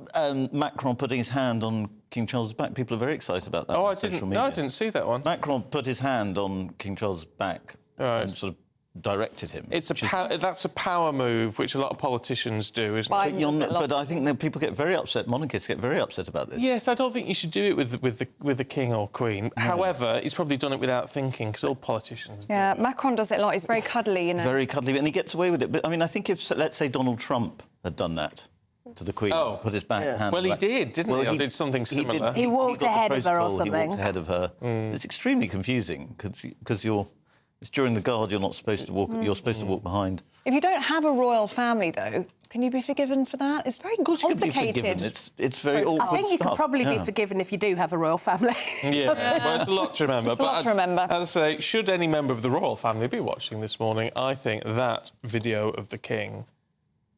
Macron putting his hand on King Charles's back? People are very excited about that. Oh, I didn't see that one. Macron put his hand on King Charles's back and sort of directed him. That's a power move, which a lot of politicians do, isn't it? But I think that people get very upset. Monarchists get very upset about this. Yes, I don't think you should do it with the king or queen. No. However, he's probably done it without thinking, because all politicians do. Yeah, Macron does it a lot. He's very cuddly, you know. Very cuddly, and he gets away with it. But I mean, I think if, let's say, Donald Trump had done that to the Queen, put his hand. Well, he did, didn't he? Or did something similar. He walked ahead of her or something. He walked ahead of her. It's extremely confusing because it's during the guard. You're not supposed to walk. You're supposed to walk behind. If you don't have a royal family, though, can you be forgiven for that? It's very complicated. You could be forgiven. It's very awkward I think you stuff. could probably be forgiven if you do have a royal family. Yeah, well, it's a lot to remember. It's a lot to remember. As I say, should any member of the royal family be watching this morning, I think that video of the king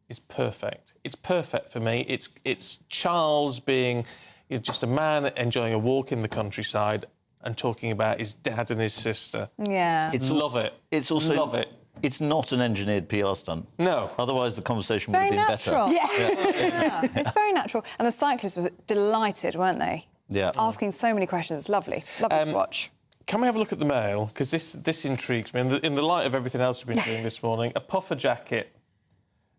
is perfect. It's perfect for me. It's Charles being just a man enjoying a walk in the countryside and talking about his dad and his sister. Yeah. Love it. It's also love it. It's not an engineered PR stunt. No. Otherwise, the conversation would have been natural. better. Yeah. It's very natural. And the cyclists were delighted, weren't they? Yeah. Asking so many questions. Lovely. Lovely to watch. Can we have a look at the Mail? Because this intrigues me. In the light of everything else we've been doing this morning, a puffer jacket.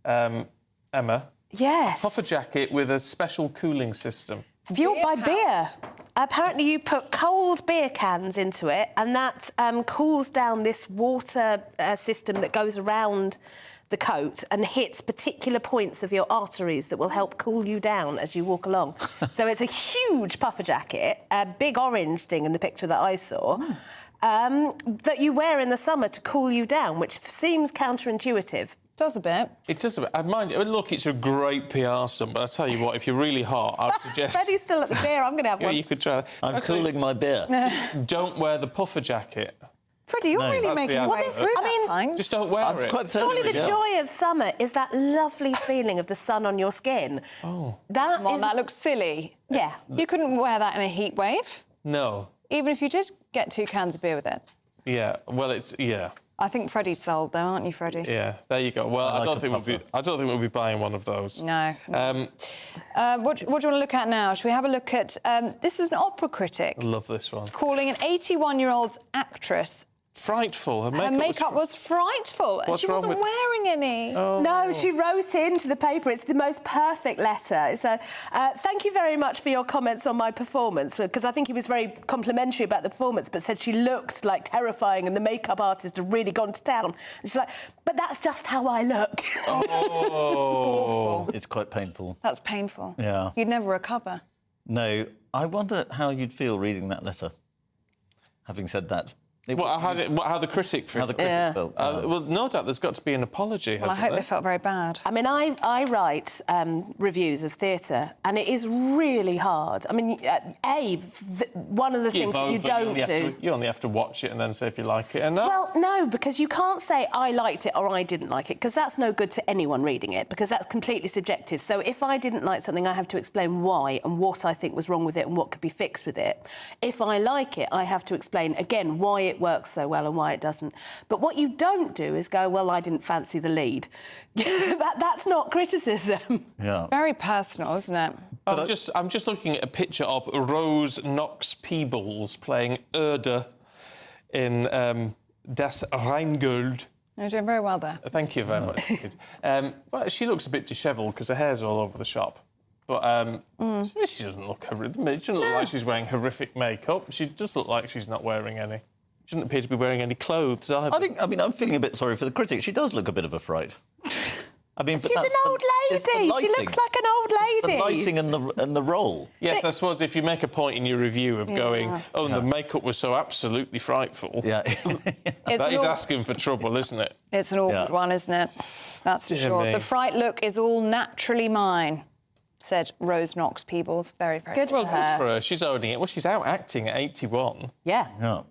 Emma? Yes. Puffer jacket with a special cooling system. Fueled by beer. Apparently you put cold beer cans into it and that cools down this water system that goes around the coat and hits particular points of your arteries that will help cool you down as you walk along. So it's a huge puffer jacket, a big orange thing in the picture that I saw, that you wear in the summer to cool you down, which seems counterintuitive Does a bit. It does a bit. I mind. Look, it's a great PR stunt, but I tell you what, if you're really hot, I would suggest. Freddie's still at the beer. I'm going to have one. Yeah, you could try. I'm cooling my beer. Don't wear the puffer jacket. Freddie, you're really making your way through that pint. Just don't wear it. Surely the joy of summer is that lovely feeling of the sun on your skin. Oh. Come on, that looks silly. Yeah. You couldn't wear that in a heat wave, No. even if you did get 2 cans of beer with it. Yeah. Well, it's yeah. I think Freddie's sold, though, aren't you, Freddie? Yeah. There you go. Well, I don't think we'll be buying one of those. No. What do you want to look at now? Should we have a look at... this is an opera critic. I love this one. Calling an 81-year-old actress... Frightful. Her makeup was frightful. What's she wrong wasn't with- wearing any. Oh. No, she wrote into the paper. It's the most perfect letter. So, thank you very much for your comments on my performance, because I think he was very complimentary about the performance, but said she looked, like, terrifying and the makeup artist had really gone to town. And she's like, but that's just how I look. Oh. It's quite painful. That's painful. Yeah. You'd never recover. No. I wonder how you'd feel reading that letter. Having said that. How the critic felt. How the critic felt. Well, no doubt there's got to be an apology, Well, I hasn't hope there? they felt very bad. I mean, I write reviews of theatre, and it is really hard. I mean, one of the things that you don't do... You only have to watch it and then say if you like it or not. Well, no, because you can't say I liked it or I didn't like it, because that's no good to anyone reading it, because that's completely subjective. So if I didn't like something, I have to explain why and what I think was wrong with it and what could be fixed with it. If I like it, I have to explain, again, why it works so well and why it doesn't. But what you don't do is go, well, I didn't fancy the lead. That's not criticism. Yeah. It's very personal, isn't it? I'm just looking at a picture of Rose Knox-Peebles playing Erda in Das Rheingold. You're doing very well there. Thank you very much. Well, she looks a bit dishevelled because her hair's all over the shop. But she doesn't look horrific. She doesn't look like she's wearing horrific makeup. She does look like she's not wearing any. She doesn't appear to be wearing any clothes either. I mean, I'm feeling a bit sorry for the critic. She does look a bit of a fright. I mean, but She's an old lady. She looks like an old lady. The lighting and the role. Yes, I suppose if you make a point in your review of going, and the makeup was so absolutely frightful, that is asking for trouble, isn't it? It's an awkward one, isn't it? That's for sure. me. The fright look is all naturally mine, said Rose Knox-Peebles. Very, very Good good. for her. She's owning it. Well, she's out acting at 81. Yeah.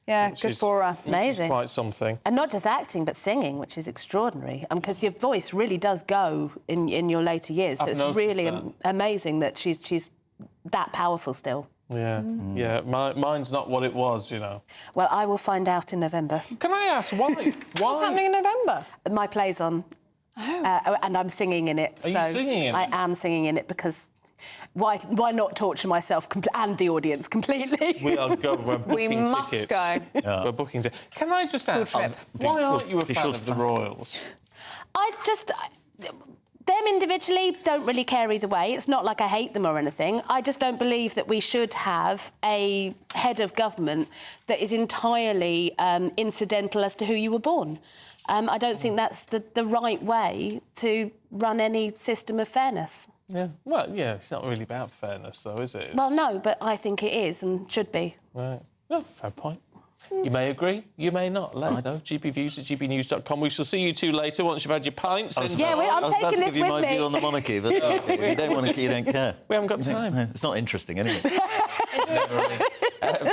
Yeah, good for her. Amazing. Quite something. And not just acting, but singing, which is extraordinary. Because your voice really does go in your later years. So I've it's noticed really that. amazing that she's that powerful still. Yeah, yeah. Mine's not what it was, you know. Well, I will find out in November. Can I ask why? What's happening in November? My play's on. And I'm singing in it. Are you singing in it? I am singing in it because why not torture myself and the audience completely? We'll go. We're We booking must tickets. go. We're booking tickets. Can I just ask, trip. why aren't you a fan of the Royals? Them individually don't really care either way. It's not like I hate them or anything. I just don't believe that we should have a head of government that is entirely incidental as to who you were born. I don't think that's the right way to run any system of fairness. Yeah. Well, yeah, it's not really about fairness, though, is it? Well, no, but I think it is and should be. Right. No, fair point. You may agree, you may not. Let us know. gbviews@gbnews.com. We shall see you two later once you've had your pints. I'm taking this with me. I was about to give you my view on the monarchy, but you don't care. We haven't got time. No, it's not interesting anyway.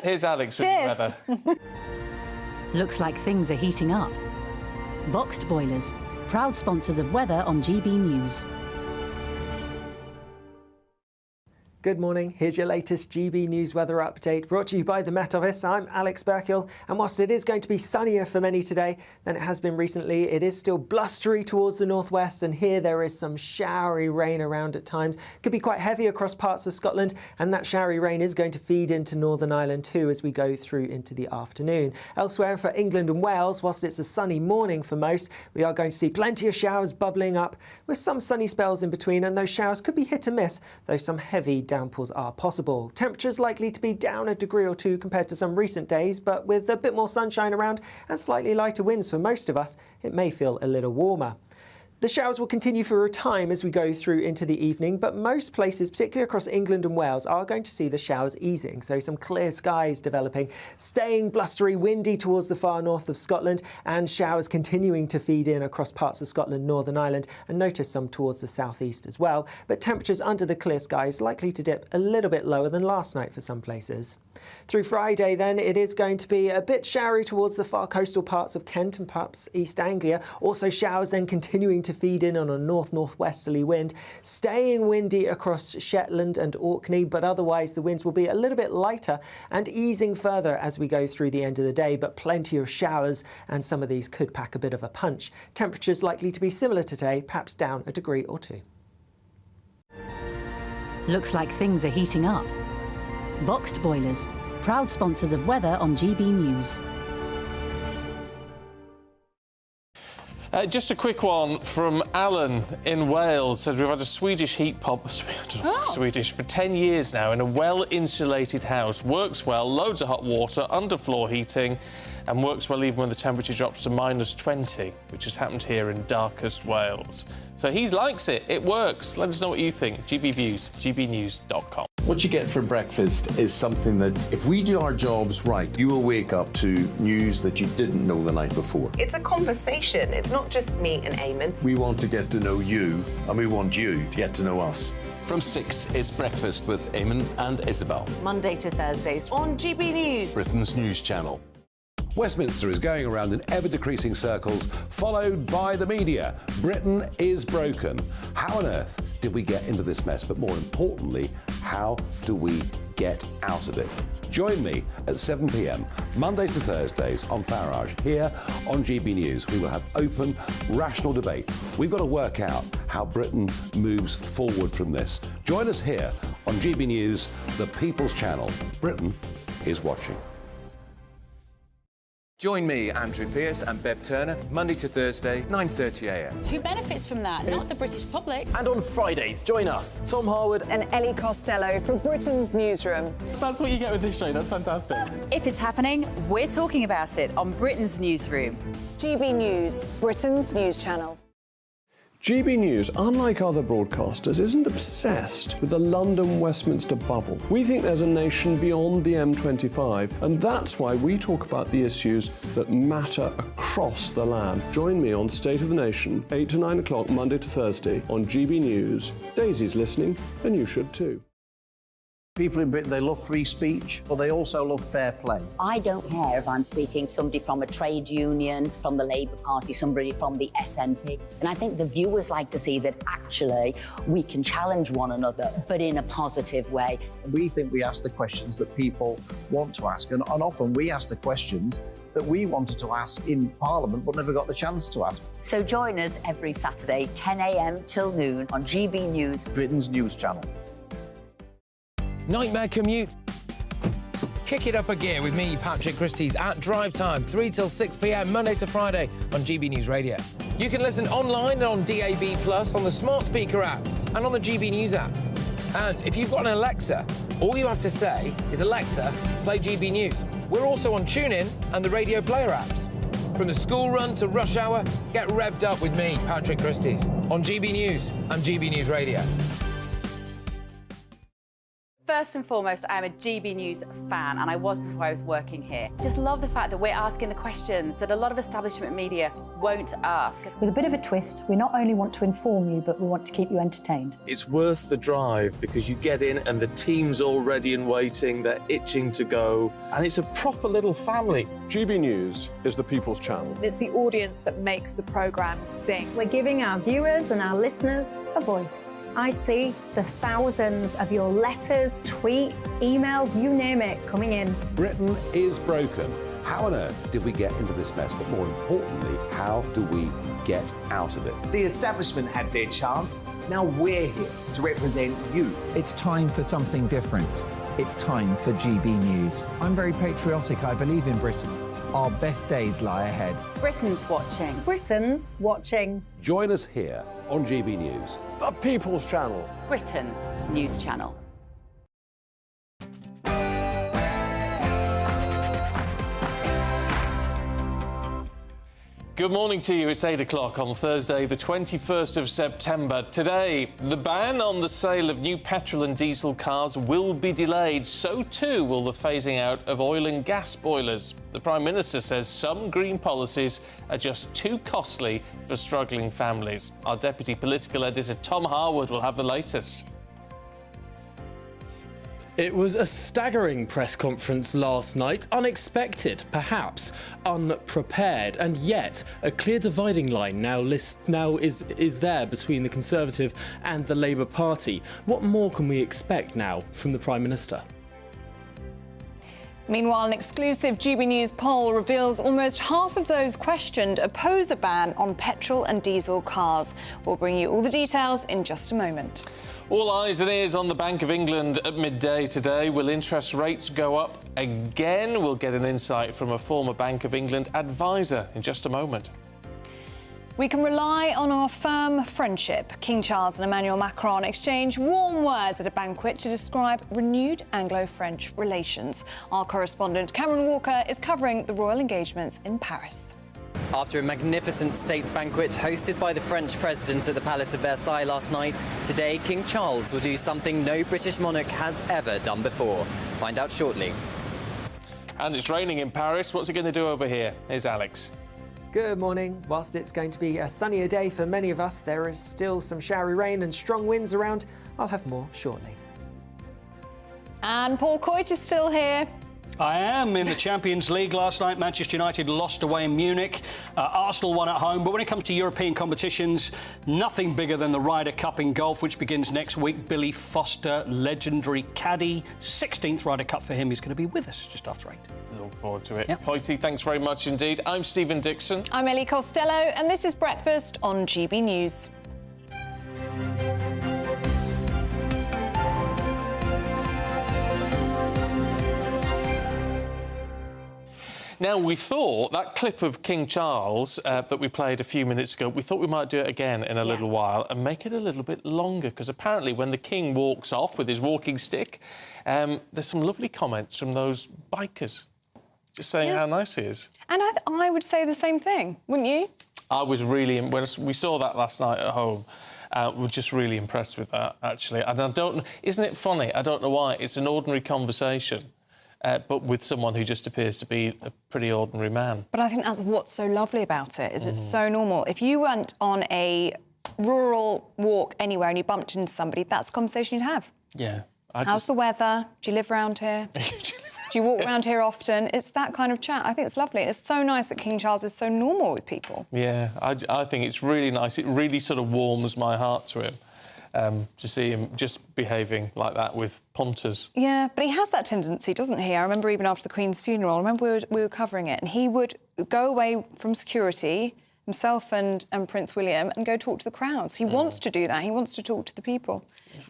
Here's Alex with the weather. Looks like things are heating up. Boxed Boilers, proud sponsors of weather on GB News. Good morning, here's your latest GB News weather update brought to you by the Met Office. I'm Alex Burkill, and whilst it is going to be sunnier for many today than it has been recently, it is still blustery towards the northwest, and here there is some showery rain around at times. Could be quite heavy across parts of Scotland, and that showery rain is going to feed into Northern Ireland too as we go through into the afternoon. Elsewhere for England and Wales, whilst it's a sunny morning for most, we are going to see plenty of showers bubbling up with some sunny spells in between, and those showers could be hit and miss, though some heavy downpours are possible. Temperatures likely to be down a degree or two compared to some recent days, but with a bit more sunshine around and slightly lighter winds for most of us, it may feel a little warmer. The showers will continue for a time as we go through into the evening, but most places, particularly across England and Wales, are going to see the showers easing. So some clear skies developing, staying blustery, windy towards the far north of Scotland, and showers continuing to feed in across parts of Scotland, Northern Ireland, and notice some towards the southeast as well. But temperatures under the clear skies likely to dip a little bit lower than last night for some places. Through Friday then, it is going to be a bit showery towards the far coastal parts of Kent and perhaps East Anglia. Also showers then continuing to feed in on a north-northwesterly wind, staying windy across Shetland and Orkney, but otherwise the winds will be a little bit lighter and easing further as we go through the end of the day, but plenty of showers, and some of these could pack a bit of a punch. Temperatures likely to be similar today, perhaps down a degree or two. Looks like things are heating up. Boxed boilers, proud sponsors of weather on GB News. Just a quick one from Alan in Wales. Says we've had a Swedish heat pump, Swedish, for 10 years now in a well-insulated house. Works well, loads of hot water, underfloor heating, and works well even when the temperature drops to -20, which has happened here in darkest Wales. So he likes it. It works. Let us know what you think. GB Views, gbnews.com. What you get for breakfast is something that, if we do our jobs right, you will wake up to news that you didn't know the night before. It's a conversation. It's not just me and Eamonn. We want to get to know you, and we want you to get to know us. From 6, it's Breakfast with Eamonn and Isabel. Monday to Thursdays on GB News. Britain's news channel. Westminster is going around in ever-decreasing circles, followed by the media. Britain is broken. How on earth did we get into this mess? But more importantly, how do we get out of it? Join me at 7 p.m, Monday to Thursdays on Farage, here on GB News. We will have open, rational debate. We've got to work out how Britain moves forward from this. Join us here on GB News, the People's Channel. Britain is watching. Join me, Andrew Pearce and Bev Turner, Monday to Thursday, 9:30 a.m. Who benefits from that? Not the British public. And on Fridays, join us, Tom Harwood and Ellie Costello from Britain's Newsroom. That's what you get with this show. That's fantastic. If it's happening, we're talking about it on Britain's Newsroom. GB News, Britain's news channel. GB News, unlike other broadcasters, isn't obsessed with the London-Westminster bubble. We think there's a nation beyond the M25, and that's why we talk about the issues that matter across the land. Join me on State of the Nation, 8 to 9 o'clock, Monday to Thursday, on GB News. Daisy's listening, and you should too. People in Britain, they love free speech, but they also love fair play. I don't care if I'm speaking somebody from a trade union, from the Labour Party, somebody from the SNP. And I think the viewers like to see that actually we can challenge one another, but in a positive way. We think we ask the questions that people want to ask, and often we ask the questions that we wanted to ask in Parliament but never got the chance to ask. So join us every Saturday, 10 a.m. till noon on GB News, Britain's news channel. Nightmare commute. Kick it up a gear with me, Patrick Christie's, at drive time, 3 till 6 p.m, Monday to Friday on GB News Radio. You can listen online and on DAB+, on the smart speaker app, and on the GB News app. And if you've got an Alexa, all you have to say is, Alexa, play GB News. We're also on TuneIn and the Radio Player apps. From the school run to rush hour, get revved up with me, Patrick Christie's, on GB News and GB News Radio. First and foremost, I am a GB News fan, and I was before I was working here. Just love the fact that we're asking the questions that a lot of establishment media won't ask. With a bit of a twist, we not only want to inform you, but we want to keep you entertained. It's worth the drive because you get in and the team's all ready and waiting, they're itching to go, and it's a proper little family. GB News is the People's Channel. It's the audience that makes the programme sing. We're giving our viewers and our listeners a voice. I see the thousands of your letters, tweets, emails, you name it, coming in. Britain is broken. How on earth did we get into this mess? But more importantly, how do we get out of it? The establishment had their chance. Now we're here to represent you. It's time for something different. It's time for GB News. I'm very patriotic. I believe in Britain. Our best days lie ahead. Britain's watching. Britain's watching. Join us here on GB News. The People's Channel. Britain's news channel. Good morning to you. It's 8 o'clock on Thursday, the 21st of September. Today, the ban on the sale of new petrol and diesel cars will be delayed. So too will the phasing out of oil and gas boilers. The Prime Minister says some green policies are just too costly for struggling families. Our Deputy Political Editor Tom Harwood will have the latest. It was a staggering press conference last night, unexpected, perhaps unprepared, and yet a clear dividing line now is there between the Conservative and the Labour Party. What more can we expect now from the Prime Minister? Meanwhile, an exclusive GBNews poll reveals almost half of those questioned oppose a ban on petrol and diesel cars. We'll bring you all the details in just a moment. All eyes and ears on the Bank of England at midday today. Will interest rates go up again? We'll get an insight from a former Bank of England advisor in just a moment. We can rely on our firm friendship. King Charles and Emmanuel Macron exchanged warm words at a banquet to describe renewed Anglo-French relations. Our correspondent Cameron Walker is covering the royal engagements in Paris. After a magnificent state banquet hosted by the French president at the Palace of Versailles last night, today King Charles will do something no British monarch has ever done before. Find out shortly. And it's raining in Paris. What's he going to do over here? Here's Alex. Good morning. Whilst it's going to be a sunnier day for many of us, there is still some showery rain and strong winds around. I'll have more shortly. And Paul Coyte is still here. I am. In the Champions League last night, Manchester United lost away in Munich. Arsenal won at home. But when it comes to European competitions, nothing bigger than the Ryder Cup in golf, which begins next week. Billy Foster, legendary caddy, 16th Ryder Cup for him. He's going to be with us just after 8. Look forward to it. Yep. Hoyte, thanks very much indeed. I'm Stephen Dixon. I'm Ellie Costello, and this is Breakfast on GB News. Now, we thought that clip of King Charles that we played a few minutes ago, we thought we might do it again in a little while and make it a little bit longer, because apparently when the King walks off with his walking stick, there's some lovely comments from those bikers just saying how nice he is. And I would say the same thing, wouldn't you? I was really... When we saw that last night at home, we were just really impressed with that, actually. And I don't... Isn't it funny? I don't know why. It's an ordinary conversation. But with someone who just appears to be a pretty ordinary man. But I think that's what's so lovely about it, is it's so normal. If you went on a rural walk anywhere and you bumped into somebody, that's the conversation you'd have. Yeah. How's the weather? Do you live around here? Do you walk around here often? It's that kind of chat. I think it's lovely. It's so nice that King Charles is so normal with people. Yeah, I think it's really nice. It really sort of warms my heart to him. To see him just behaving like that with punters. Yeah, but he has that tendency, doesn't he? I remember even after the Queen's funeral, I remember we were covering it, and he would go away from security, himself and Prince William, and go talk to the crowds. He wants to do that. He wants to talk to the people.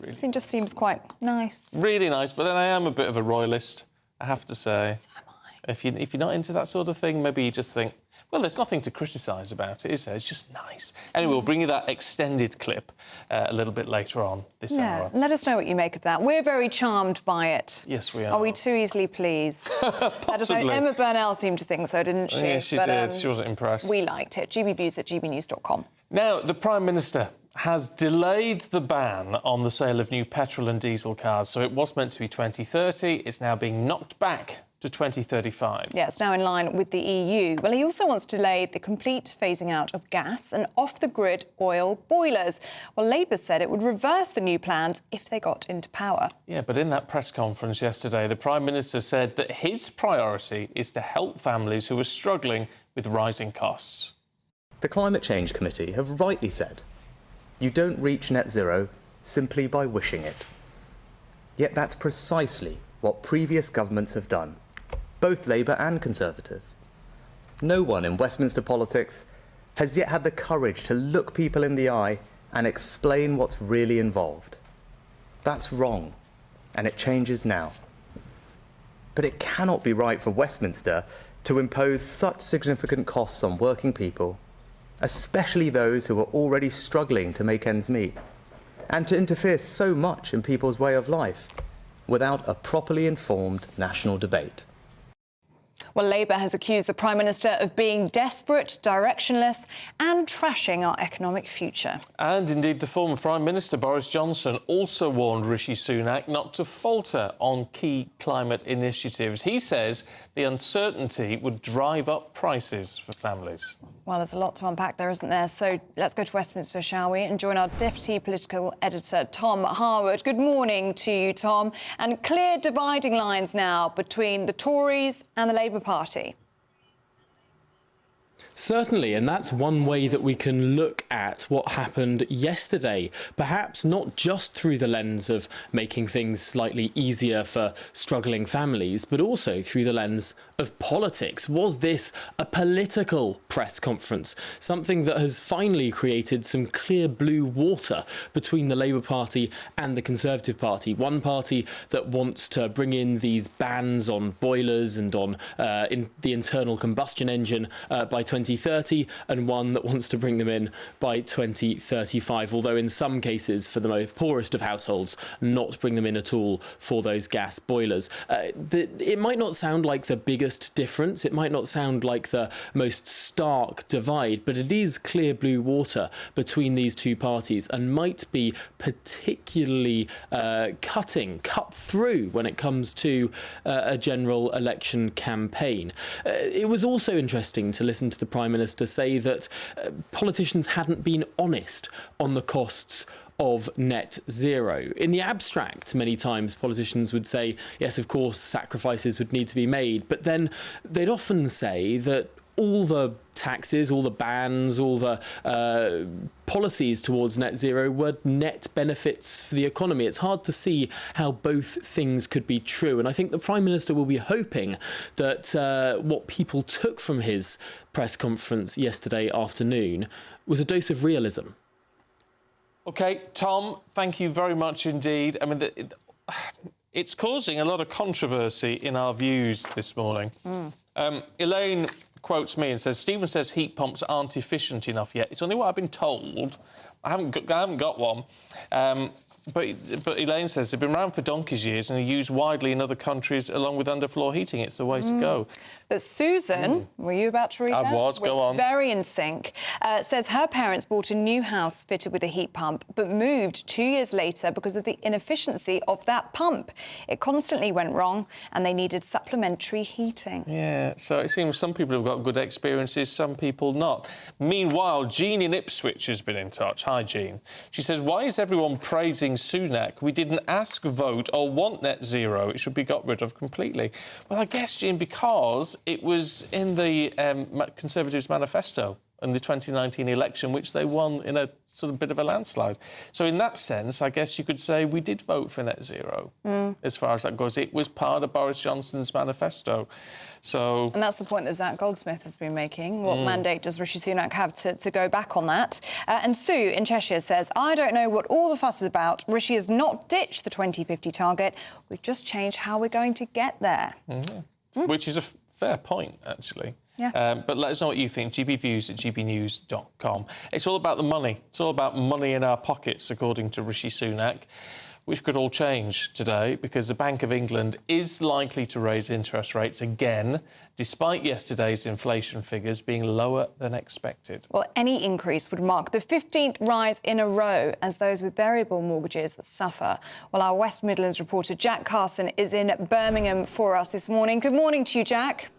It just seems quite nice. Really nice, but then I am a bit of a royalist, I have to say. So am I. If you're not into that sort of thing, maybe you just think, well, there's nothing to criticise about it, is there? It's just nice. Anyway, we'll bring you that extended clip a little bit later on this hour. Let us know what you make of that. We're very charmed by it. Yes, we are. Are we too easily pleased? Possibly. Emma Burnell seemed to think so, didn't she? Yes, she did. She wasn't impressed. We liked it. gbviews@gbnews.com. Now, the Prime Minister has delayed the ban on the sale of new petrol and diesel cars. So it was meant to be 2030. It's now being knocked back to 2035. Yeah, it's now in line with the EU. Well, he also wants to delay the complete phasing out of gas and off-the-grid oil boilers. Well, Labour said it would reverse the new plans if they got into power. Yeah, but in that press conference yesterday, the Prime Minister said that his priority is to help families who are struggling with rising costs. The Climate Change Committee have rightly said you don't reach net zero simply by wishing it. Yet that's precisely what previous governments have done, both Labour and Conservative. No one in Westminster politics has yet had the courage to look people in the eye and explain what's really involved. That's wrong, and it changes now. But it cannot be right for Westminster to impose such significant costs on working people, especially those who are already struggling to make ends meet, and to interfere so much in people's way of life without a properly informed national debate. Well, Labour has accused the Prime Minister of being desperate, directionless and trashing our economic future. And indeed, the former Prime Minister, Boris Johnson, also warned Rishi Sunak not to falter on key climate initiatives. He says the uncertainty would drive up prices for families. Well, there's a lot to unpack there, isn't there? So let's go to Westminster, shall we, and join our Deputy Political Editor, Tom Harwood. Good morning to you, Tom. And clear dividing lines now between the Tories and the Labour Party. Certainly, and that's one way that we can look at what happened yesterday. Perhaps not just through the lens of making things slightly easier for struggling families, but also through the lens of politics. Was this a political press conference? Something that has finally created some clear blue water between the Labour Party and the Conservative Party. One party that wants to bring in these bans on boilers and on in the internal combustion engine by 2030, and one that wants to bring them in by 2035, although in some cases, for the most poorest of households, not bring them in at all for those gas boilers. It might not sound like the biggest difference, it might not sound like the most stark divide, but it is clear blue water between these two parties and might be particularly cut through when it comes to a general election campaign. It was also interesting to listen to the Prime Minister say that politicians hadn't been honest on the costs of net zero. In the abstract, many times politicians would say, yes, of course, sacrifices would need to be made, but then they'd often say that all the taxes, all the bans, all the policies towards net zero were net benefits for the economy. It's hard to see how both things could be true. And I think the Prime Minister will be hoping that what people took from his press conference yesterday afternoon was a dose of realism. OK, Tom, thank you very much indeed. I mean, it's causing a lot of controversy in our views this morning. Elaine quotes me and says, Stephen says heat pumps aren't efficient enough yet. It's only what I've been told. I haven't got one. But Elaine says they've been around for donkey's years and are used widely in other countries along with underfloor heating. It's the way to go. But Susan, were you about to read that? I was, go on. Very in sync. Says her parents bought a new house fitted with a heat pump, but moved 2 years later because of the inefficiency of that pump. It constantly went wrong and they needed supplementary heating. Yeah, so it seems some people have got good experiences, some people not. Meanwhile, Jean in Ipswich has been in touch. Hi, Jean. She says, why is everyone praising Sunak? We didn't ask, vote or want net zero. It should be got rid of completely. Well, I guess, Jean, because it was in the Conservatives' manifesto in the 2019 election, which they won in a sort of bit of a landslide. So in that sense, I guess you could say we did vote for net zero. As far as that goes, it was part of Boris Johnson's manifesto. So... And that's the point that Zach Goldsmith has been making. What mandate does Rishi Sunak have to go back on that? And Sue in Cheshire says, I don't know what all the fuss is about. Rishi has not ditched the 2050 target. We've just changed how we're going to get there. Which is a fair point, actually. Yeah. But let us know what you think. gbviews@gbnews.com. It's all about the money. It's all about money in our pockets, according to Rishi Sunak, which could all change today because the Bank of England is likely to raise interest rates again, despite yesterday's inflation figures being lower than expected. Well, any increase would mark the 15th rise in a row as those with variable mortgages suffer. Well, our West Midlands reporter Jack Carson is in Birmingham for us this morning. Good morning to you, Jack.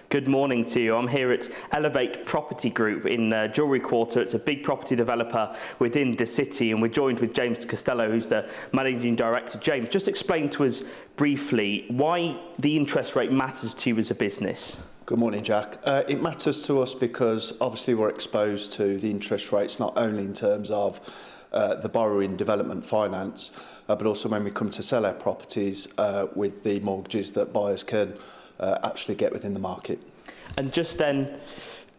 Good morning to you. I'm here at Elevate Property Group in Jewellery Quarter. It's a big property developer within the city, and we're joined with James Costello, who's the Managing Director. James, just explain to us briefly why the interest rate matters to you as a business. Good morning, Jack. It matters to us because obviously we're exposed to the interest rates, not only in terms of the borrowing development finance, but also when we come to sell our properties with the mortgages that buyers can actually get within the market. And just then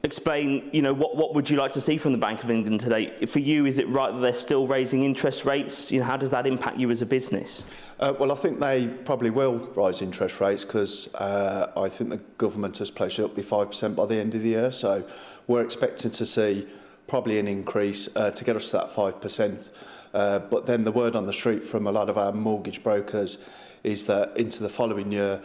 explain, what would you like to see from the Bank of England today? For you, is it right that they're still raising interest rates? How does that impact you as a business? Well, I think they probably will rise interest rates because I think the government has pledged it up to be 5% by the end of the year. So we're expecting to see probably an increase to get us to that 5%. But then the word on the street from a lot of our mortgage brokers is that into the following year,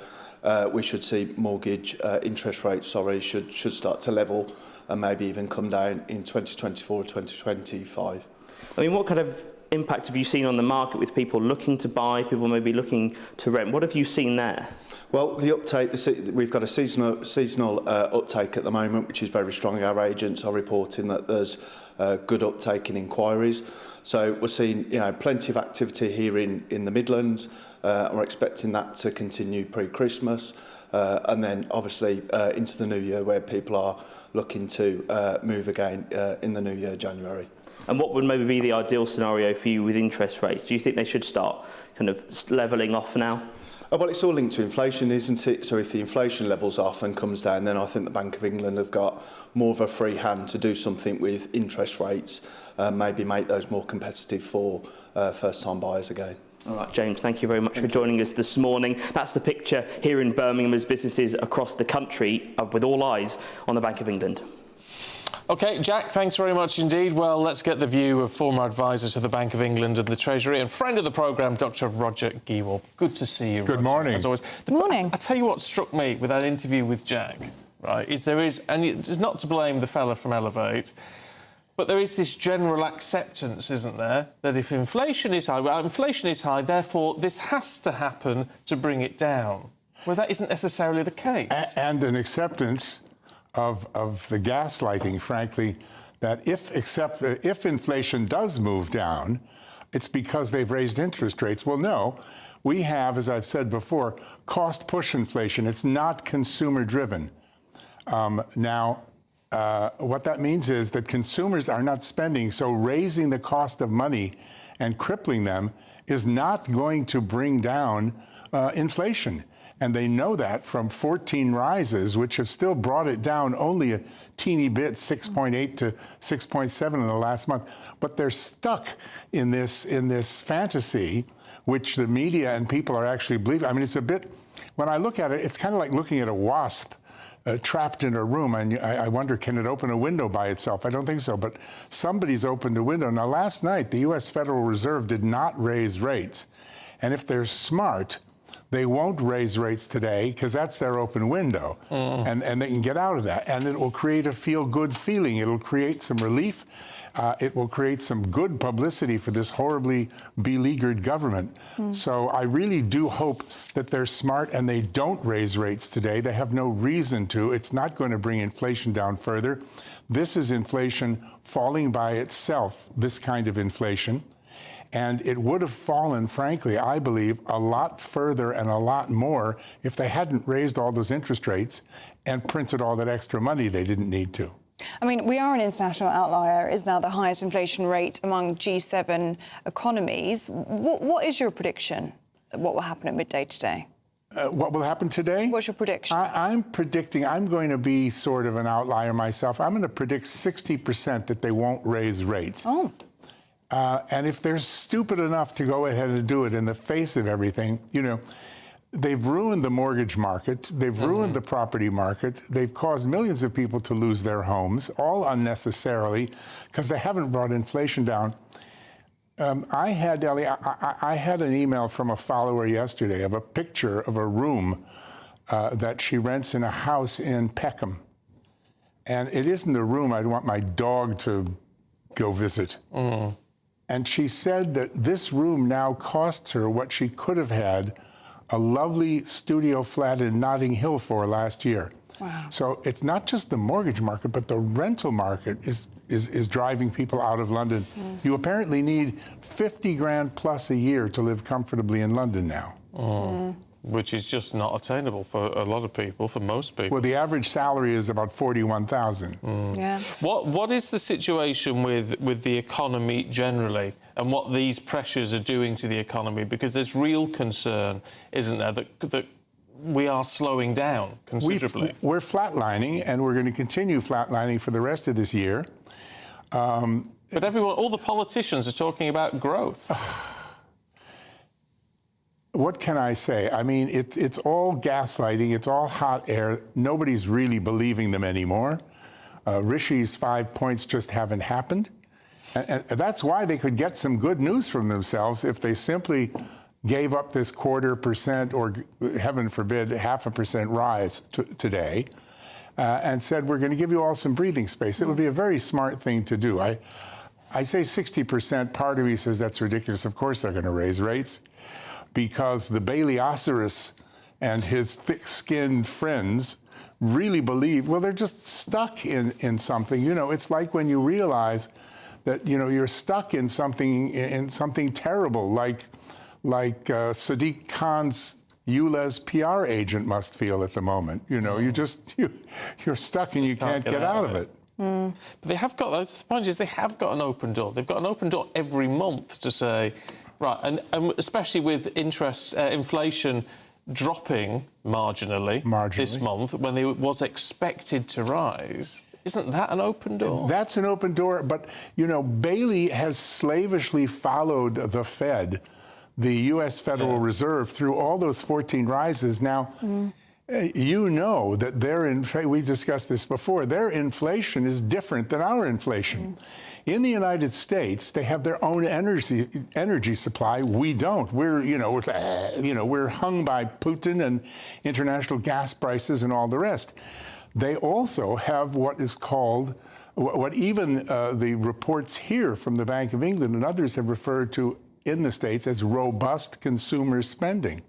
we should see mortgage interest rates, should start to level and maybe even come down in 2024 or 2025. I mean, what kind of impact have you seen on the market with people looking to buy, people maybe looking to rent? What have you seen there? Well, the uptake, we've got a seasonal uptake at the moment, which is very strong. Our agents are reporting that there's good uptake in inquiries. So we're seeing plenty of activity here in the Midlands. We're expecting that to continue pre-Christmas. And then obviously into the new year, where people are looking to move again in the new year, January. And what would maybe be the ideal scenario for you with interest rates? Do you think they should start kind of levelling off now? Well, it's all linked to inflation, isn't it? So if the inflation levels off and comes down, then I think the Bank of England have got more of a free hand to do something with interest rates, maybe make those more competitive for first-time buyers again. All right, James, thank you very much for joining us this morning. That's the picture here in Birmingham as businesses across the country with all eyes on the Bank of England. OK, Jack, thanks very much indeed. Well, let's get the view of former advisor to the Bank of England and the Treasury and friend of the programme, Dr Roger Gewell. Good to see you, Good Roger, morning. as always. Good morning. I tell you what struck me with that interview with Jack, right, is and it's not to blame the fella from Elevate, but there is this general acceptance, isn't there, that if inflation is high, therefore this has to happen to bring it down. Well, that isn't necessarily the case. And an acceptance of the gaslighting, frankly, that if inflation does move down, it's because they've raised interest rates. Well, no, we have, as I've said before, cost-push inflation. It's not consumer-driven. Now, what that means is that consumers are not spending, so raising the cost of money and crippling them is not going to bring down inflation. And they know that from 14 rises, which have still brought it down only a teeny bit, 6.8 to 6.7 in the last month. But they're stuck in this fantasy, which the media and people are actually believing. I mean, it's a bit, when I look at it, it's kind of like looking at a wasp trapped in a room, and I wonder, can it open a window by itself? I don't think so, but somebody's opened a window. Now, last night, the U.S. Federal Reserve did not raise rates. And if they're smart, they won't raise rates today because that's their open window, and they can get out of that. And it will create a feel-good feeling. It'll create some relief. It will create some good publicity for this horribly beleaguered government. So I really do hope that they're smart and they don't raise rates today. They have no reason to. It's not going to bring inflation down further. This is inflation falling by itself, this kind of inflation. And it would have fallen, frankly, I believe, a lot further and a lot more if they hadn't raised all those interest rates and printed all that extra money they didn't need to. I mean, we are an international outlier. It is now the highest inflation rate among G7 economies. What is your prediction of what will happen at midday today? What will happen today? What's your prediction? I'm predicting, I'm going to be sort of an outlier myself. I'm going to predict 60% that they won't raise rates. Oh. And if they're stupid enough to go ahead and do it in the face of everything, they've ruined the mortgage market, they've ruined the property market, they've caused millions of people to lose their homes, all unnecessarily, because they haven't brought inflation down. I had an email from a follower yesterday of a picture of a room that she rents in a house in Peckham. And it isn't a room I'd want my dog to go visit. And she said that this room now costs her what she could have had a lovely studio flat in Notting Hill for last year. Wow. So it's not just the mortgage market, but the rental market is driving people out of London. You apparently need 50 grand plus a year to live comfortably in London now. Which is just not attainable for a lot of people, for most people. Well, the average salary is about 41,000. Yeah. What is the situation with the economy generally and what these pressures are doing to the economy? Because there's real concern, isn't there, that we are slowing down considerably. We're flatlining, and we're going to continue flatlining for the rest of this year. But all the politicians are talking about growth. What can I say? I mean, it's all gaslighting. It's all hot air. Nobody's really believing them anymore. Rishi's 5 points just haven't happened. And that's why they could get some good news from themselves if they simply gave up this 0.25% or, heaven forbid, 0.5% rise today, and said, we're going to give you all some breathing space. It would be a very smart thing to do. I say 60%. Part of me says that's ridiculous. Of course they're going to raise rates, because the Bailey-Oceris and his thick-skinned friends really believe, well, they're just stuck in something. You know, it's like when you realize that, you know, you're stuck in something terrible, like Sadiq Khan's ULEZ PR agent must feel at the moment. You know, you're stuck and you can't get out of it. But they have got, the point is, they have got an open door. They've got an open door every month to say, right, and especially with inflation dropping marginally this month when it was expected to rise. Isn't that an open door? That's an open door, but, you know, Bailey has slavishly followed the Fed, the U.S. Federal Reserve, through all those 14 rises. Now, you know that we discussed this before, their inflation is different than our inflation. In the United States, they have their own energy supply. We don't. We're hung by Putin and international gas prices and all the rest. They also have what is called, what even the reports here from the Bank of England and others have referred to in the States as robust consumer spending.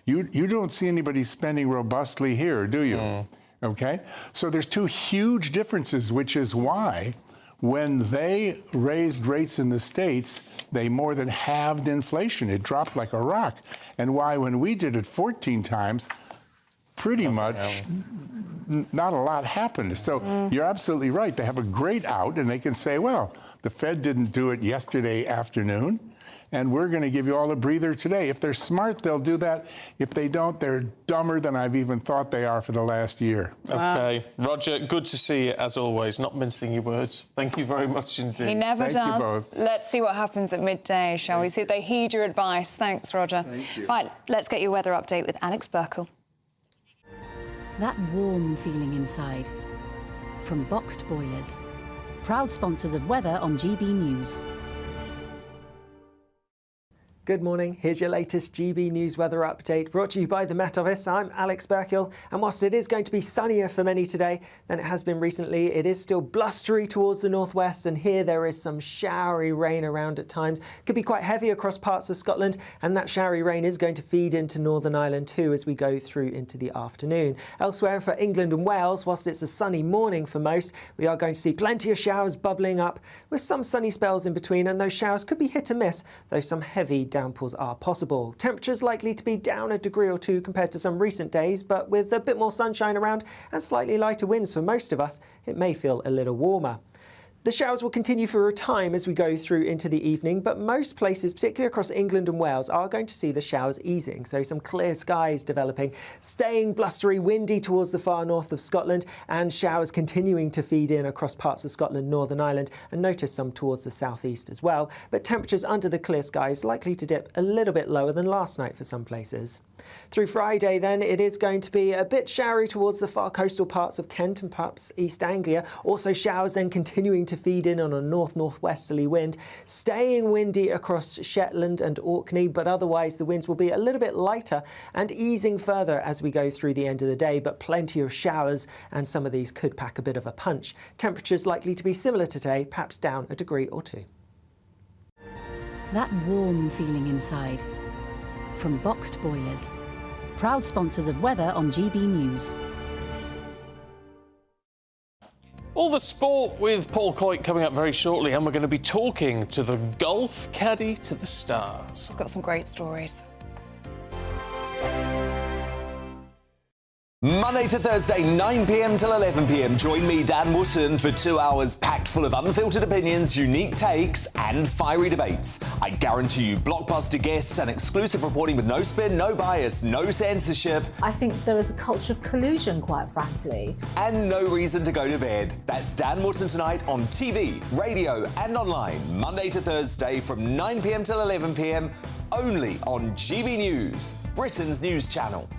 You don't see anybody spending robustly here, do you? Okay? So there's two huge differences, which is why when they raised rates in the States, they more than halved inflation. It dropped like a rock. And why when we did it 14 times, pretty much not a lot happened. So you're absolutely right. They have a great out, and they can say, well, the Fed didn't do it yesterday afternoon, and we're going to give you all a breather today. If they're smart, they'll do that. If they don't, they're dumber than I've even thought they are for the last year. OK. Roger, good to see you, as always, not mincing your words. Thank you very much indeed. He never does. Thank you both. Let's see what happens at midday, shall we? See if they heed your advice. Thanks, Roger. Thank you. Right, let's get your weather update with Alex Burkle. That warm feeling inside. From Boxed Boilers. Proud sponsors of weather on GB News. Good morning, here's your latest GB News weather update brought to you by the Met Office. I'm Alex Burkle, and whilst it is going to be sunnier for many today than it has been recently, it is still blustery towards the northwest, and here there is some showery rain around at times. Could be quite heavy across parts of Scotland, and that showery rain is going to feed into Northern Ireland too as we go through into the afternoon. Elsewhere for England and Wales, whilst it's a sunny morning for most, we are going to see plenty of showers bubbling up with some sunny spells in between, and those showers could be hit and miss, though some heavy downpours are possible. Temperatures likely to be down a degree or two compared to some recent days, but with a bit more sunshine around and slightly lighter winds for most of us, it may feel a little warmer. The showers will continue for a time as we go through into the evening, but most places, particularly across England and Wales, are going to see the showers easing. So some clear skies developing, staying blustery, windy towards the far north of Scotland, and showers continuing to feed in across parts of Scotland, Northern Ireland, and notice some towards the southeast as well. But temperatures under the clear skies likely to dip a little bit lower than last night for some places. Through Friday then, it is going to be a bit showery towards the far coastal parts of Kent and perhaps East Anglia. Also showers then continuing to feed in on a north-northwesterly wind, staying windy across Shetland and Orkney, but otherwise the winds will be a little bit lighter and easing further as we go through the end of the day, but plenty of showers, and some of these could pack a bit of a punch. Temperatures likely to be similar today, perhaps down a degree or two. That warm feeling inside. From Boxed Boilers. Proud sponsors of weather on GB News. All the sport with Paul Coyte coming up very shortly, and we're going to be talking to the golf caddy to the stars. We've got some great stories. Monday to Thursday, 9 p.m. till 11 p.m. Join me, Dan Wootton, for 2 hours packed full of unfiltered opinions, unique takes, and fiery debates. I guarantee you blockbuster guests and exclusive reporting with no spin, no bias, no censorship. I think there is a culture of collusion, quite frankly. And no reason to go to bed. That's Dan Wootton tonight on TV, radio, and online. Monday to Thursday from 9 p.m. till 11 p.m. only on GB News, Britain's news channel.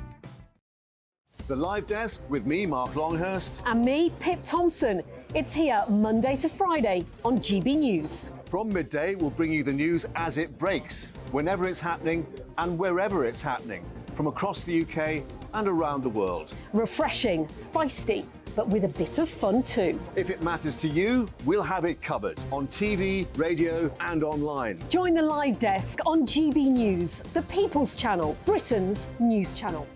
The Live Desk with me, Mark Longhurst. And me, Pip Thompson. It's here Monday to Friday on GB News. From midday, we'll bring you the news as it breaks. whenever it's happening and wherever it's happening, from across the UK and around the world. Refreshing, feisty, but with a bit of fun too. If it matters to you, we'll have it covered on TV, radio and online. Join the live desk on GB News, the People's Channel, Britain's news channel.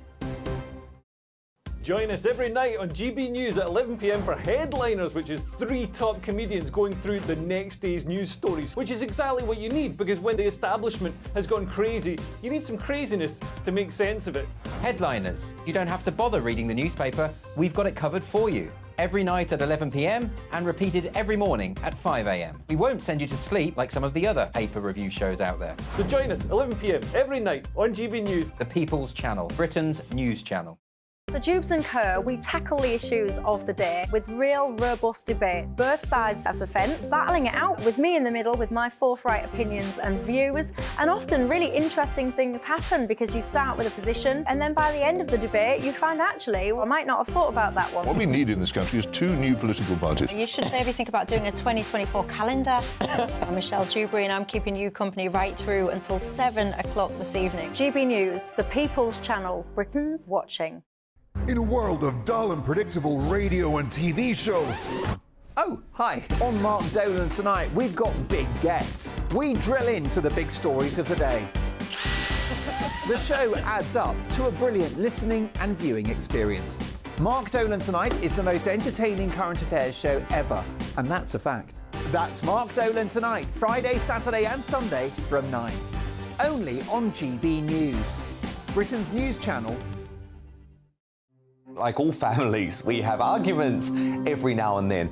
Join us every night on GB News at 11 p.m. for Headliners, which is 3 top comedians going through the next day's news stories, which is exactly what you need, because when the establishment has gone crazy, you need some craziness to make sense of it. Headliners. You don't have to bother reading the newspaper. We've got it covered for you. Every night at 11 p.m. and repeated every morning at 5 a.m. We won't send you to sleep like some of the other paper review shows out there. So join us 11 p.m. every night on GB News, the People's Channel, Britain's news channel. So Jubes and Co, we tackle the issues of the day with real, robust debate. Both sides of the fence, battling it out with me in the middle with my forthright opinions and views. And often really interesting things happen because you start with a position and then by the end of the debate you find actually, well, I might not have thought about that one. What we need in this country is 2 new political parties. You should maybe think about doing a 2024 calendar. I'm Michelle Dewberry and I'm keeping you company right through until 7 o'clock this evening. GB News, the People's Channel, Britain's watching. In a world of dull and predictable radio and TV shows. Oh, hi. On Mark Dolan tonight, we've got big guests. We drill into the big stories of the day. The show adds up to a brilliant listening and viewing experience. Mark Dolan Tonight is the most entertaining current affairs show ever, and that's a fact. That's Mark Dolan Tonight, Friday, Saturday and Sunday from 9. Only on GB News, Britain's news channel. Like all families, we have arguments every now and then,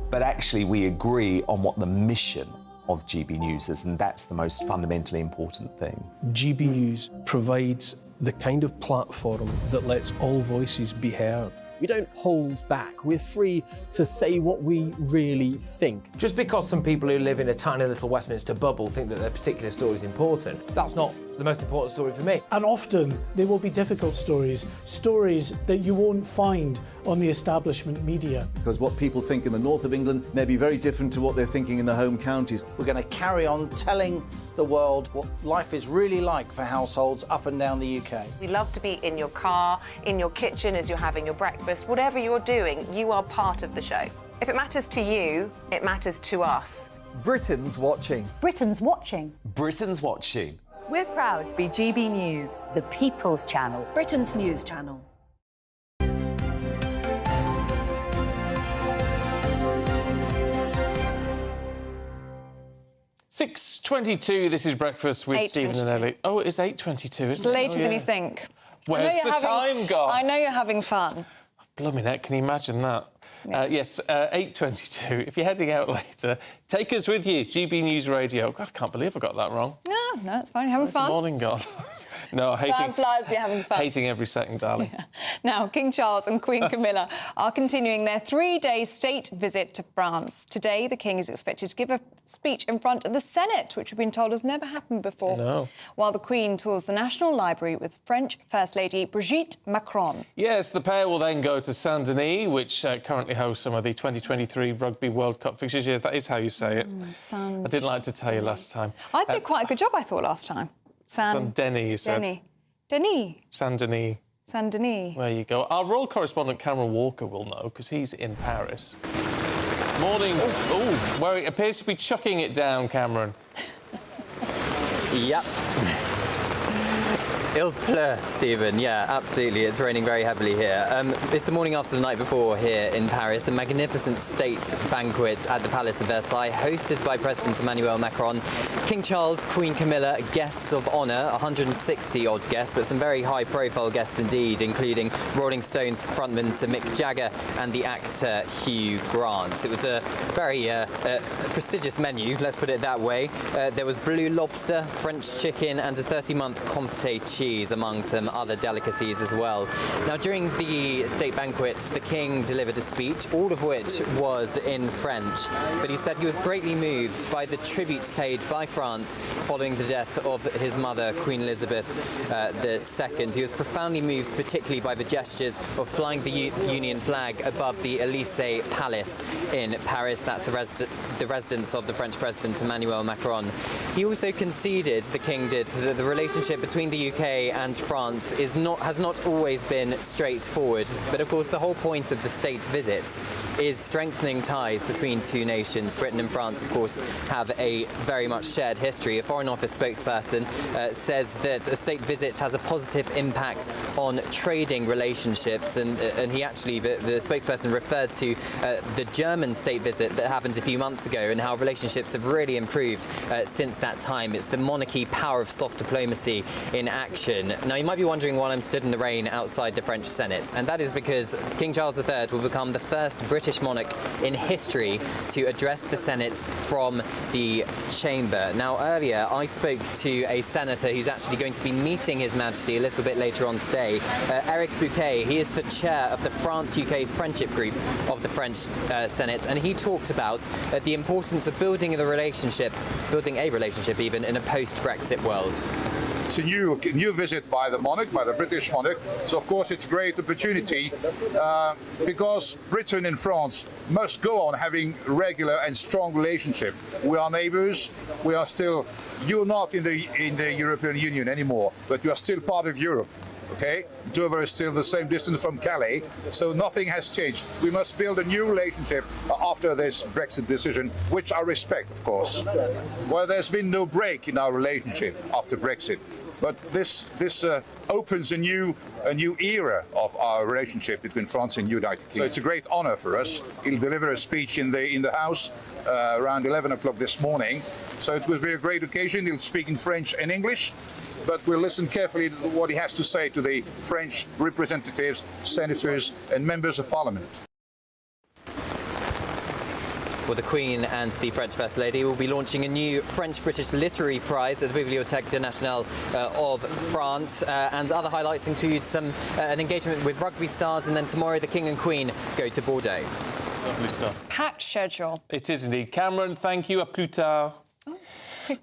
but actually we agree on what the mission of GB News is, and that's the most fundamentally important thing. GB News provides the kind of platform that lets all voices be heard. We don't hold back. We're free to say what we really think. Just because some people who live in a tiny little Westminster bubble think that their particular story is important, that's not the most important story for me. And often there will be difficult stories, stories that you won't find on the establishment media. Because what people think in the north of England may be very different to what they're thinking in the home counties. We're going to carry on telling the world what life is really like for households up and down the UK. We love to be in your car, in your kitchen as you're having your breakfast. Whatever you're doing, you are part of the show. If it matters to you, it matters to us. Britain's watching. Britain's watching. Britain's watching. We're proud to be GB News, the People's Channel, Britain's news channel. 6:22. This is Breakfast with Stephen and Ellie. Oh, it is 8:22, isn't It's it? later than you think. Where's the time gone? I know you're having fun. Blimey neck, can you imagine that? Yes, 8:22. If you're heading out later, take us with you. GB News Radio. I can't believe I got that wrong. No, it's fine. You're having Where's fun. the morning gone? No, Time flies, we're having fun. hating every second, darling. Yeah. Now, King Charles and Queen Camilla are continuing their 3-day state visit to France. Today, the King is expected to give a speech in front of the Senate, which we've been told has never happened before. No. While the Queen tours the National Library with French First Lady Brigitte Macron. Yes, the pair will then go to Saint-Denis, which currently hosts some of the 2023 Rugby World Cup fixtures. Yes, that is how you say it. I didn't like to tell you last time. I did quite a good job, I thought, last time. Saint-Denis, you said. Denis. Saint-Denis. Saint-Denis. There you go. Our royal correspondent Cameron Walker will know, because he's in Paris. Morning. Oh, where it appears to be chucking it down, Cameron. Yep. Il pleut, Stephen. Yeah, absolutely. It's raining very heavily here. It's the morning after the night before here in Paris. A magnificent state banquet at the Palace of Versailles, hosted by President Emmanuel Macron, King Charles, Queen Camilla, guests of honour, 160-odd guests, but some very high-profile guests indeed, including Rolling Stones frontman Sir Mick Jagger and the actor Hugh Grant. It was a very prestigious menu, let's put it that way. There was blue lobster, French chicken, and a 30-month Comté cheese. cheese, among some other delicacies as well. Now, during the state banquet, the king delivered a speech, all of which was in French, but he said he was greatly moved by the tributes paid by France following the death of his mother, Queen Elizabeth II. He was profoundly moved, particularly by the gestures of flying the Union flag above the Élysée Palace in Paris. That's the residence of the French President Emmanuel Macron. He also conceded, the king did, that the relationship between the UK and France has not always been straightforward. But of course, the whole point of the state visit is strengthening ties between two nations. Britain and France, of course, have a very much shared history. A Foreign Office spokesperson says that a state visit has a positive impact on trading relationships, and he actually, the spokesperson referred to the German state visit that happened a few months ago and how relationships have really improved since that time. It's the monarchy power of soft diplomacy in action. Now, you might be wondering why I'm stood in the rain outside the French Senate, and that is because King Charles III will become the first British monarch in history to address the Senate from the chamber. Now, earlier I spoke to a senator who's actually going to be meeting His Majesty a little bit later on today, Eric Bouquet. He is the chair of the France-UK Friendship Group of the French Senate, and he talked about the importance of building a relationship even, in a post-Brexit world. It's a new visit by the monarch, by the British monarch. So of course it's a great opportunity because Britain and France must go on having regular and strong relationship. We are neighbours. We are still. You're not in the European Union anymore, but you are still part of Europe. Okay, Dover is still the same distance from Calais, so nothing has changed. We must build a new relationship after this Brexit decision, which I respect, of course. Well, there's been no break in our relationship after Brexit, but this opens a new era of our relationship between France and United Kingdom. So it's a great honour for us. He'll deliver a speech in the House around 11 o'clock this morning, so it will be a great occasion. He'll speak in French and English, but we'll listen carefully to what he has to say to the French representatives, senators and members of parliament. Well, the Queen and the French First Lady will be launching a new French-British Literary Prize at the Bibliothèque Nationale of France, and other highlights include an engagement with rugby stars, and then tomorrow the King and Queen go to Bordeaux. Lovely stuff. Packed schedule. It is indeed. Cameron, thank you. À plus tard.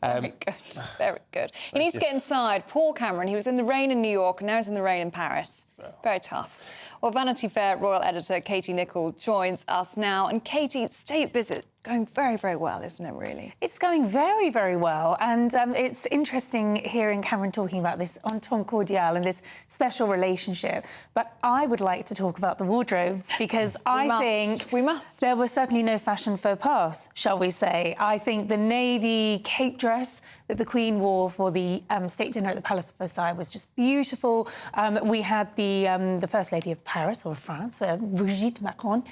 Very good. Very good. He needs to get inside. Poor Cameron. He was in the rain in New York and now he's in the rain in Paris. Very tough. Well, Vanity Fair royal editor Katie Nicholl joins us now. And Katie, state visit going very, very well, isn't it, really? It's going very, very well. And it's interesting hearing Cameron talking about this entente cordiale and this special relationship. But I would like to talk about the wardrobes because I think there was certainly no fashion faux pas, shall we say. I think the navy cape dress that the Queen wore for the state dinner at the Palace of Versailles was just beautiful. We had the First Lady of Paris, or France, Brigitte Macron,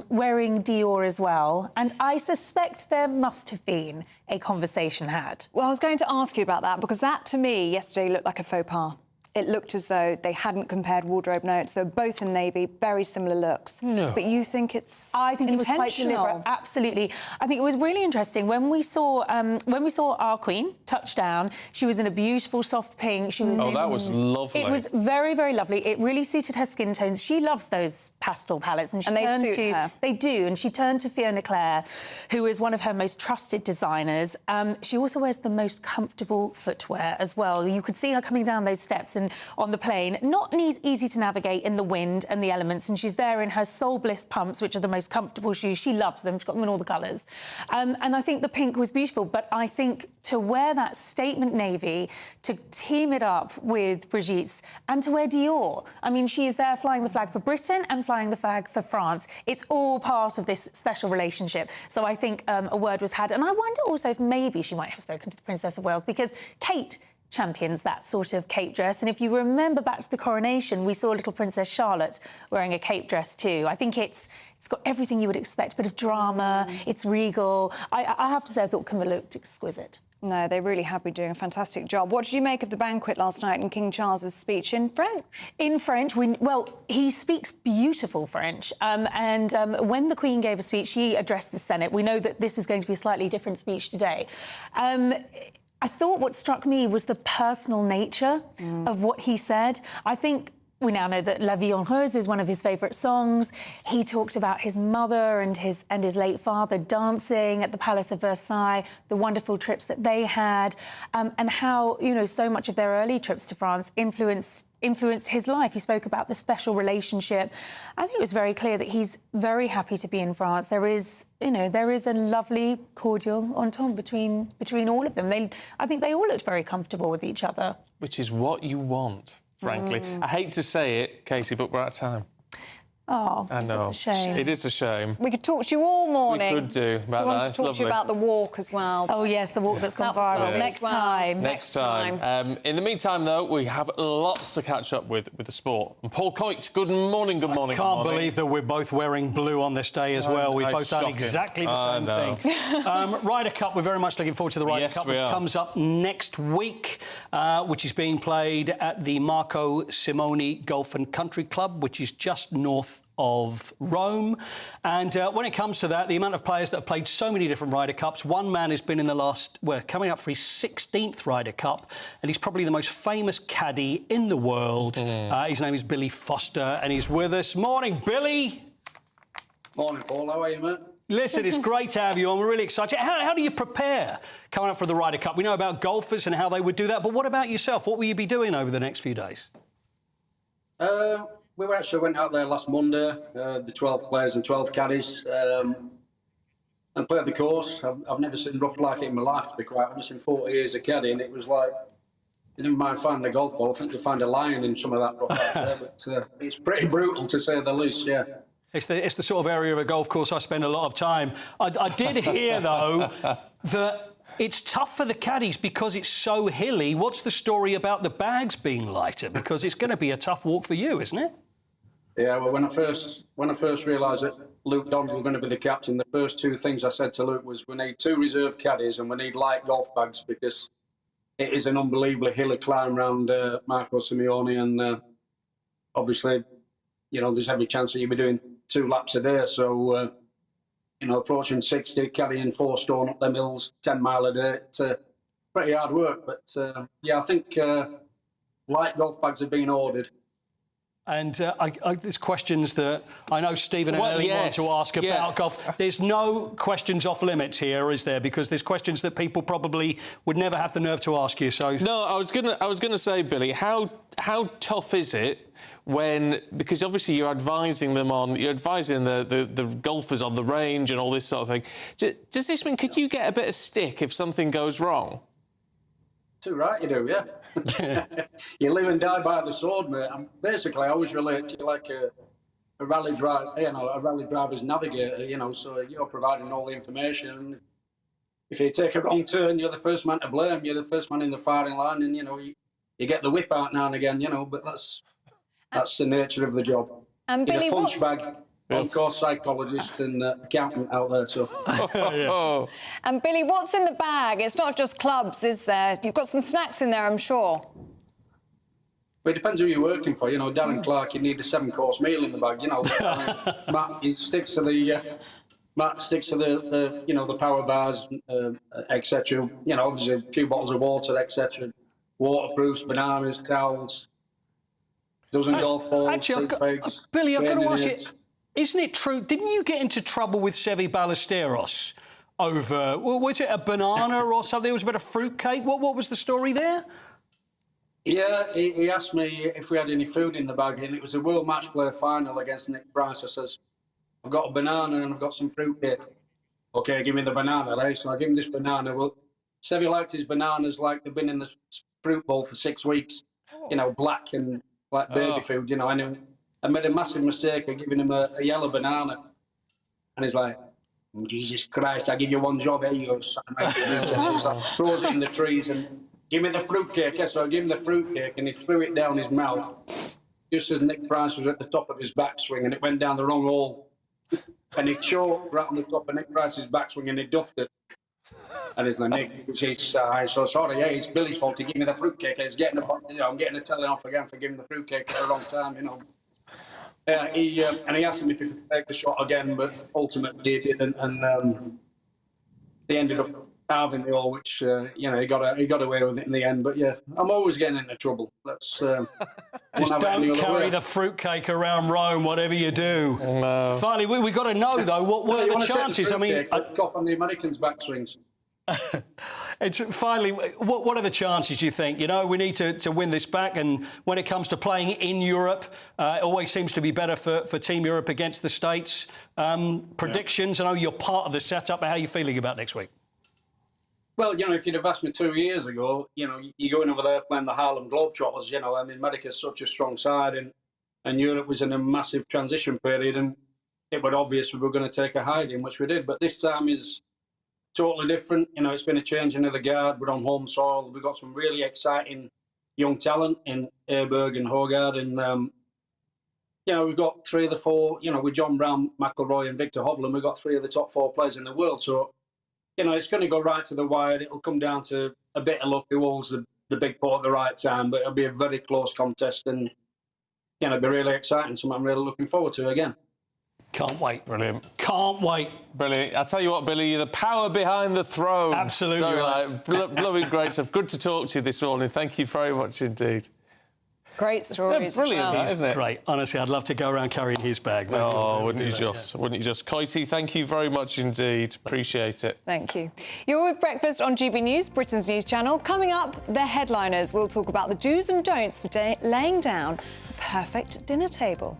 wearing Dior as well. And I suspect there must have been a conversation had. Well, I was going to ask you about that because that, to me, yesterday looked like a faux pas. It looked as though they hadn't compared wardrobe notes. They were both in navy, very similar looks. No. But you think it's I think it was quite deliberate. Absolutely. I think it was really interesting when we saw our Queen touch down. She was in a beautiful soft pink. She was that was lovely. It was very, very lovely. It really suited her skin tones. She loves those pastel palettes, and they suit her. They do, and she turned to Fiona Clare, who is one of her most trusted designers. She also wears the most comfortable footwear as well. You could see her coming down those steps and on the plane, not easy to navigate in the wind and the elements, and she's there in her Soul Bliss pumps, which are the most comfortable shoes. She loves them. She's got them in all the colours. And I think the pink was beautiful, but I think to wear that statement navy, to team it up with Brigitte's, and to wear Dior, I mean, she is there flying the flag for Britain and flying the flag for France. It's all part of this special relationship. So I think a word was had, and I wonder also if maybe she might have spoken to the Princess of Wales, because Kate champions that sort of cape dress. And if you remember back to the coronation, we saw little Princess Charlotte wearing a cape dress too. I think it's got everything you would expect, a bit of drama, it's regal. I have to say I thought Camilla looked exquisite. No, they really have been doing a fantastic job. What did you make of the banquet last night and King Charles's speech in French? In French, he speaks beautiful French. When the Queen gave a speech, she addressed the Senate. We know that this is going to be a slightly different speech today. I thought what struck me was the personal nature of what he said. I think we now know that La Vie en Rose is one of his favourite songs. He talked about his mother and his late father dancing at the Palace of Versailles, the wonderful trips that they had, and how, you know, so much of their early trips to France influenced his life. He spoke about the special relationship. I think it was very clear that he's very happy to be in France. There is, you know, there is a lovely, cordial entente between all of them. I think they all looked very comfortable with each other. Which is what you want, frankly. I hate to say it, Casey, but we're out of time. Oh, I know. it's a shame. It is a shame. We could talk to you all morning. We could do about we want that. to talk to you about the walk as well. Oh, yes, the walk that's gone viral. Yeah. Next time. Next time. In the meantime, though, we have lots to catch up with the sport. And Paul Coit, good morning, good morning. I can't believe that we're both wearing blue on this day as well. We've both done exactly the same thing. Ryder Cup, we're very much looking forward to the Ryder Cup, which comes up next week, which is being played at the Marco Simone Golf and Country Club, which is just north of Rome. And when it comes to that, the amount of players that have played so many different Ryder Cups, one man has been in the last, coming up for his 16th Ryder Cup, and he's probably the most famous caddy in the world. His name is Billy Foster, and he's with us. Morning, Billy. Morning, Paul. How are you, mate? Listen, it's great to have you on. We're really excited. How do you prepare coming up for the Ryder Cup? We know about golfers and how they would do that, but what about yourself? What will you be doing over the next few days? We actually went out there last Monday, the 12 players and 12 caddies, and played the course. I've never seen rough like it in my life, to be quite honest, in 40 years of caddying. It was like, you didn't mind finding a golf ball. I think you find a lion in some of that rough out there, but it's pretty brutal, to say the least, yeah. It's the sort of area of a golf course I spend a lot of time. I did hear, though, that it's tough for the caddies because it's so hilly. What's the story about the bags being lighter? Because it's going to be a tough walk for you, isn't it? Yeah, well, when I first realised that Luke Donald was going to be the captain, the first two things I said to Luke was we need 2 reserve caddies and we need light golf bags because it is an unbelievably hilly climb around Marco Simeone, and obviously, you know, there's every chance that you'll be doing 2 laps a day. So, you know, approaching 60, carrying 4 stone up them hills, 10 mile a day, it's pretty hard work. But yeah, I think light golf bags are being ordered. And there's questions that I know Stephen and Ellie want to ask about golf. There's no questions off limits here, is there? Because there's questions that people probably would never have the nerve to ask you. So no, I was gonna say, Billy, how tough is it when, because obviously you're advising the golfers on the range and all this sort of thing. Does this mean could you get a bit of stick if something goes wrong? Too right, you do, yeah. You live and die by the sword, mate. Basically, I always relate to like a rally drive, you know, a rally driver's navigator, you know, so you're providing all the information. If you take a wrong turn, you're the first man to blame. You're the first man in the firing line, and, you know, you get the whip out now and again, you know, but that's the nature of the job. And Billy, a punch bag, of course, psychologist and accountant out there, so. And Billy, what's in the bag? It's not just clubs, is there? You've got some snacks in there, I'm sure. Well, it depends who you're working for. You know, Darren Clark, you need a 7-course meal in the bag. You know, Matt, he sticks to the you know, the power bars, etc. You know, there's a few bottles of water, etc. Waterproofs, bananas, towels, dozen golf balls. Actually, Billy, I've got to ask you. Isn't it true? Didn't you get into trouble with Seve Ballesteros over, was it a banana or something? It was a bit of fruitcake. What was the story there? Yeah, he asked me if we had any food in the bag, and it was a World Match Play final against Nick Price. I says, I've got a banana and I've got some fruitcake. OK, give me the banana, right? So I give him this banana. Well, Seve liked his bananas like they've been in the fruit bowl for 6 weeks, you know, black and like baby food, you know. I made a massive mistake of giving him a yellow banana. And he's like, oh, Jesus Christ, I give you one job, here you go. He's like, throws it in the trees and give me the fruitcake. Yeah, so I gave him the fruitcake and he threw it down his mouth just as Nick Price was at the top of his backswing, and it went down the wrong hole. And he choked right on the top of Nick Price's backswing and he duffed it. And he's like, Nick, I'm so sorry, yeah, it's Billy's fault to give me the fruitcake. He's getting I'm getting a telling off again for giving the fruitcake at the wrong time, you know. And he asked him if he could take the shot again, but ultimately he didn't, and they ended up halving the all, which you know, he got away with it in the end. But yeah, I'm always getting into trouble. Let's just don't carry the fruitcake around Rome, whatever you do. Finally, we got to know though, what are the chances? I mean, cough on the Americans' backswings. Finally, what are the chances, you think? You know, we need to win this back, and when it comes to playing in Europe, it always seems to be better for Team Europe against the States. Predictions, I know you're part of the setup, but how are you feeling about next week? Well, you know, if you'd have asked me 2 years ago, you know, you're going over there playing the Harlem Globetrotters, you know, I mean, America's such a strong side, and Europe was in a massive transition period, and it was obvious we were going to take a hiding, which we did, but this time is totally different. You know, it's been a changing of the guard. We're on home soil. We've got some really exciting young talent in Aberg and Hogard. And, you know, we've got 3 of the 4, you know, with John Brown, McIlroy and Victor Hovland, we've got 3 of the top 4 players in the world. So, you know, it's going to go right to the wire. It'll come down to a bit of luck who holds the big putt at the right time. But it'll be a very close contest. And, you know, it'll be really exciting. Something I'm really looking forward to again. Can't wait. Brilliant. Can't wait. Brilliant. I'll tell you what, Billy, you're the power behind the throne. Absolutely right. Blooming great stuff. Good to talk to you this morning. Thank you very much indeed. Great stories. Brilliant, that, isn't it? Great. Honestly, I'd love to go around carrying his bag. Wouldn't you just? Wouldn't you just? Coity, thank you very much indeed. Appreciate it. Thank you. You're with Breakfast on GB News, Britain's news channel. Coming up, the headliners. We'll talk about the do's and don'ts for laying down a perfect dinner table.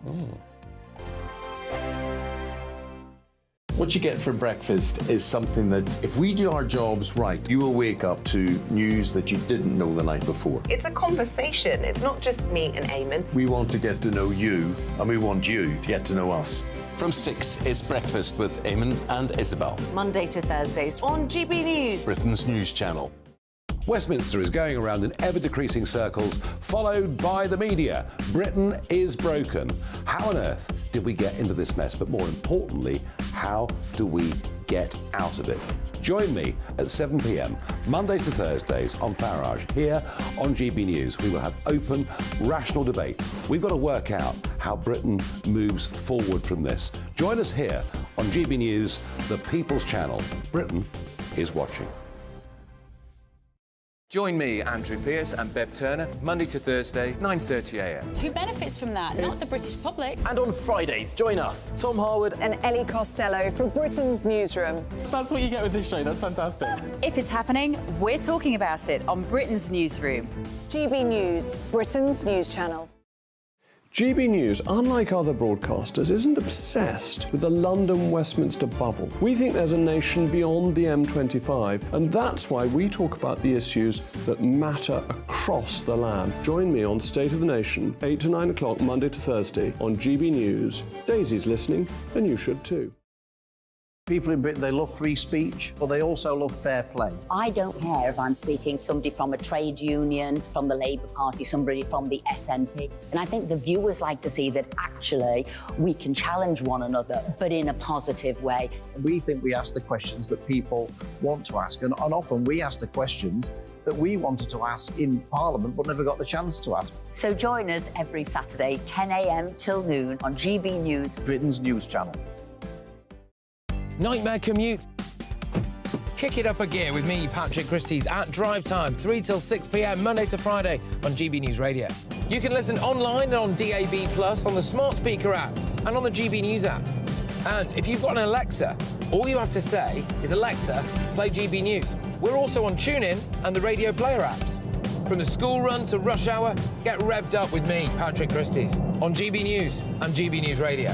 What you get for breakfast is something that, if we do our jobs right, you will wake up to news that you didn't know the night before. It's a conversation. It's not just me and Eamonn. We want to get to know you, and we want you to get to know us. From 6, it's Breakfast with Eamonn and Isabel. Monday to Thursdays on GB News. Britain's news channel. Westminster is going around in ever-decreasing circles, followed by the media. Britain is broken. How on earth did we get into this mess? But more importantly, how do we get out of it? Join me at 7 p.m, Monday to Thursdays on Farage, here on GB News. We will have open, rational debate. We've got to work out how Britain moves forward from this. Join us here on GB News, the People's Channel. Britain is watching. Join me, Andrew Pearce and Bev Turner, Monday to Thursday, 9:30 a.m. Who benefits from that? Not the British public. And on Fridays, join us, Tom Harwood and Ellie Costello from Britain's Newsroom. That's what you get with this show. That's fantastic. If it's happening, we're talking about it on Britain's Newsroom. GB News, Britain's news channel. GB News, unlike other broadcasters, isn't obsessed with the London-Westminster bubble. We think there's a nation beyond the M25, and that's why we talk about the issues that matter across the land. Join me on State of the Nation, 8 to 9 o'clock, Monday to Thursday, on GB News. Daisy's listening, and you should too. People in Britain, they love free speech, but they also love fair play. I don't care if I'm speaking somebody from a trade union, from the Labour Party, somebody from the SNP. And I think the viewers like to see that actually we can challenge one another, but in a positive way. We think we ask the questions that people want to ask, and often we ask the questions that we wanted to ask in Parliament but never got the chance to ask. So join us every Saturday, 10 a.m. till noon on GB News, Britain's news channel. Nightmare commute. Kick it up a gear with me, Patrick Christie's, at Drive Time, 3 till 6 p.m, Monday to Friday on GB News Radio. You can listen online and on DAB+, on the smart speaker app, and on the GB News app. And if you've got an Alexa, all you have to say is, Alexa, play GB News. We're also on TuneIn and the Radio Player apps. From the school run to rush hour, get revved up with me, Patrick Christie's, on GB News and GB News Radio.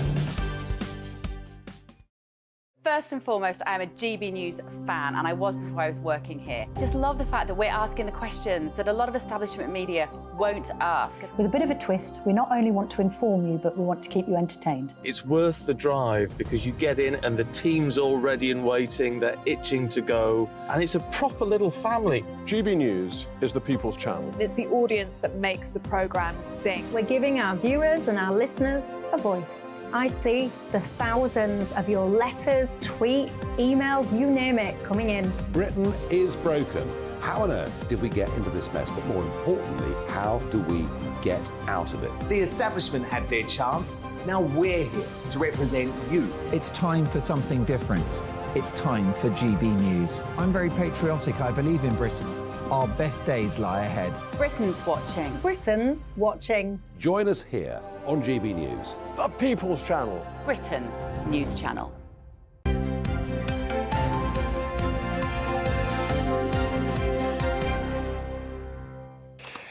First and foremost, I am a GB News fan, and I was before I was working here. Just love the fact that we're asking the questions that a lot of establishment media won't ask. With a bit of a twist, we not only want to inform you, but we want to keep you entertained. It's worth the drive because you get in and the team's all ready and waiting, they're itching to go, and it's a proper little family. GB News is the People's Channel. It's the audience that makes the programme sing. We're giving our viewers and our listeners a voice. I see the thousands of your letters, tweets, emails, you name it, coming in. Britain is broken. How on earth did we get into this mess? But more importantly, how do we get out of it? The establishment had their chance. Now we're here to represent you. It's time for something different. It's time for GB News. I'm very patriotic. I believe in Britain. Our best days lie ahead. Britain's watching. Britain's watching. Join us here on GB News. The People's Channel. Britain's news channel.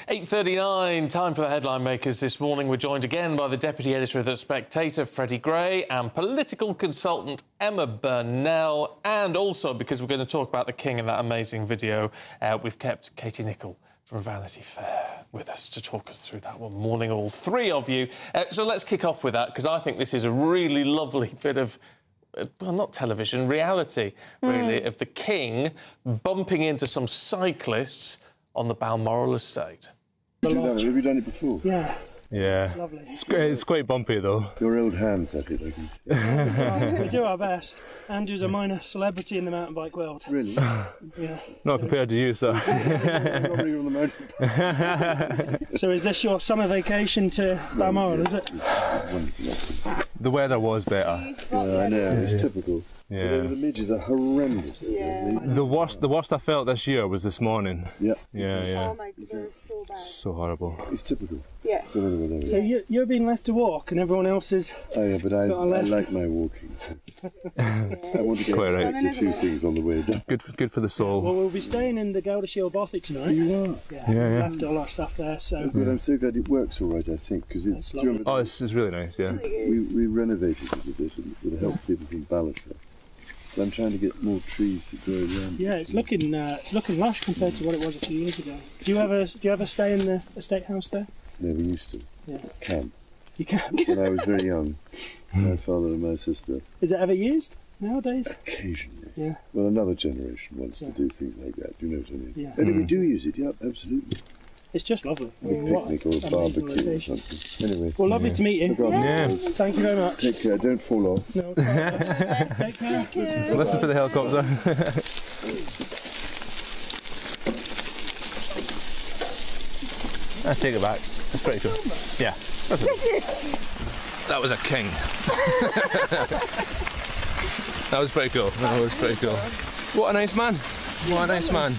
8:39, time for the headline makers this morning. We're joined again by the deputy editor of The Spectator, Freddie Gray, and political consultant Emma Burnell. And also, because we're going to talk about the King in that amazing video, we've kept Katie Nicholl from Vanity Fair with us to talk us through that one. Morning, all three of you. So let's kick off with that, because I think this is a really lovely bit of well, not television, reality, really, of the King bumping into some cyclists on the Balmoral estate. Have you done it before? Yeah. Yeah. It's lovely. It's quite bumpy, though. Your old hands at it, I can see. We do our best. Andrew's a minor celebrity in the mountain bike world. Really? Yeah. Not compared to you, sir. Normally on the mountain bike. So is this your summer vacation to Balmoral, is it? It's wonderful. The weather was better. Yeah, I know, it's typical. Yeah. The midges are horrendous. The worst I felt this year was this morning. Yeah. Yeah. Oh my God, so bad. So horrible. It's typical. Yeah. So you're being left to walk and everyone else is... Oh yeah, but I like my walking. So. I want to get a few things on the way down. Good for the soul. Well, we'll be staying in the Gouldashire Bothy tonight. You are? Yeah. Left all our stuff there, so... But I'm so glad it works all right, I think, because it's... Oh, it's really nice, yeah. We renovated it a bit with the help of people from Ballister. So I'm trying to get more trees to grow around. Yeah, it's looking lush compared to what it was a few years ago. Do you ever stay in the estate house there? Never used to. Yeah. Camp. You can. When I was very young, my father and my sister. Is it ever used nowadays? Occasionally. Yeah. Well, another generation wants to do things like that. Do you know what I mean? Yeah. And we do use it. Yeah, absolutely. It's just lovely. A picnic or a barbecue or something. Anyway. Well, lovely to meet you. Yeah. Thank you very much. Take care. Don't fall off. No. Take care. Listen for the helicopter. I take it back. It's pretty cool. Yeah. That was a king. That was pretty cool. What a nice man. What a nice man.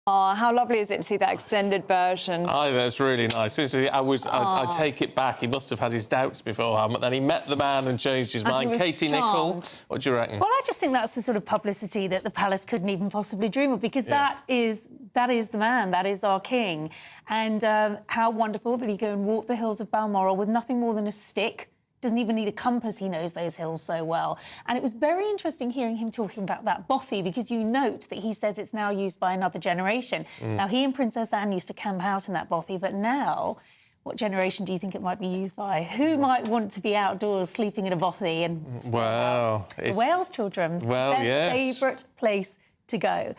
Oh, how lovely is it to see that extended version? Oh, that's really nice. I take it back. He must have had his doubts beforehand, but then he met the man and changed his mind. Katie Nicholl, what do you reckon? Well, I just think that's the sort of publicity that the palace couldn't even possibly dream of, because that is the man, that is our king. And how wonderful that he go and walk the hills of Balmoral with nothing more than a stick. Doesn't even need a compass, he knows those hills so well. And it was very interesting hearing him talking about that bothy, because you note that he says it's now used by another generation. Now, he and Princess Anne used to camp out in that bothy, but now, what generation do you think it might be used by? Who might want to be outdoors sleeping in a bothy? And well, the Wales children. Well, it's their favourite place to go.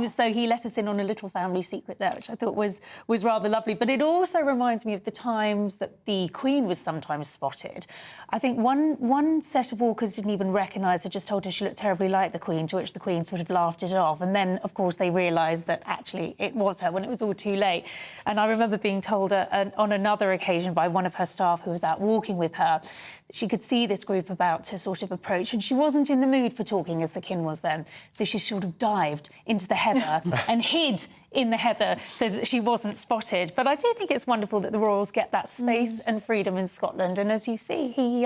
So he let us in on a little family secret there, which I thought was rather lovely. But it also reminds me of the times that the Queen was sometimes spotted. I think one set of walkers didn't even recognise her, just told her she looked terribly like the Queen, to which the Queen sort of laughed it off. And then, of course, they realised that actually it was her when it was all too late. And I remember being told on another occasion by one of her staff who was out walking with her that she could see this group about to sort of approach, and she wasn't in the mood for talking as the King was then. So she sort of dived into the heather and hid in the heather so that she wasn't spotted. But I do think it's wonderful that the royals get that space and freedom in Scotland. And as you see, he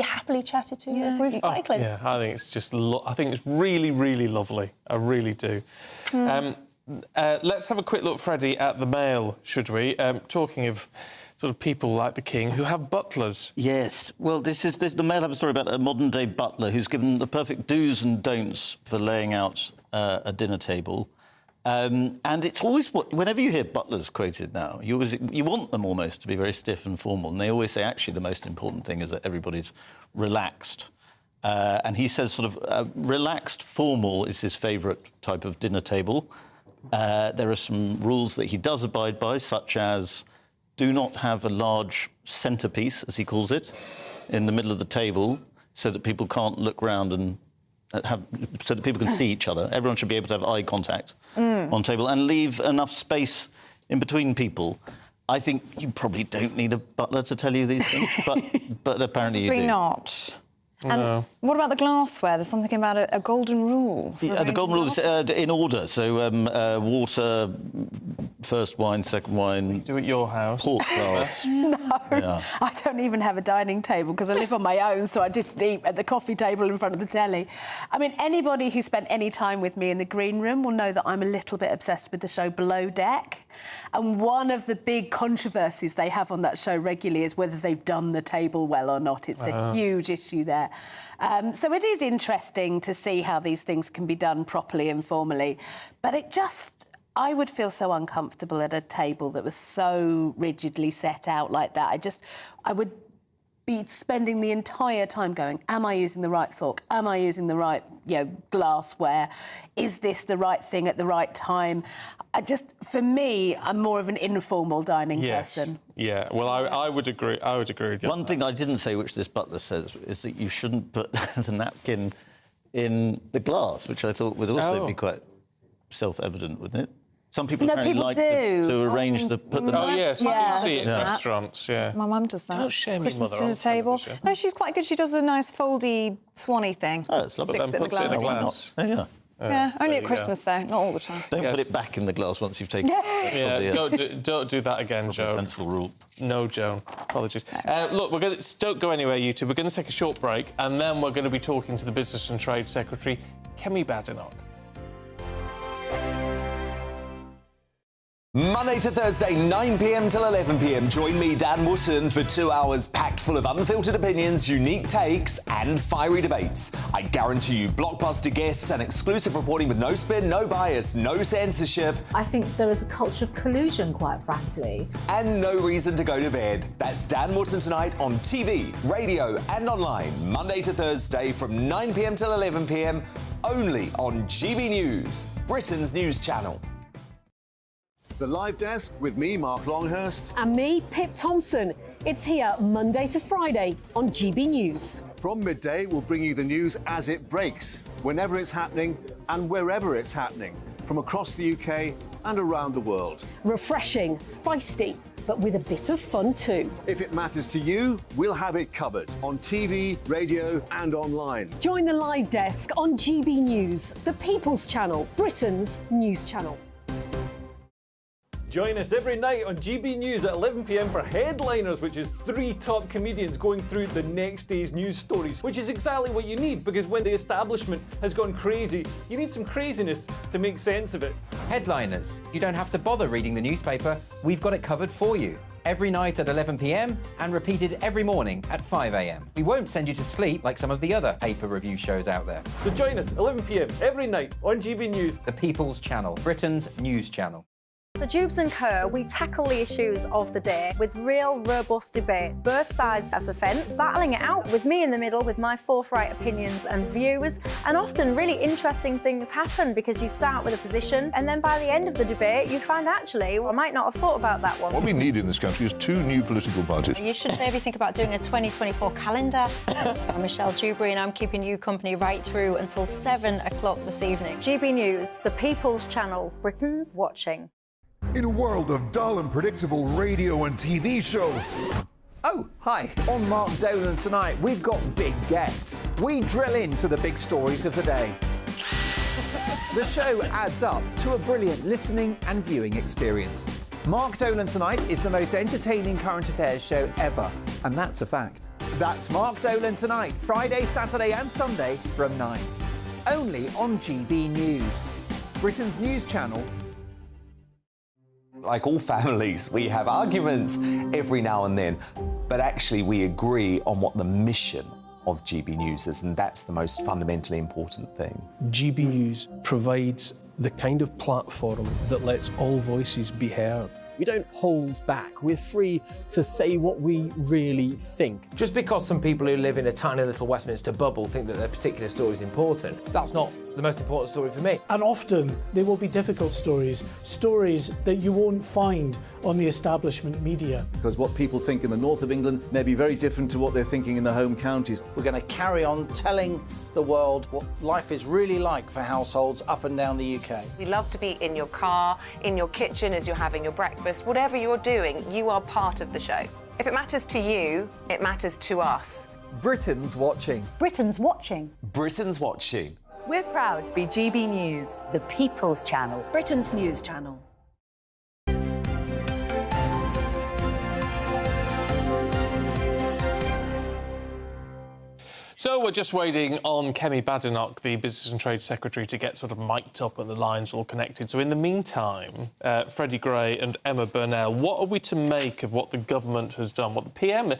happily chatted to a group of cyclists. I think it's just I think it's really, really lovely. I really do. Let's have a quick look, Freddie, at the Mail, should we? Talking of sort of people like the King who have butlers. Yes. Well, the Mail have a story about a modern-day butler who's given the perfect do's and don'ts for laying out a dinner table. And it's always whenever you hear butlers quoted now, you want them almost to be very stiff and formal. And they always say, actually, the most important thing is that everybody's relaxed. And he says sort of relaxed formal is his favourite type of dinner table. There are some rules that he does abide by, such as do not have a large centrepiece, as he calls it, in the middle of the table, so that people can't look round and so that people can see each other. Everyone should be able to have eye contact on table, and leave enough space in between people. I think you probably don't need a butler to tell you these things, but apparently you do. Probably not. And what about the glassware? There's something about a golden rule. Yeah, the golden rule is in order. So water, first wine, second wine. You do at your house. Port glass. No, Yeah. I don't even have a dining table because I live on my own, so I just eat at the coffee table in front of the telly. I mean, anybody who spent any time with me in the green room will know that I'm a little bit obsessed with the show Below Deck. And one of the big controversies they have on that show regularly is whether they've done the table well or not. It's a huge issue there. So it is interesting to see how these things can be done properly and formally. But it just... I would feel so uncomfortable at a table that was so rigidly set out like that. I would be spending the entire time going, am I using the right fork? Am I using the right, glassware? Is this the right thing at the right time? For me, I'm more of an informal dining person. Yeah, well, I would agree. I would agree with you. One thing I didn't say, which this butler says, is that you shouldn't put the napkin in the glass, which I thought would also be quite self-evident, wouldn't it? Some people apparently like to arrange put them. Oh yes, I see it in restaurants. Yeah, my mum does that. Don't shame your mother Christmas dinner table. No, she's quite good. She does a nice foldy swanny thing. Oh, it's lovely. Sticks it in the glass. It in the glass. Oh, yeah. Yeah, only at Christmas though, not all the time. Don't put it back in the glass once you've taken it. Yeah, don't do that again, Joan. Sensible rule. No, Joan. Apologies. Look, don't go anywhere, you two. We're going to take a short break, and then we're going to be talking to the Business and Trade Secretary, Kemi Badenoch. Monday to Thursday, 9 p.m. till 11 p.m. Join me, Dan Wootton, for 2 hours packed full of unfiltered opinions, unique takes and fiery debates. I guarantee you blockbuster guests and exclusive reporting with no spin, no bias, no censorship. I think there is a culture of collusion, quite frankly. And no reason to go to bed. That's Dan Wootton tonight on TV, radio and online. Monday to Thursday from 9 p.m. till 11 p.m. only on GB News, Britain's news channel. The Live Desk with me, Mark Longhurst. And me, Pip Thompson. It's here Monday to Friday on GB News. From midday, we'll bring you the news as it breaks, whenever it's happening and wherever it's happening, from across the UK and around the world. Refreshing, feisty, but with a bit of fun too. If it matters to you, we'll have it covered on TV, radio and online. Join the Live Desk on GB News, the People's Channel, Britain's news channel. Join us every night on GB News at 11 p.m. for Headliners, which is 3 top comedians going through the next day's news stories, which is exactly what you need, because when the establishment has gone crazy, you need some craziness to make sense of it. Headliners. You don't have to bother reading the newspaper. We've got it covered for you. Every night at 11 p.m. and repeated every morning at 5 a.m. We won't send you to sleep like some of the other paper review shows out there. So join us 11 p.m. every night on GB News. The People's Channel, Britain's news channel. So Jubes and Kerr, we tackle the issues of the day with real, robust debate, both sides of the fence, battling it out with me in the middle with my forthright opinions and views. And often really interesting things happen because you start with a position and then by the end of the debate you find actually, I might not have thought about that one. What we need in this country is 2 new political parties. You should maybe think about doing a 2024 calendar. I'm Michelle Dewberry and I'm keeping you company right through until 7 o'clock this evening. GB News, the People's Channel, Britain's watching. In a world of dull and predictable radio and TV shows. Oh, hi. On Mark Dolan tonight, we've got big guests. We drill into the big stories of the day. The show adds up to a brilliant listening and viewing experience. Mark Dolan Tonight is the most entertaining current affairs show ever, and that's a fact. That's Mark Dolan Tonight, Friday, Saturday and Sunday from 9. Only on GB News, Britain's news channel. Like all families, we have arguments every now and then, but actually we agree on what the mission of GB News is, and that's the most fundamentally important thing. GB News provides the kind of platform that lets all voices be heard. We don't hold back. We're free to say what we really think. Just because some people who live in a tiny little Westminster bubble think that their particular story is important, that's not the most important story for me. And often there will be difficult stories, stories that you won't find on the establishment media. Because what people think in the north of England may be very different to what they're thinking in the home counties. We're going to carry on telling the world what life is really like for households up and down the UK. We love to be in your car, in your kitchen as you're having your breakfast. Whatever you're doing, you are part of the show. If it matters to you, it matters to us. Britain's watching. Britain's watching. Britain's watching. We're proud to be GB News, the People's Channel, Britain's news channel. So we're just waiting on Kemi Badenoch, the Business and Trade Secretary, to get sort of mic'd up and the lines all connected. So in the meantime, Freddie Gray and Emma Burnell, what are we to make of what the government has done? What the PM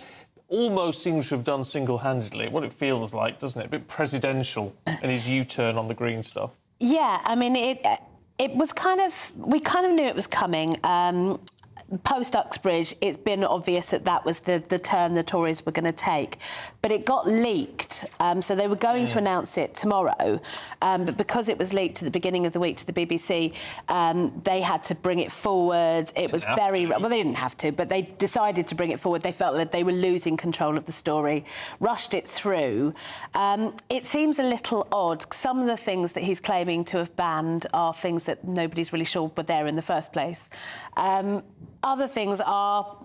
almost seems to have done single-handedly, what it feels like, doesn't it? A bit presidential in his U-turn on the green stuff. Yeah, I mean, it was kind of... We kind of knew it was coming. Post-Uxbridge, it's been obvious that that was the turn the Tories were going to take. But it got leaked, so they were going to announce it tomorrow. But because it was leaked at the beginning of the week to the BBC, they had to bring it forward. It was very... Well, they didn't have to, but they decided to bring it forward. They felt that they were losing control of the story, rushed it through. It seems a little odd. Some of the things that he's claiming to have banned are things that nobody's really sure were there in the first place. Other things are,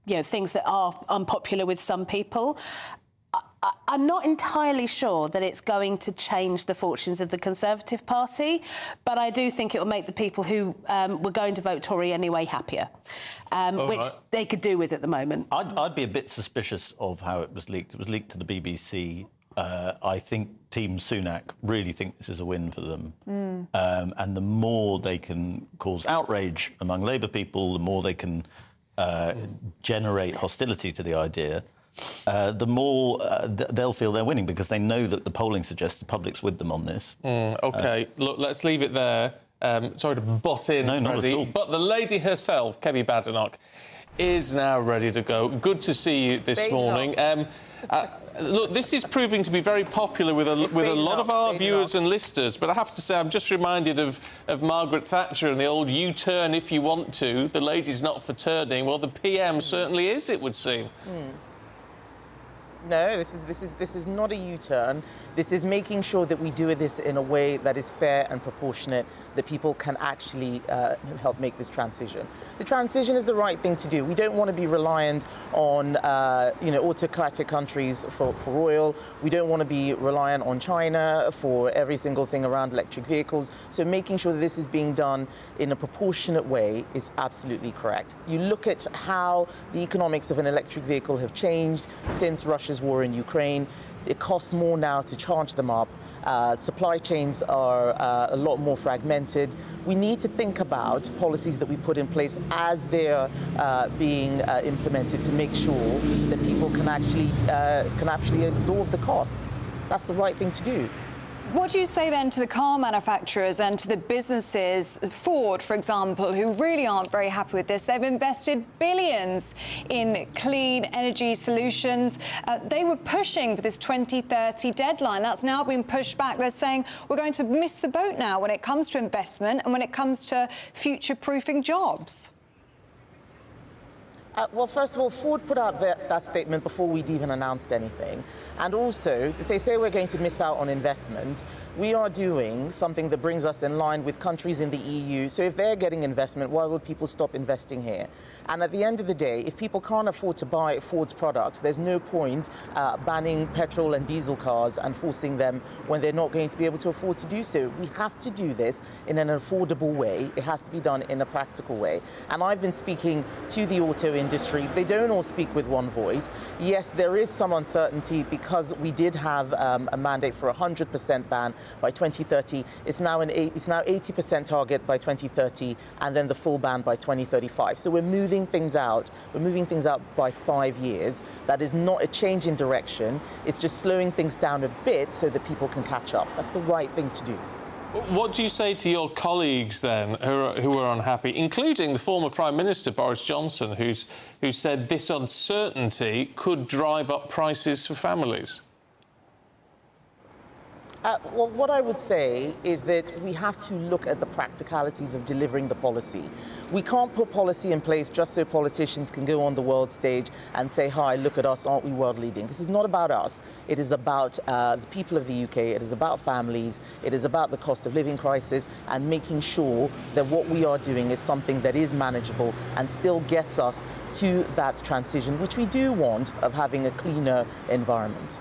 things that are unpopular with some people. I'm not entirely sure that it's going to change the fortunes of the Conservative Party, but I do think it will make the people who were going to vote Tory anyway happier, which they could do with at the moment. I'd be a bit suspicious of how it was leaked. It was leaked to the BBC. I think Team Sunak really think this is a win for them. And the more they can cause outrage among Labour people, the more they can generate hostility to the idea, the more they'll feel they're winning, because they know that the polling suggests the public's with them on this. OK, look, let's leave it there. Sorry to butt in, no, not at all. But the lady herself, Kemi Badenoch, is now ready to go. Good to see you this morning. Look, this is proving to be very popular with a lot of our viewers and listeners, but I have to say I'm just reminded of Margaret Thatcher and the old U-turn if you want to. The lady's not for turning. Well, the PM certainly is, it would seem. No, this is not a U-turn. This is making sure that we do this in a way that is fair and proportionate, that people can actually help make this transition. The transition is the right thing to do. We don't want to be reliant on autocratic countries for oil. We don't want to be reliant on China for every single thing around electric vehicles. So making sure that this is being done in a proportionate way is absolutely correct. You look at how the economics of an electric vehicle have changed since Russia's war in Ukraine. It costs more now to charge them up. Supply chains are a lot more fragmented. We need to think about policies that we put in place as they're being implemented to make sure that people can actually absorb the costs. That's the right thing to do. What do you say then to the car manufacturers and to the businesses, Ford, for example, who really aren't very happy with this? They've invested billions in clean energy solutions. They were pushing for this 2030 deadline. That's now been pushed back. They're saying we're going to miss the boat now when it comes to investment and when it comes to future-proofing jobs. Well, first of all, Ford put out that statement before we'd even announced anything. And also, if they say we're going to miss out on investment, we are doing something that brings us in line with countries in the EU. So if they're getting investment, why would people stop investing here? And at the end of the day, if people can't afford to buy Ford's products, there's no point banning petrol and diesel cars and forcing them when they're not going to be able to afford to do so. We have to do this in an affordable way. It has to be done in a practical way. And I've been speaking to the auto industry. They don't all speak with one voice. Yes, there is some uncertainty because we did have a mandate for a 100% ban by 2030. It's now 80% target by 2030, and then the full ban by 2035. So we're moving things out. We're moving things out by 5 years. That is not a change in direction. It's just slowing things down a bit so that people can catch up. That's the right thing to do. What do you say to your colleagues then who are unhappy, including the former Prime Minister Boris Johnson, who said this uncertainty could drive up prices for families? Well, what I would say is that we have to look at the practicalities of delivering the policy. We can't put policy in place just so politicians can go on the world stage and say, hi, look at us, aren't we world leading? This is not about us. It is about the people of the UK. It is about families. It is about the cost of living crisis and making sure that what we are doing is something that is manageable and still gets us to that transition, which we do want, of having a cleaner environment.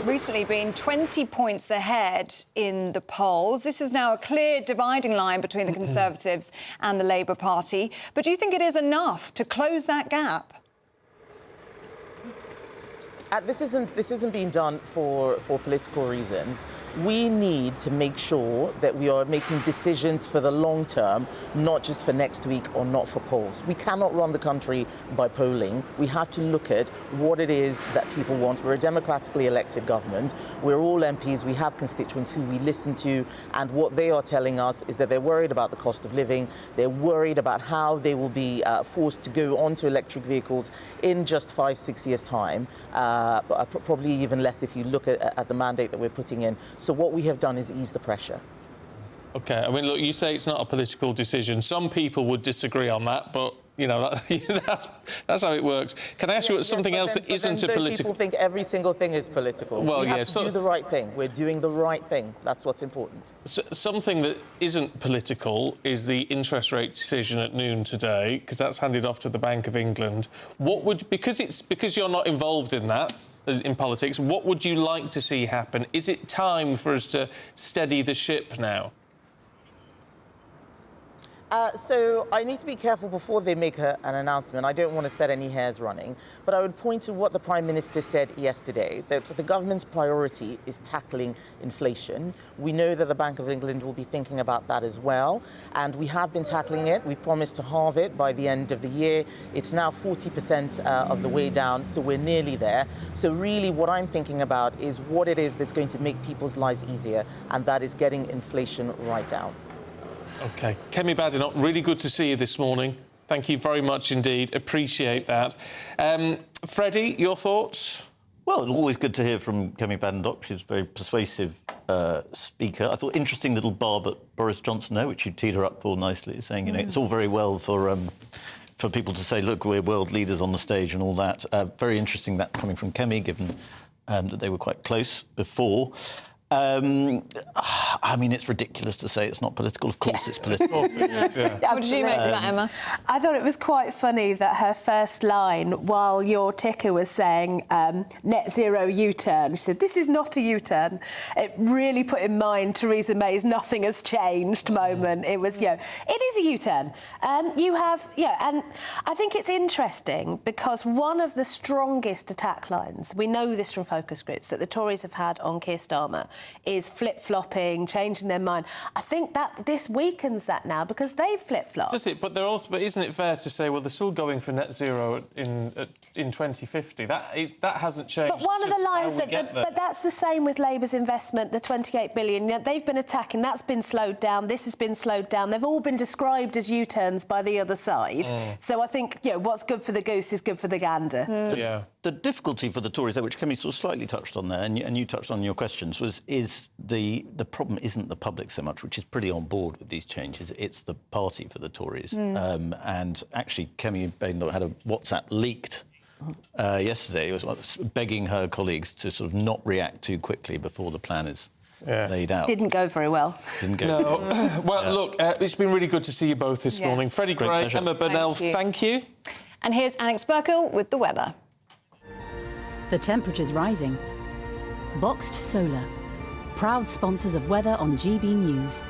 Recently been 20 points ahead in the polls. This is now a clear dividing line between the Conservatives and the Labour Party. But do you think it is enough to close that gap? This isn't being done for political reasons. We need to make sure that we are making decisions for the long term, not just for next week or not for polls. We cannot run the country by polling. We have to look at what it is that people want. We're a democratically elected government. We're all MPs. We have constituents who we listen to, and what they are telling us is that they're worried about the cost of living. They're worried about how they will be forced to go onto electric vehicles in just 5-6 years' time. Probably even less if you look at the mandate that we're putting in. So what we have done is ease the pressure. OK, I mean, look, you say it's not a political decision. Some people would disagree on that, but, you know, that's how it works. Can I ask you something else that isn't a political... People think every single thing is political. Well, we have to do the right thing. We're doing the right thing. That's what's important. Something that isn't political is the interest rate decision at noon today, because that's handed off to the Bank of England. What would... Because you're not involved in that, in politics, what would you like to see happen? Is it time for us to steady the ship now? So I need to be careful before they make an announcement. I don't want to set any hairs running, but I would point to what the Prime Minister said yesterday, that the government's priority is tackling inflation. We know that the Bank of England will be thinking about that as well, and we have been tackling it. We promised to halve it by the end of the year. It's now 40% of the way down, so we're nearly there. So really what I'm thinking about is what it is that's going to make people's lives easier, and that is getting inflation right down. OK. Kemi Badenoch, really good to see you this morning. Thank you very much indeed. Appreciate that. Freddie, your thoughts? Well, it's always good to hear from Kemi Badenoch. She's a very persuasive speaker. I thought interesting little barb at Boris Johnson there, which you teed her up for nicely, saying, you know, it's all very well for people to say, look, we're world leaders on the stage and all that. Very interesting that coming from Kemi, given that they were quite close before. I mean, it's ridiculous to say it's not political. Of course it's political. What did you make of that, Emma? I thought it was quite funny that her first line, while your ticker was saying net zero U-turn, she said, this is not a U-turn. It really put in mind Theresa May's nothing has changed moment. It was, it is a U-turn. You have, and I think it's interesting because one of the strongest attack lines, we know this from focus groups, that the Tories have had on Keir Starmer is flip-flopping, changing their mind. I think that this weakens that now because they've flip-flopped. Does it? But they're also. But isn't it fair to say, well, they're still going for net zero in 2050? That hasn't changed. But one of the lines but that's the same with Labour's investment, the 28 billion. They've been attacking. That's been slowed down. This has been slowed down. They've all been described as U-turns by the other side. So I think what's good for the goose is good for the gander. Yeah. The difficulty for the Tories, which Kemi sort of slightly touched on there, and you touched on in your questions, is the problem isn't the public so much, which is pretty on board with these changes. It's the party for the Tories. And actually, Kemi Badenoch had a WhatsApp leaked yesterday. It was begging her colleagues to sort of not react too quickly before the plan is laid out. Didn't go very well. Didn't go. Well, look, it's been really good to see you both this morning. Freddie Gray, Emma Burnell, thank you. And here's Alex Burkle with the weather. The temperature's rising. Boxed Solar, proud sponsors of weather on GB News.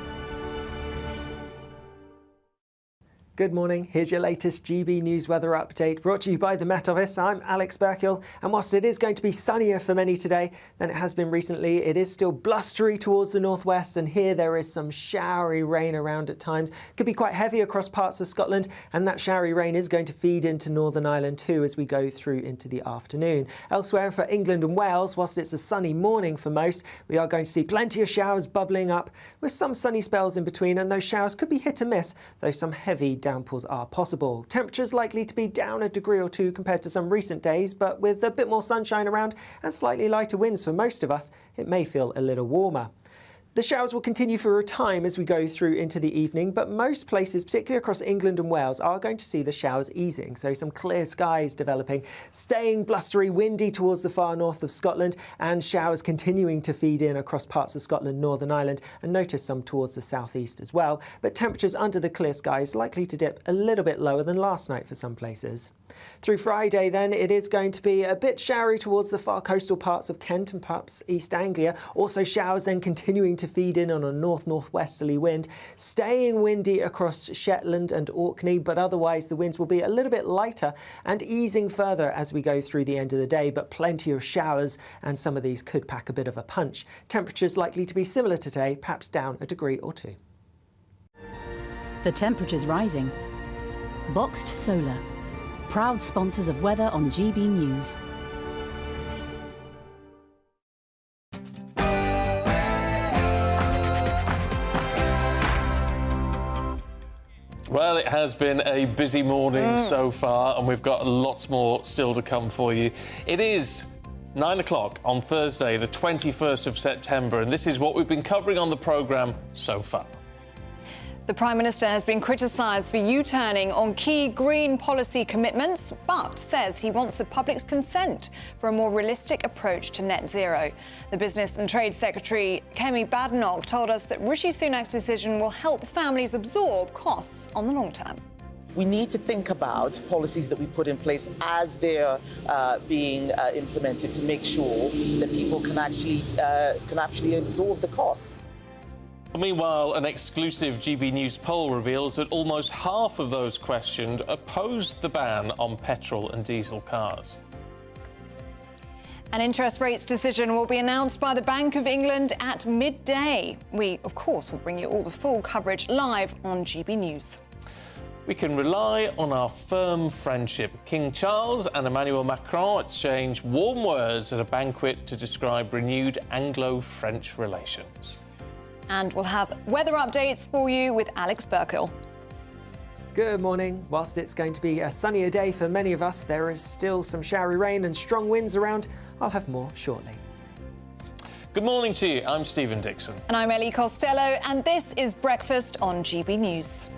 Good morning, here's your latest GB News weather update brought to you by the Met Office. I'm Alex Burkle, and whilst it is going to be sunnier for many today than it has been recently, it is still blustery towards the northwest, and here there is some showery rain around at times. Could be quite heavy across parts of Scotland, and that showery rain is going to feed into Northern Ireland too as we go through into the afternoon. Elsewhere for England and Wales, whilst it's a sunny morning for most, we are going to see plenty of showers bubbling up with some sunny spells in between, and those showers could be hit and miss, though some heavy downpours downpours are possible. Temperatures likely to be down a degree or two compared to some recent days, but with a bit more sunshine around and slightly lighter winds for most of us, it may feel a little warmer. The showers will continue for a time as we go through into the evening, but most places, particularly across England and Wales, are going to see the showers easing. So some clear skies developing, staying blustery, windy towards the far north of Scotland, and showers continuing to feed in across parts of Scotland, Northern Ireland, and notice some towards the southeast as well. But temperatures under the clear skies likely to dip a little bit lower than last night for some places. Through Friday then, it is going to be a bit showery towards the far coastal parts of Kent and perhaps East Anglia. Also showers then continuing to feed in on a north-northwesterly wind, staying windy across Shetland and Orkney, but otherwise the winds will be a little bit lighter and easing further as we go through the end of the day, but plenty of showers, and some of these could pack a bit of a punch. Temperatures likely to be similar to today, perhaps down a degree or two. The temperature's rising. Boxed Solar, proud sponsors of weather on GBNews. Well, it has been a busy morning so far, and we've got lots more still to come for you. It is 9 o'clock on Thursday, the 21st of September, and this is what we've been covering on the programme so far. The Prime Minister has been criticised for U-turning on key green policy commitments, but says he wants the public's consent for a more realistic approach to net zero. The Business and Trade Secretary, Kemi Badenoch, told us that Rishi Sunak's decision will help families absorb costs on the long term. We need to think about policies that we put in place as they're being implemented to make sure that people can actually absorb the costs. Meanwhile, an exclusive GB News poll reveals that almost half of those questioned opposed the ban on petrol and diesel cars. An interest rates decision will be announced by the Bank of England at midday. We, of course, will bring you all the full coverage live on GB News. We can rely on our firm friendship. King Charles and Emmanuel Macron exchanged warm words at a banquet to describe renewed Anglo-French relations. And we'll have weather updates for you with Alex Burkill. Good morning. Whilst it's going to be a sunnier day for many of us, there is still some showery rain and strong winds around. I'll have more shortly. Good morning to you. I'm Stephen Dixon. And I'm Ellie Costello, and this is Breakfast on GB News.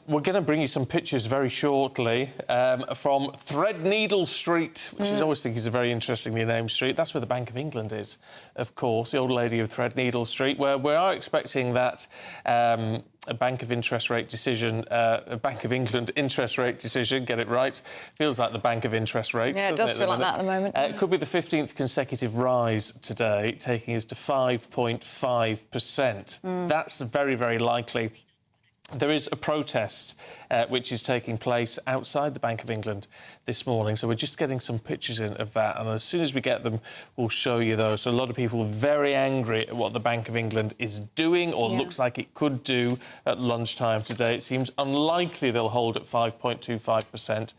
We're going to bring you some pictures very shortly from Threadneedle Street, which I always think is a very interestingly named street. That's where the Bank of England is, of course, the old lady of Threadneedle Street, where we are expecting that a Bank of interest rate decision, a Bank of England interest rate decision, get it right. Feels like the Bank of interest rates, yeah, it does feel like that at the moment. It could be the 15th consecutive rise today, taking us to 5.5%. That's very, very likely. There is a protest which is taking place outside the Bank of England this morning, so we're just getting some pictures in of that, and as soon as we get them, we'll show you those. So a lot of people are very angry at what the Bank of England is doing, or looks like it could do at lunchtime today. It seems unlikely they'll hold at 5.25%,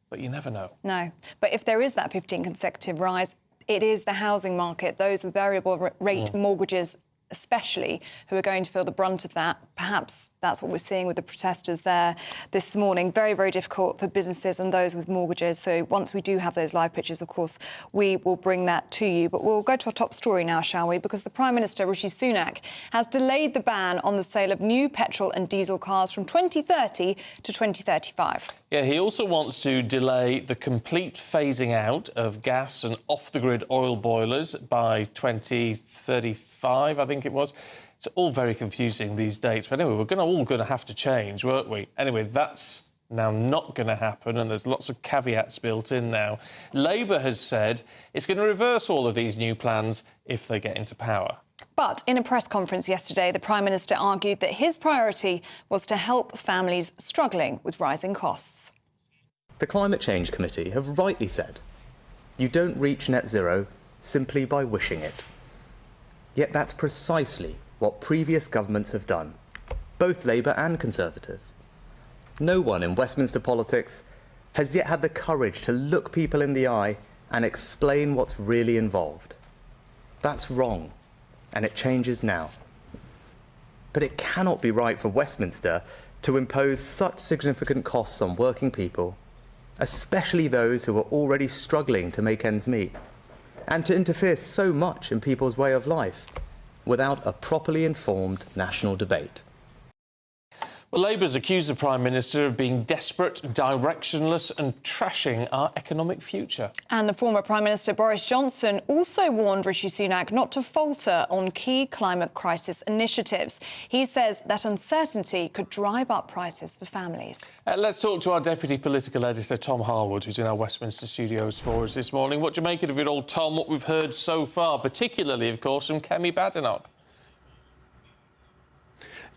but you never know. No, but if there is that 15 consecutive rise, it is the housing market, those with variable rate mortgages especially, who are going to feel the brunt of that. Perhaps that's what we're seeing with the protesters there this morning. Very, very difficult for businesses and those with mortgages. So once we do have those live pictures, of course, we will bring that to you. But we'll go to our top story now, shall we? Because the Prime Minister, Rishi Sunak, has delayed the ban on the sale of new petrol and diesel cars from 2030 to 2035. Yeah, he also wants to delay the complete phasing out of gas and off-the-grid oil boilers by 2035, I think it was. It's all very confusing, these dates. But anyway, we're all going to have to change, weren't we? Anyway, that's now not going to happen, and there's lots of caveats built in now. Labour has said it's going to reverse all of these new plans if they get into power. But in a press conference yesterday, the Prime Minister argued that his priority was to help families struggling with rising costs. The Climate Change Committee have rightly said you don't reach net zero simply by wishing it. Yet that's precisely what previous governments have done, both Labour and Conservative. No one in Westminster politics has yet had the courage to look people in the eye and explain what's really involved. That's wrong, and it changes now. But it cannot be right for Westminster to impose such significant costs on working people, especially those who are already struggling to make ends meet, and to interfere so much in people's way of life without a properly informed national debate. Well, Labour's accused the Prime Minister of being desperate, directionless and trashing our economic future. And the former Prime Minister Boris Johnson also warned Rishi Sunak not to falter on key climate crisis initiatives. He says that uncertainty could drive up prices for families. Let's talk to our Deputy Political Editor, Tom Harwood, who's in our Westminster studios for us this morning. What do you make of it all, Tom, what we've heard so far, particularly, of course, from Kemi Badenoch?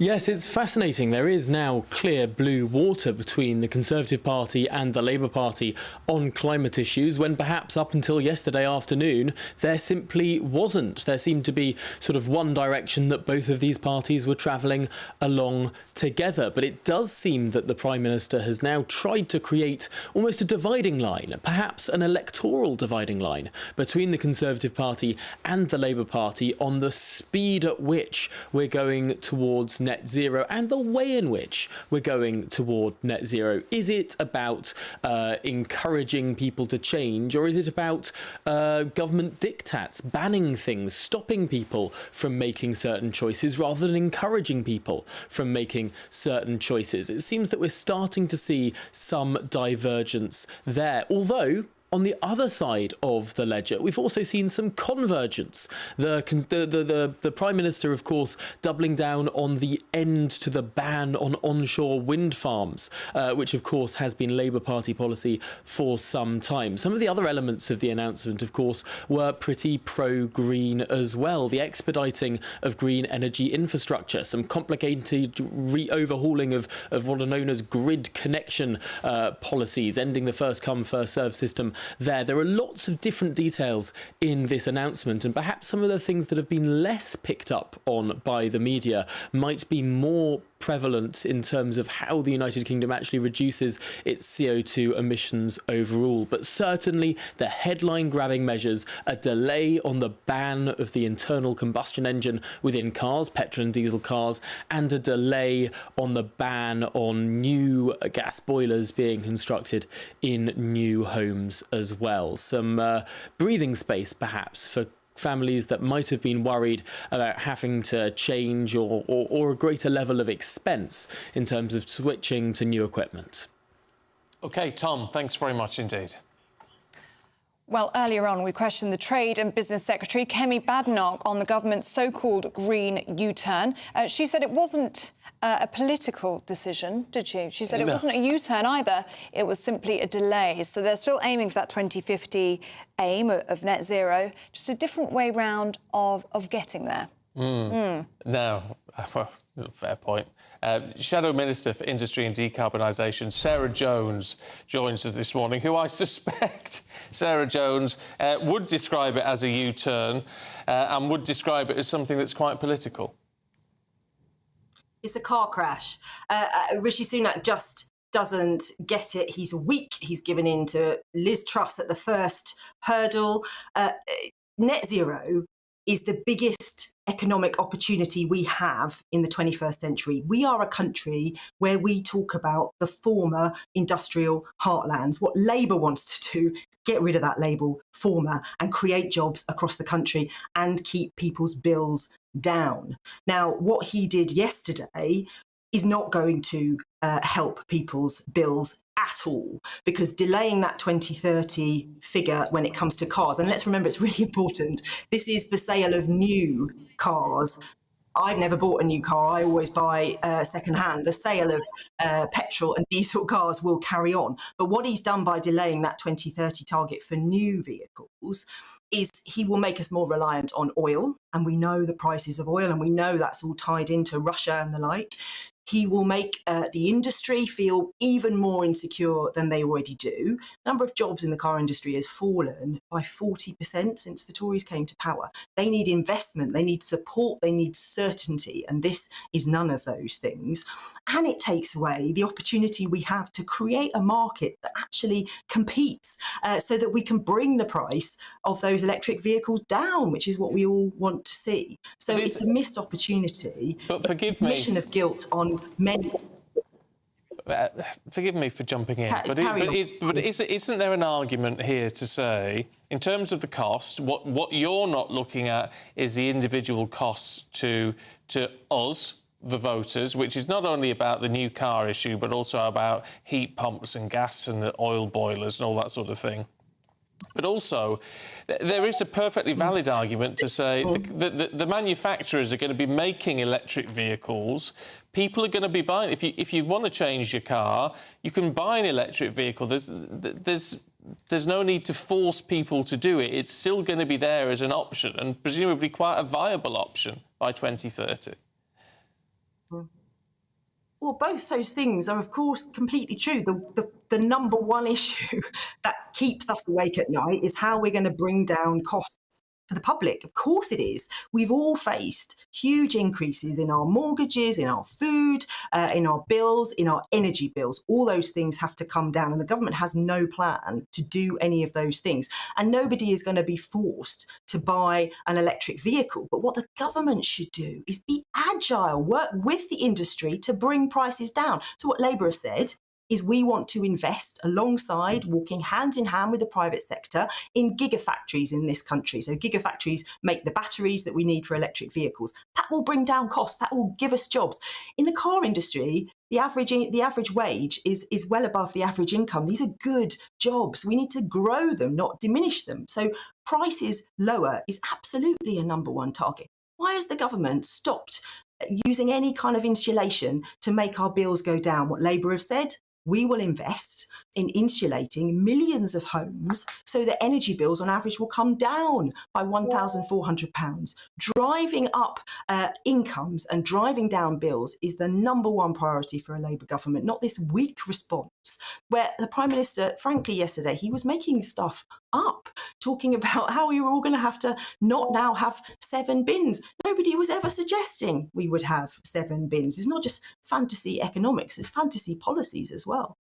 Yes, it's fascinating. There is now clear blue water between the Conservative Party and the Labour Party on climate issues, when perhaps up until yesterday afternoon there simply wasn't. There seemed to be sort of one direction that both of these parties were travelling along together. But it does seem that the Prime Minister has now tried to create almost a dividing line, perhaps an electoral dividing line, between the Conservative Party and the Labour Party on the speed at which we're going towards net zero and the way in which we're going toward net zero. Is it about encouraging people to change, or is it about government diktats, banning things, stopping people from making certain choices rather than encouraging people from making certain choices? It seems that we're starting to see some divergence there, although on the other side of the ledger, we've also seen some convergence. The Prime Minister, of course, doubling down on the end to the ban on onshore wind farms, which, of course, has been Labour Party policy for some time. Some of the other elements of the announcement, of course, were pretty pro-green as well. The expediting of green energy infrastructure, some complicated overhauling of what are known as grid connection policies, ending the first-come, first-served system there. There are lots of different details in this announcement, and perhaps some of the things that have been less picked up on by the media might be more prevalent in terms of how the United Kingdom actually reduces its CO2 emissions overall. But certainly the headline-grabbing measures, a delay on the ban of the internal combustion engine within cars, petrol and diesel cars, and a delay on the ban on new gas boilers being constructed in new homes as well. Some breathing space, perhaps, for families that might have been worried about having to change or a greater level of expense in terms of switching to new equipment. OK, Tom, thanks very much indeed. Well, earlier on, we questioned the Trade and Business Secretary, Kemi Badenoch, on the government's so-called green U-turn. She said it wasn't a political decision, did she? She said it wasn't a U-turn either. It was simply a delay. So they're still aiming for that 2050 aim of net zero, just a different way round of getting there. Now, well, fair point. Shadow Minister for Industry and Decarbonisation, Sarah Jones, joins us this morning, who I suspect, Sarah Jones, would describe it as a U-turn and would describe it as something that's quite political. It's a car crash. Rishi Sunak just doesn't get it. He's weak. He's given in to Liz Truss at the first hurdle. Net zero is the biggest economic opportunity we have in the 21st century. We are a country where we talk about the former industrial heartlands. What Labour wants to do, get rid of that label, former, and create jobs across the country and keep people's bills down. Now, what he did yesterday is not going to help people's bills at all, because delaying that 2030 figure when it comes to cars, and let's remember it's really important, this is the sale of new cars. I've never bought a new car, I always buy second-hand. The sale of petrol and diesel cars will carry on. But what he's done by delaying that 2030 target for new vehicles is he will make us more reliant on oil, and we know the prices of oil, and we know that's all tied into Russia and the like. He will make the industry feel even more insecure than they already do. The number of jobs in the car industry has fallen by 40% since the Tories came to power. They need investment, they need support, they need certainty, and this is none of those things. And it takes away the opportunity we have to create a market that actually competes so that we can bring the price of those electric vehicles down, which is what we all want to see. So it's a missed opportunity. But forgive me. Admission of guilt on many. Forgive me for jumping in, but isn't there an argument here to say, in terms of the cost, what you're not looking at is the individual costs to us, the voters, which is not only about the new car issue, but also about heat pumps and gas and oil boilers and all that sort of thing. But also, there is a perfectly valid argument to say the manufacturers are going to be making electric vehicles. People are going to be buying. If you want to change your car, you can buy an electric vehicle. There's no need to force people to do it. It's still going to be there as an option, and presumably quite a viable option by 2030. Well, both those things are, of course, completely true. The number one issue that keeps us awake at night is how we're going to bring down costs for the public. Of course it is. We've all faced huge increases in our mortgages, in our food, in our bills, in our energy bills. All those things have to come down, and the government has no plan to do any of those things. And nobody is going to be forced to buy an electric vehicle. But what the government should do is be agile, work with the industry to bring prices down. So what Labour has said is we want to invest alongside, walking hand in hand with the private sector, in gigafactories in this country. So gigafactories make the batteries that we need for electric vehicles. That will bring down costs, that will give us jobs. In the car industry, the average wage is well above the average income. These are good jobs. We need to grow them, not diminish them. So prices lower is absolutely a number one target. Why has the government stopped using any kind of insulation to make our bills go down? What Labour have said, we will invest in insulating millions of homes so that energy bills on average will come down by £1,400. Driving up incomes and driving down bills is the number one priority for a Labour government, not this weak response where the Prime Minister, frankly, yesterday, he was making stuff up, talking about how we were all going to have to not now have 7 bins. Nobody was ever suggesting we would have 7 bins. It's not just fantasy economics, it's fantasy policies as well.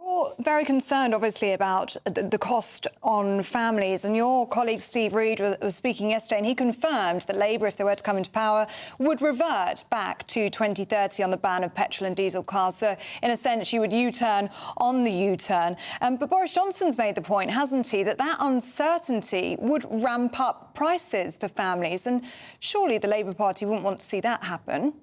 You're very concerned, obviously, about the cost on families. And your colleague Steve Reid was speaking yesterday, and he confirmed that Labour, if they were to come into power, would revert back to 2030 on the ban of petrol and diesel cars. So, in a sense, you would U-turn on the U-turn. But Boris Johnson's made the point, hasn't he, that uncertainty would ramp up prices for families. And surely the Labour Party wouldn't want to see that happen.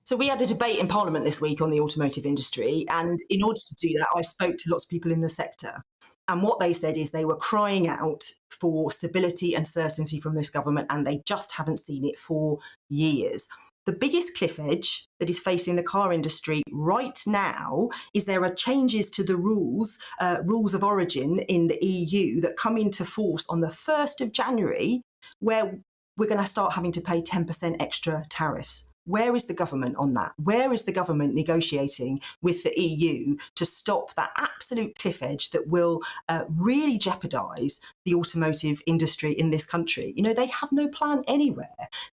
So we had a debate in Parliament this week on the automotive industry, and in order to do that, I spoke to lots of people in the sector. And what they said is they were crying out for stability and certainty from this government, and they just haven't seen it for years. The biggest cliff edge that is facing the car industry right now is there are changes to the rules of origin in the EU that come into force on the 1st of January, where we're going to start having to pay 10% extra tariffs. Where is the government on that? Where is the government negotiating with the EU to stop that absolute cliff edge that will really jeopardise the automotive industry in this country? You know, they have no plan anywhere.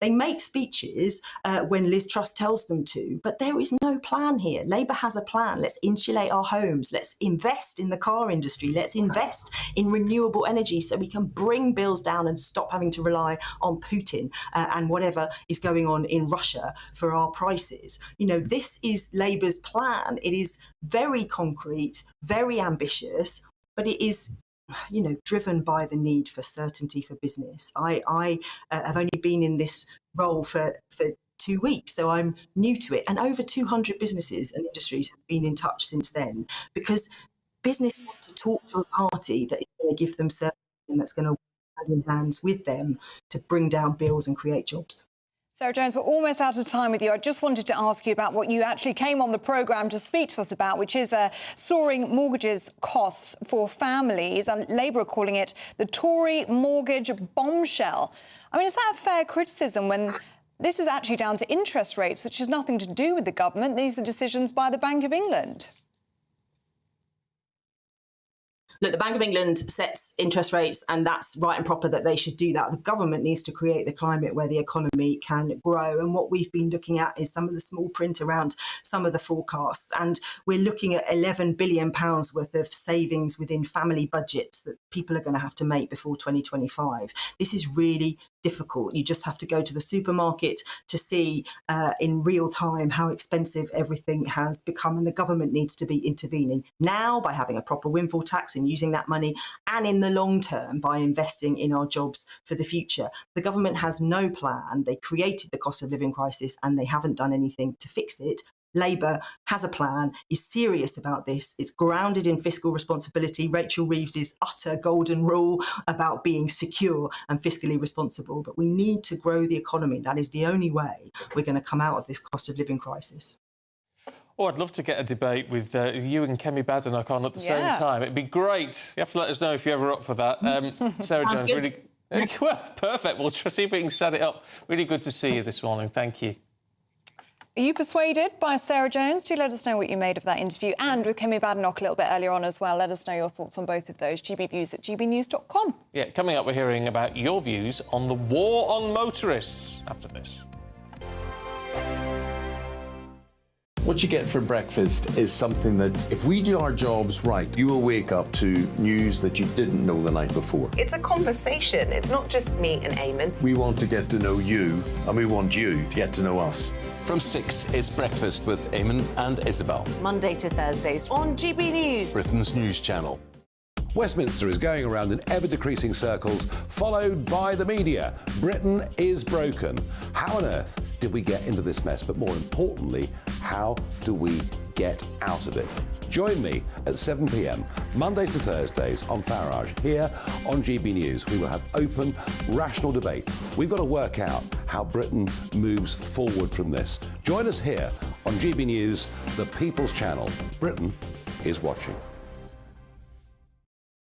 They make speeches when Liz Truss tells them to, but there is no plan here. Labour has a plan. Let's insulate our homes. Let's invest in the car industry. Let's invest in renewable energy so we can bring bills down and stop having to rely on Putin and whatever is going on in Russia for our prices. You know, this is Labour's plan. It is very concrete, very ambitious, but it is, you know, driven by the need for certainty for business. I have only been in this role for 2 weeks, so I'm new to it. And over 200 businesses and industries have been in touch since then, because business want to talk to a party that is going to give them certainty and that's going to work hand in hands with them to bring down bills and create jobs. Sarah Jones, we're almost out of time with you. I just wanted to ask you about what you actually came on the programme to speak to us about, which is soaring mortgages costs for families. And Labour are calling it the Tory mortgage bombshell. I mean, is that a fair criticism when This is actually down to interest rates, which has nothing to do with the government. These are decisions by the Bank of England. Look, the Bank of England sets interest rates, and that's right and proper that they should do that. The government needs to create the climate where the economy can grow. And what we've been looking at is some of the small print around some of the forecasts. And we're looking at £11 billion worth of savings within family budgets that people are going to have to make before 2025. This is really difficult. You just have to go to the supermarket to see in real time how expensive everything has become, and the government needs to be intervening now by having a proper windfall tax and using that money, and in the long term by investing in our jobs for the future. The government has no plan. They created the cost of living crisis and they haven't done anything to fix it. Labour has a plan, is serious about this. It's grounded in fiscal responsibility. Rachel Reeves's utter golden rule about being secure and fiscally responsible. But we need to grow the economy. That is the only way we're going to come out of this cost of living crisis. Oh, I'd love to get a debate with you and Kemi Badenoch on at the same time. It'd be great. You have to let us know if you're ever up for that. Sarah Jones, really... Well, perfect. We'll see if we can set it up. Really good to see you this morning. Thank you. Are you persuaded by Sarah Jones? Do let us know what you made of that interview. And with Kemi Badenoch a little bit earlier on as well, let us know your thoughts on both of those. GBViews at gbnews.com. Yeah, coming up, we're hearing about your views on the war on motorists after this. What you get for breakfast is something that, if we do our jobs right, you will wake up to news that you didn't know the night before. It's a conversation. It's not just me and Eamonn. We want to get to know you, and we want you to get to know us. From 6, it's Breakfast with Eamonn and Isabel. Monday to Thursdays on GB News, Britain's news channel. Westminster is going around in ever-decreasing circles, followed by the media. Britain is broken. How on earth did we get into this mess? But more importantly, how do we get out of it? Join me at 7 p.m, Monday to Thursdays on Farage, here on GB News. We will have open, rational debate. We've got to work out how Britain moves forward from this. Join us here on GB News, the People's Channel. Britain is watching.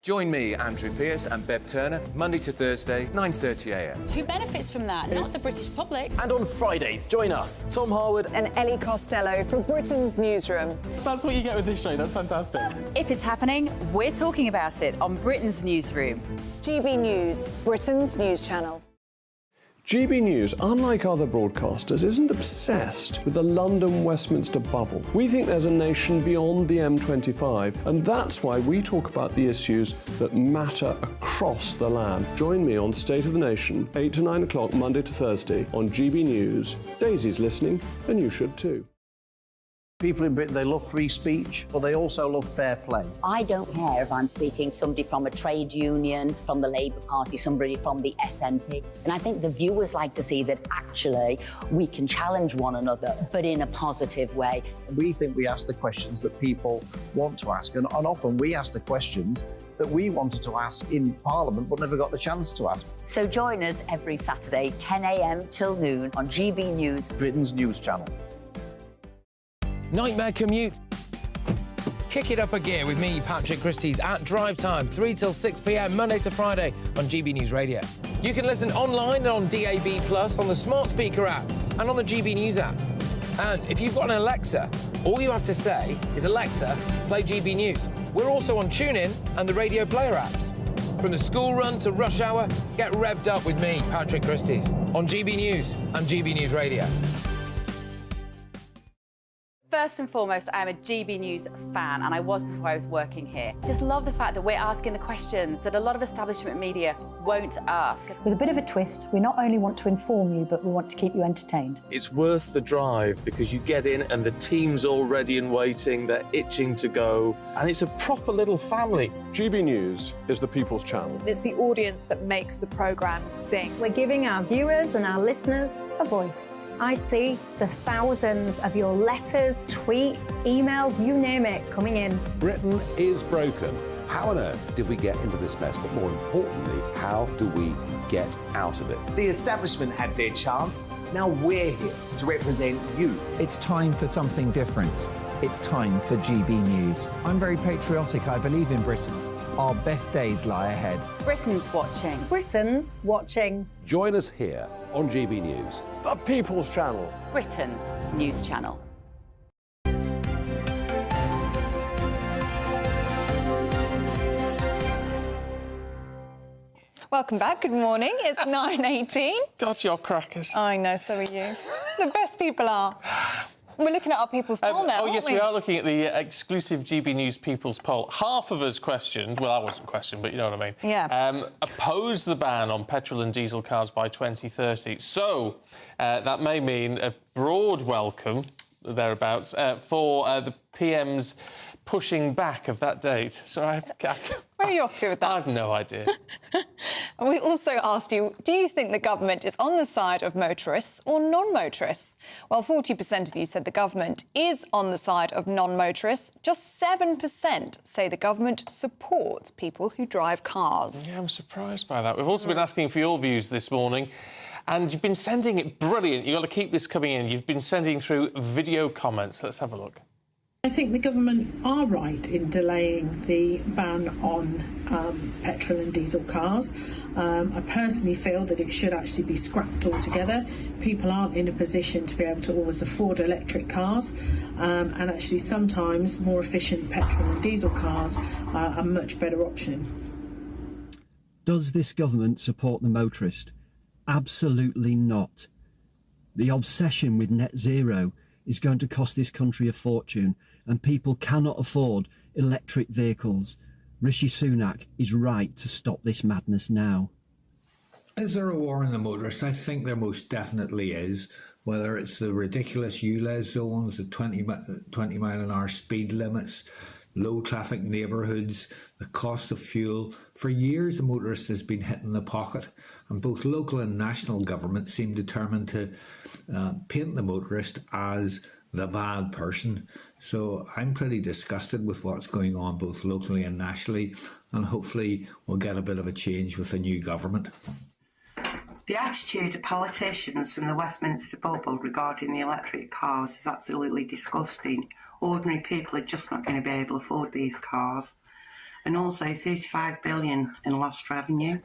Join me, Andrew Pearce and Bev Turner, Monday to Thursday, 9:30 a.m. Who benefits from that? Not the British public. And on Fridays, join us, Tom Harwood and Ellie Costello from Britain's Newsroom. That's what you get with this show. That's fantastic. If it's happening, we're talking about it on Britain's Newsroom. GB News, Britain's news channel. GB News, unlike other broadcasters, isn't obsessed with the London-Westminster bubble. We think there's a nation beyond the M25, and that's why we talk about the issues that matter across the land. Join me on State of the Nation, 8 to 9 o'clock, Monday to Thursday, on GB News. Daisy's listening, and you should too. People in Britain, they love free speech, but they also love fair play. I don't care if I'm speaking somebody from a trade union, from the Labour Party, somebody from the SNP. And I think the viewers like to see that actually we can challenge one another, but in a positive way. We think we ask the questions that people want to ask, and often we ask the questions that we wanted to ask in Parliament but never got the chance to ask. So join us every Saturday, 10 a.m. till noon on GB News, Britain's news channel. Nightmare commute. Kick it up a gear with me, Patrick Christie's at Drive Time, 3 till 6 p.m, Monday to Friday on GB News Radio. You can listen online and on DAB+, on the smart speaker app and on the GB News app. And if you've got an Alexa, all you have to say is, Alexa, play GB News. We're also on TuneIn and the Radio Player apps. From the school run to rush hour, get revved up with me, Patrick Christie's, on GB News and GB News Radio. First and foremost, I'm a GB News fan, and I was before I was working here. Just love the fact that we're asking the questions that a lot of establishment media won't ask. With a bit of a twist, we not only want to inform you, but we want to keep you entertained. It's worth the drive because you get in and the team's all ready and waiting, they're itching to go, and it's a proper little family. GB News is the People's Channel. It's the audience that makes the programme sing. We're giving our viewers and our listeners a voice. I see the thousands of your letters, tweets, emails, you name it, coming in. Britain is broken. How on earth did we get into this mess? But more importantly, how do we get out of it? The establishment had their chance. Now we're here to represent you. It's time for something different. It's time for GB News. I'm very patriotic. I believe in Britain. Our best days lie ahead. Britain's watching. Britain's watching. Join us here on GB News. The People's Channel. Britain's news channel. Welcome back. Good morning. It's 9:18. God, you're crackers. I know, so are you. The best people are. We're looking at our People's Poll now, Oh, yes, aren't we are looking at the exclusive GB News People's Poll. Half of us questioned, well, I wasn't questioned, but you know what I mean. Yeah. Oppose the ban on petrol and diesel cars by 2030. So that may mean a broad welcome, thereabouts, for the PM's pushing back of that date. So Where are you off to with that? I have no idea. And we also asked you, do you think the government is on the side of motorists or non-motorists? Well, 40% of you said the government is on the side of non-motorists. Just 7% say the government supports people who drive cars. Yeah, I'm surprised by that. We've also been asking for your views this morning, and you've been sending it brilliant. You've got to keep this coming in. You've been sending through video comments. Let's have a look. I think the government are right in delaying the ban on petrol and diesel cars. I personally feel that it should actually be scrapped altogether. People aren't in a position to be able to always afford electric cars, and actually sometimes more efficient petrol and diesel cars are a much better option. Does this government support the motorist? Absolutely not. The obsession with net zero is going to cost this country a fortune, and people cannot afford electric vehicles. Rishi Sunak is right to stop this madness now. Is there a war on the motorists? I think there most definitely is. Whether it's the ridiculous ULEZ zones, the 20 mile an hour speed limits, low traffic neighbourhoods, the cost of fuel. For years, the motorist has been hit in the pocket, and both local and national governments seem determined to paint the motorist as the bad person. So I'm pretty disgusted with what's going on both locally and nationally, and hopefully we'll get a bit of a change with the new government. The attitude of politicians from the Westminster bubble regarding the electric cars is absolutely disgusting. Ordinary people are just not going to be able to afford these cars. And also 35 billion in lost revenue.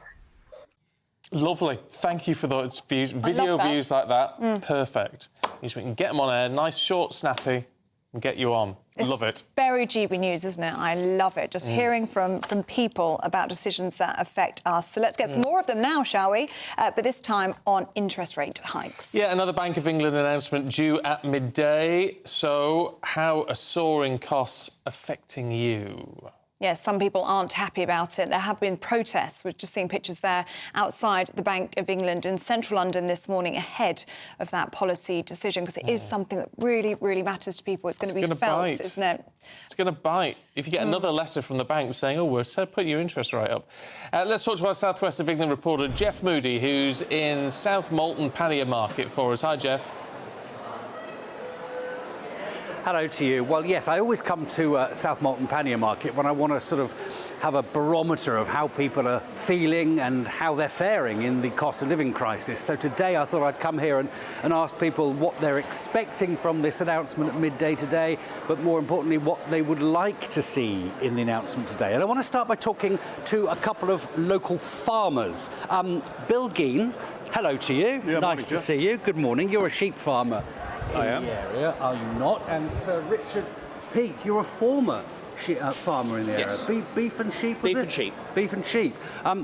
Lovely. Thank you for those views. Video views like that, perfect. Means we can get them on air, nice, short, snappy, and get you on. Love it. Very GB News, isn't it? I love it. Just hearing from people about decisions that affect us. So let's get some more of them now, shall we? But this time on interest rate hikes. Yeah, another Bank of England announcement due at midday. So how are soaring costs affecting you? Yes, some people aren't happy about it. There have been protests. We've just seen pictures there outside the Bank of England in central London this morning ahead of that policy decision, because it is something that really, really matters to people. It's going to be felt, isn't it? It's going to bite. If you get another letter from the bank saying, oh, we're putting your interest rate up. Let's talk to our South West of England reporter, Jeff Moody, who's in South Molton Pannier Market for us. Hi, Jeff. Hello to you. Well, yes, I always come to South Molton Pannier Market when I want to sort of have a barometer of how people are feeling and how they're faring in the cost of living crisis. So today I thought I'd come here and ask people what they're expecting from this announcement at midday today, but more importantly, what they would like to see in the announcement today. And I want to start by talking to a couple of local farmers. Bill Geen, hello to you. Yeah, nice to see you. Good morning. You're a sheep farmer. I am. In the area, are you not? And Sir Richard Peake, you're a former farmer in the Yes. area. Beef and sheep, was Beef it? and sheep. Beef and sheep.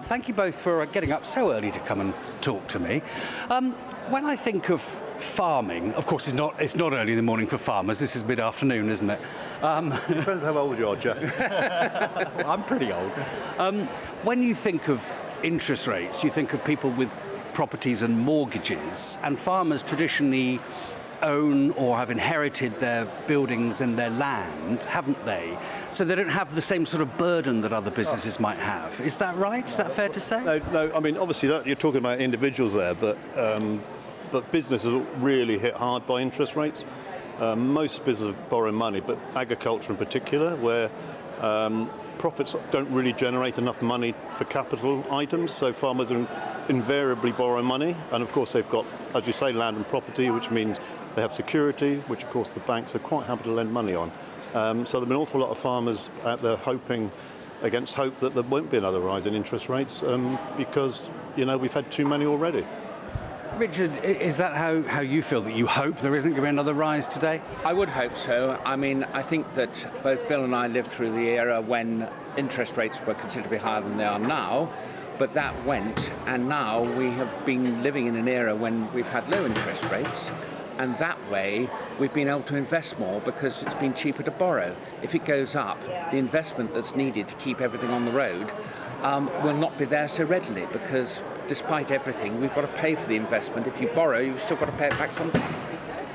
Thank you both for getting up so early to come and talk to me. When I think of farming, of course it's not early in the morning for farmers, this is mid-afternoon, isn't it? Depends how old you are, Jeff. Well, I'm pretty old. When you think of interest rates, you think of people with properties and mortgages, and farmers traditionally own or have inherited their buildings and their land, haven't they? So they don't have the same sort of burden that other businesses might have. Is that right? Is that fair to say? No, I mean, obviously you're talking about individuals there, but businesses are really hit hard by interest rates. Most businesses borrow money, but agriculture in particular, where profits don't really generate enough money for capital items, so farmers invariably borrow money, and of course they've got, as you say, land and property, which means they have security, which of course the banks are quite happy to lend money on. So there have been an awful lot of farmers out there hoping against hope that there won't be another rise in interest rates because, we've had too many already. Richard, is that how you feel, that you hope there isn't going to be another rise today? I would hope so. I mean, I think that both Bill and I lived through the era when interest rates were considerably higher than they are now, but that went, and now we have been living in an era when we've had low interest rates, and that way we've been able to invest more because it's been cheaper to borrow. If it goes up, the investment that's needed to keep everything on the road will not be there so readily, because despite everything, we've got to pay for the investment. If you borrow, you've still got to pay it back sometime.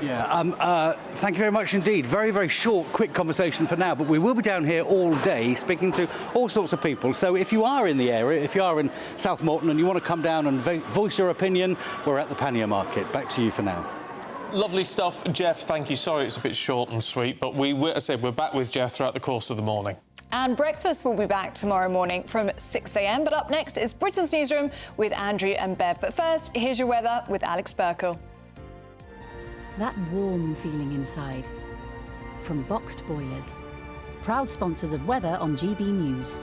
Yeah, thank you very much indeed. Very, very short, quick conversation for now, but we will be down here all day speaking to all sorts of people. So if you are in the area, if you are in South Molton and you want to come down and voice your opinion, we're at the Pannier Market. Back to you for now. Lovely stuff, Jeff. Thank you. Sorry it's a bit short and sweet, but as I said, we're back with Jeff throughout the course of the morning. And breakfast will be back tomorrow morning from 6 a.m. But up next is Britain's Newsroom with Andrew and Bev. But first, here's your weather with Alex Burkle. That warm feeling inside. From Boxed Boilers. Proud sponsors of weather on GB News.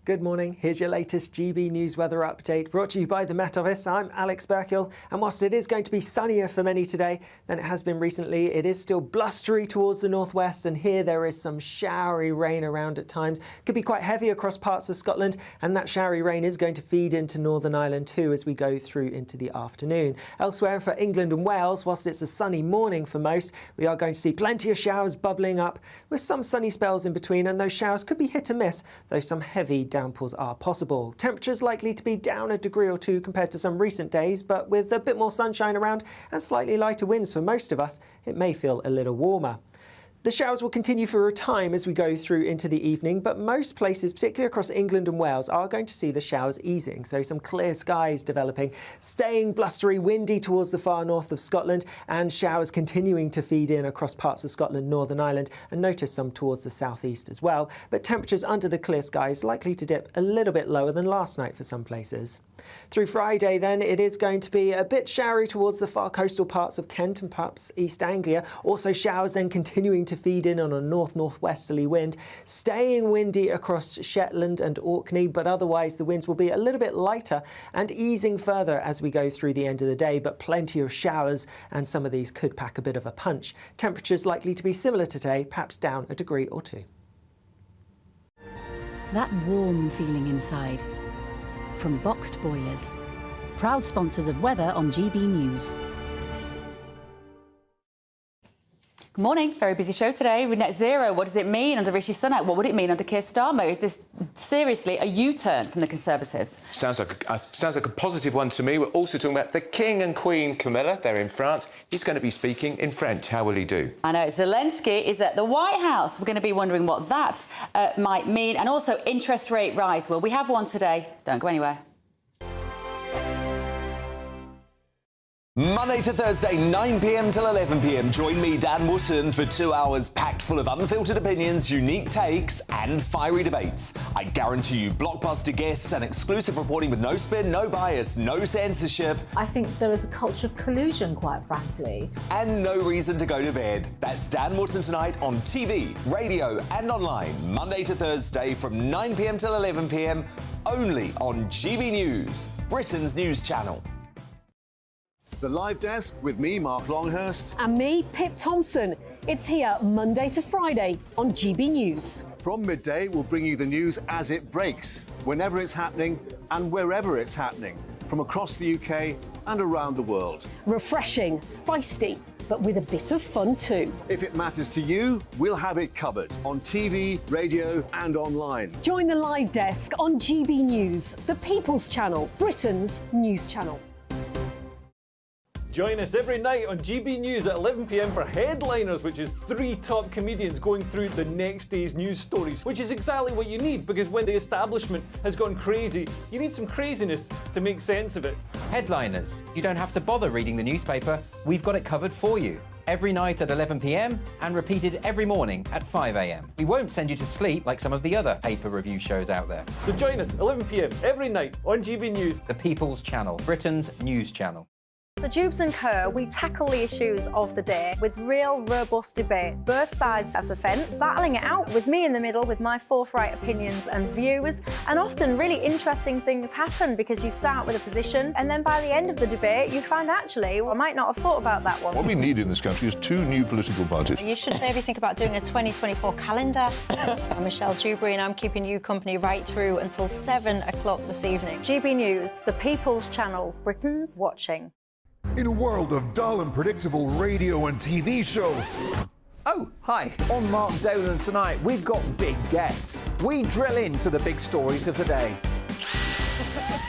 Good morning, here's your latest GB News weather update brought to you by the Met Office. I'm Alex Burkill, and whilst it is going to be sunnier for many today than it has been recently, it is still blustery towards the northwest, and here there is some showery rain around at times. Could be quite heavy across parts of Scotland, and that showery rain is going to feed into Northern Ireland too as we go through into the afternoon. Elsewhere for England and Wales, whilst it's a sunny morning for most, we are going to see plenty of showers bubbling up with some sunny spells in between, and those showers could be hit and miss, though some heavy downpours are possible. Temperatures likely to be down a degree or two compared to some recent days, but with a bit more sunshine around and slightly lighter winds for most of us, it may feel a little warmer. The showers will continue for a time as we go through into the evening, but most places, particularly across England and Wales, are going to see the showers easing, so some clear skies developing, staying blustery, windy towards the far north of Scotland, and showers continuing to feed in across parts of Scotland, Northern Ireland, and notice some towards the southeast as well. But temperatures under the clear skies likely to dip a little bit lower than last night for some places. Through Friday then, it is going to be a bit showery towards the far coastal parts of Kent and perhaps East Anglia. Also showers then continuing to feed in on a north-northwesterly wind, staying windy across Shetland and Orkney, but otherwise the winds will be a little bit lighter and easing further as we go through the end of the day, but plenty of showers, and some of these could pack a bit of a punch. Temperatures likely to be similar today, perhaps down a degree or two. That warm feeling inside. From Boxed Boilers. Proud sponsors of weather on GB News. Good morning. Very busy show today with net zero. What does it mean under Rishi Sunak? What would it mean under Keir Starmer? Is this seriously a U-turn from the Conservatives? Sounds like a positive one to me. We're also talking about the King and Queen Camilla. They're in France. He's going to be speaking in French. How will he do? I know. Zelensky is at the White House. We're going to be wondering what that might mean. And also interest rate rise. Well, we have one today. Don't go anywhere. Monday to Thursday, 9 p.m. till 11 p.m. Join me, Dan Wootton, for 2 hours packed full of unfiltered opinions, unique takes and fiery debates. I guarantee you blockbuster guests and exclusive reporting with no spin, no bias, no censorship. I think there is a culture of collusion, quite frankly. And no reason to go to bed. That's Dan Wootton tonight on TV, radio and online. Monday to Thursday from 9 p.m. till 11 p.m. only on GB News, Britain's news channel. The Live Desk with me, Mark Longhurst. And me, Pip Thompson. It's here Monday to Friday on GB News. From midday, we'll bring you the news as it breaks, whenever it's happening and wherever it's happening, from across the UK and around the world. Refreshing, feisty, but with a bit of fun too. If it matters to you, we'll have it covered on TV, radio and online. Join the Live Desk on GB News, the People's Channel, Britain's news channel. Join us every night on GB News at 11 p.m. for Headliners, which is 3 top comedians going through the next day's news stories, which is exactly what you need, because when the establishment has gone crazy, you need some craziness to make sense of it. Headliners. You don't have to bother reading the newspaper. We've got it covered for you. Every night at 11 p.m. and repeated every morning at 5 a.m. We won't send you to sleep like some of the other paper review shows out there. So join us 11 p.m. every night on GB News. The People's Channel, Britain's news channel. So Jubes and Kerr, we tackle the issues of the day with real robust debate, both sides of the fence, battling it out with me in the middle with my forthright opinions and views. And often really interesting things happen because you start with a position and then by the end of the debate you find actually, well, I might not have thought about that one. What we need in this country is 2 new political budgets. You should maybe think about doing a 2024 calendar. I'm Michelle Dewberry and I'm keeping you company right through until 7 o'clock this evening. GB News, the People's Channel, Britain's watching. In a world of dull and predictable radio and TV shows. Oh, hi. On Mark Dolan tonight, we've got big guests. We drill into the big stories of the day.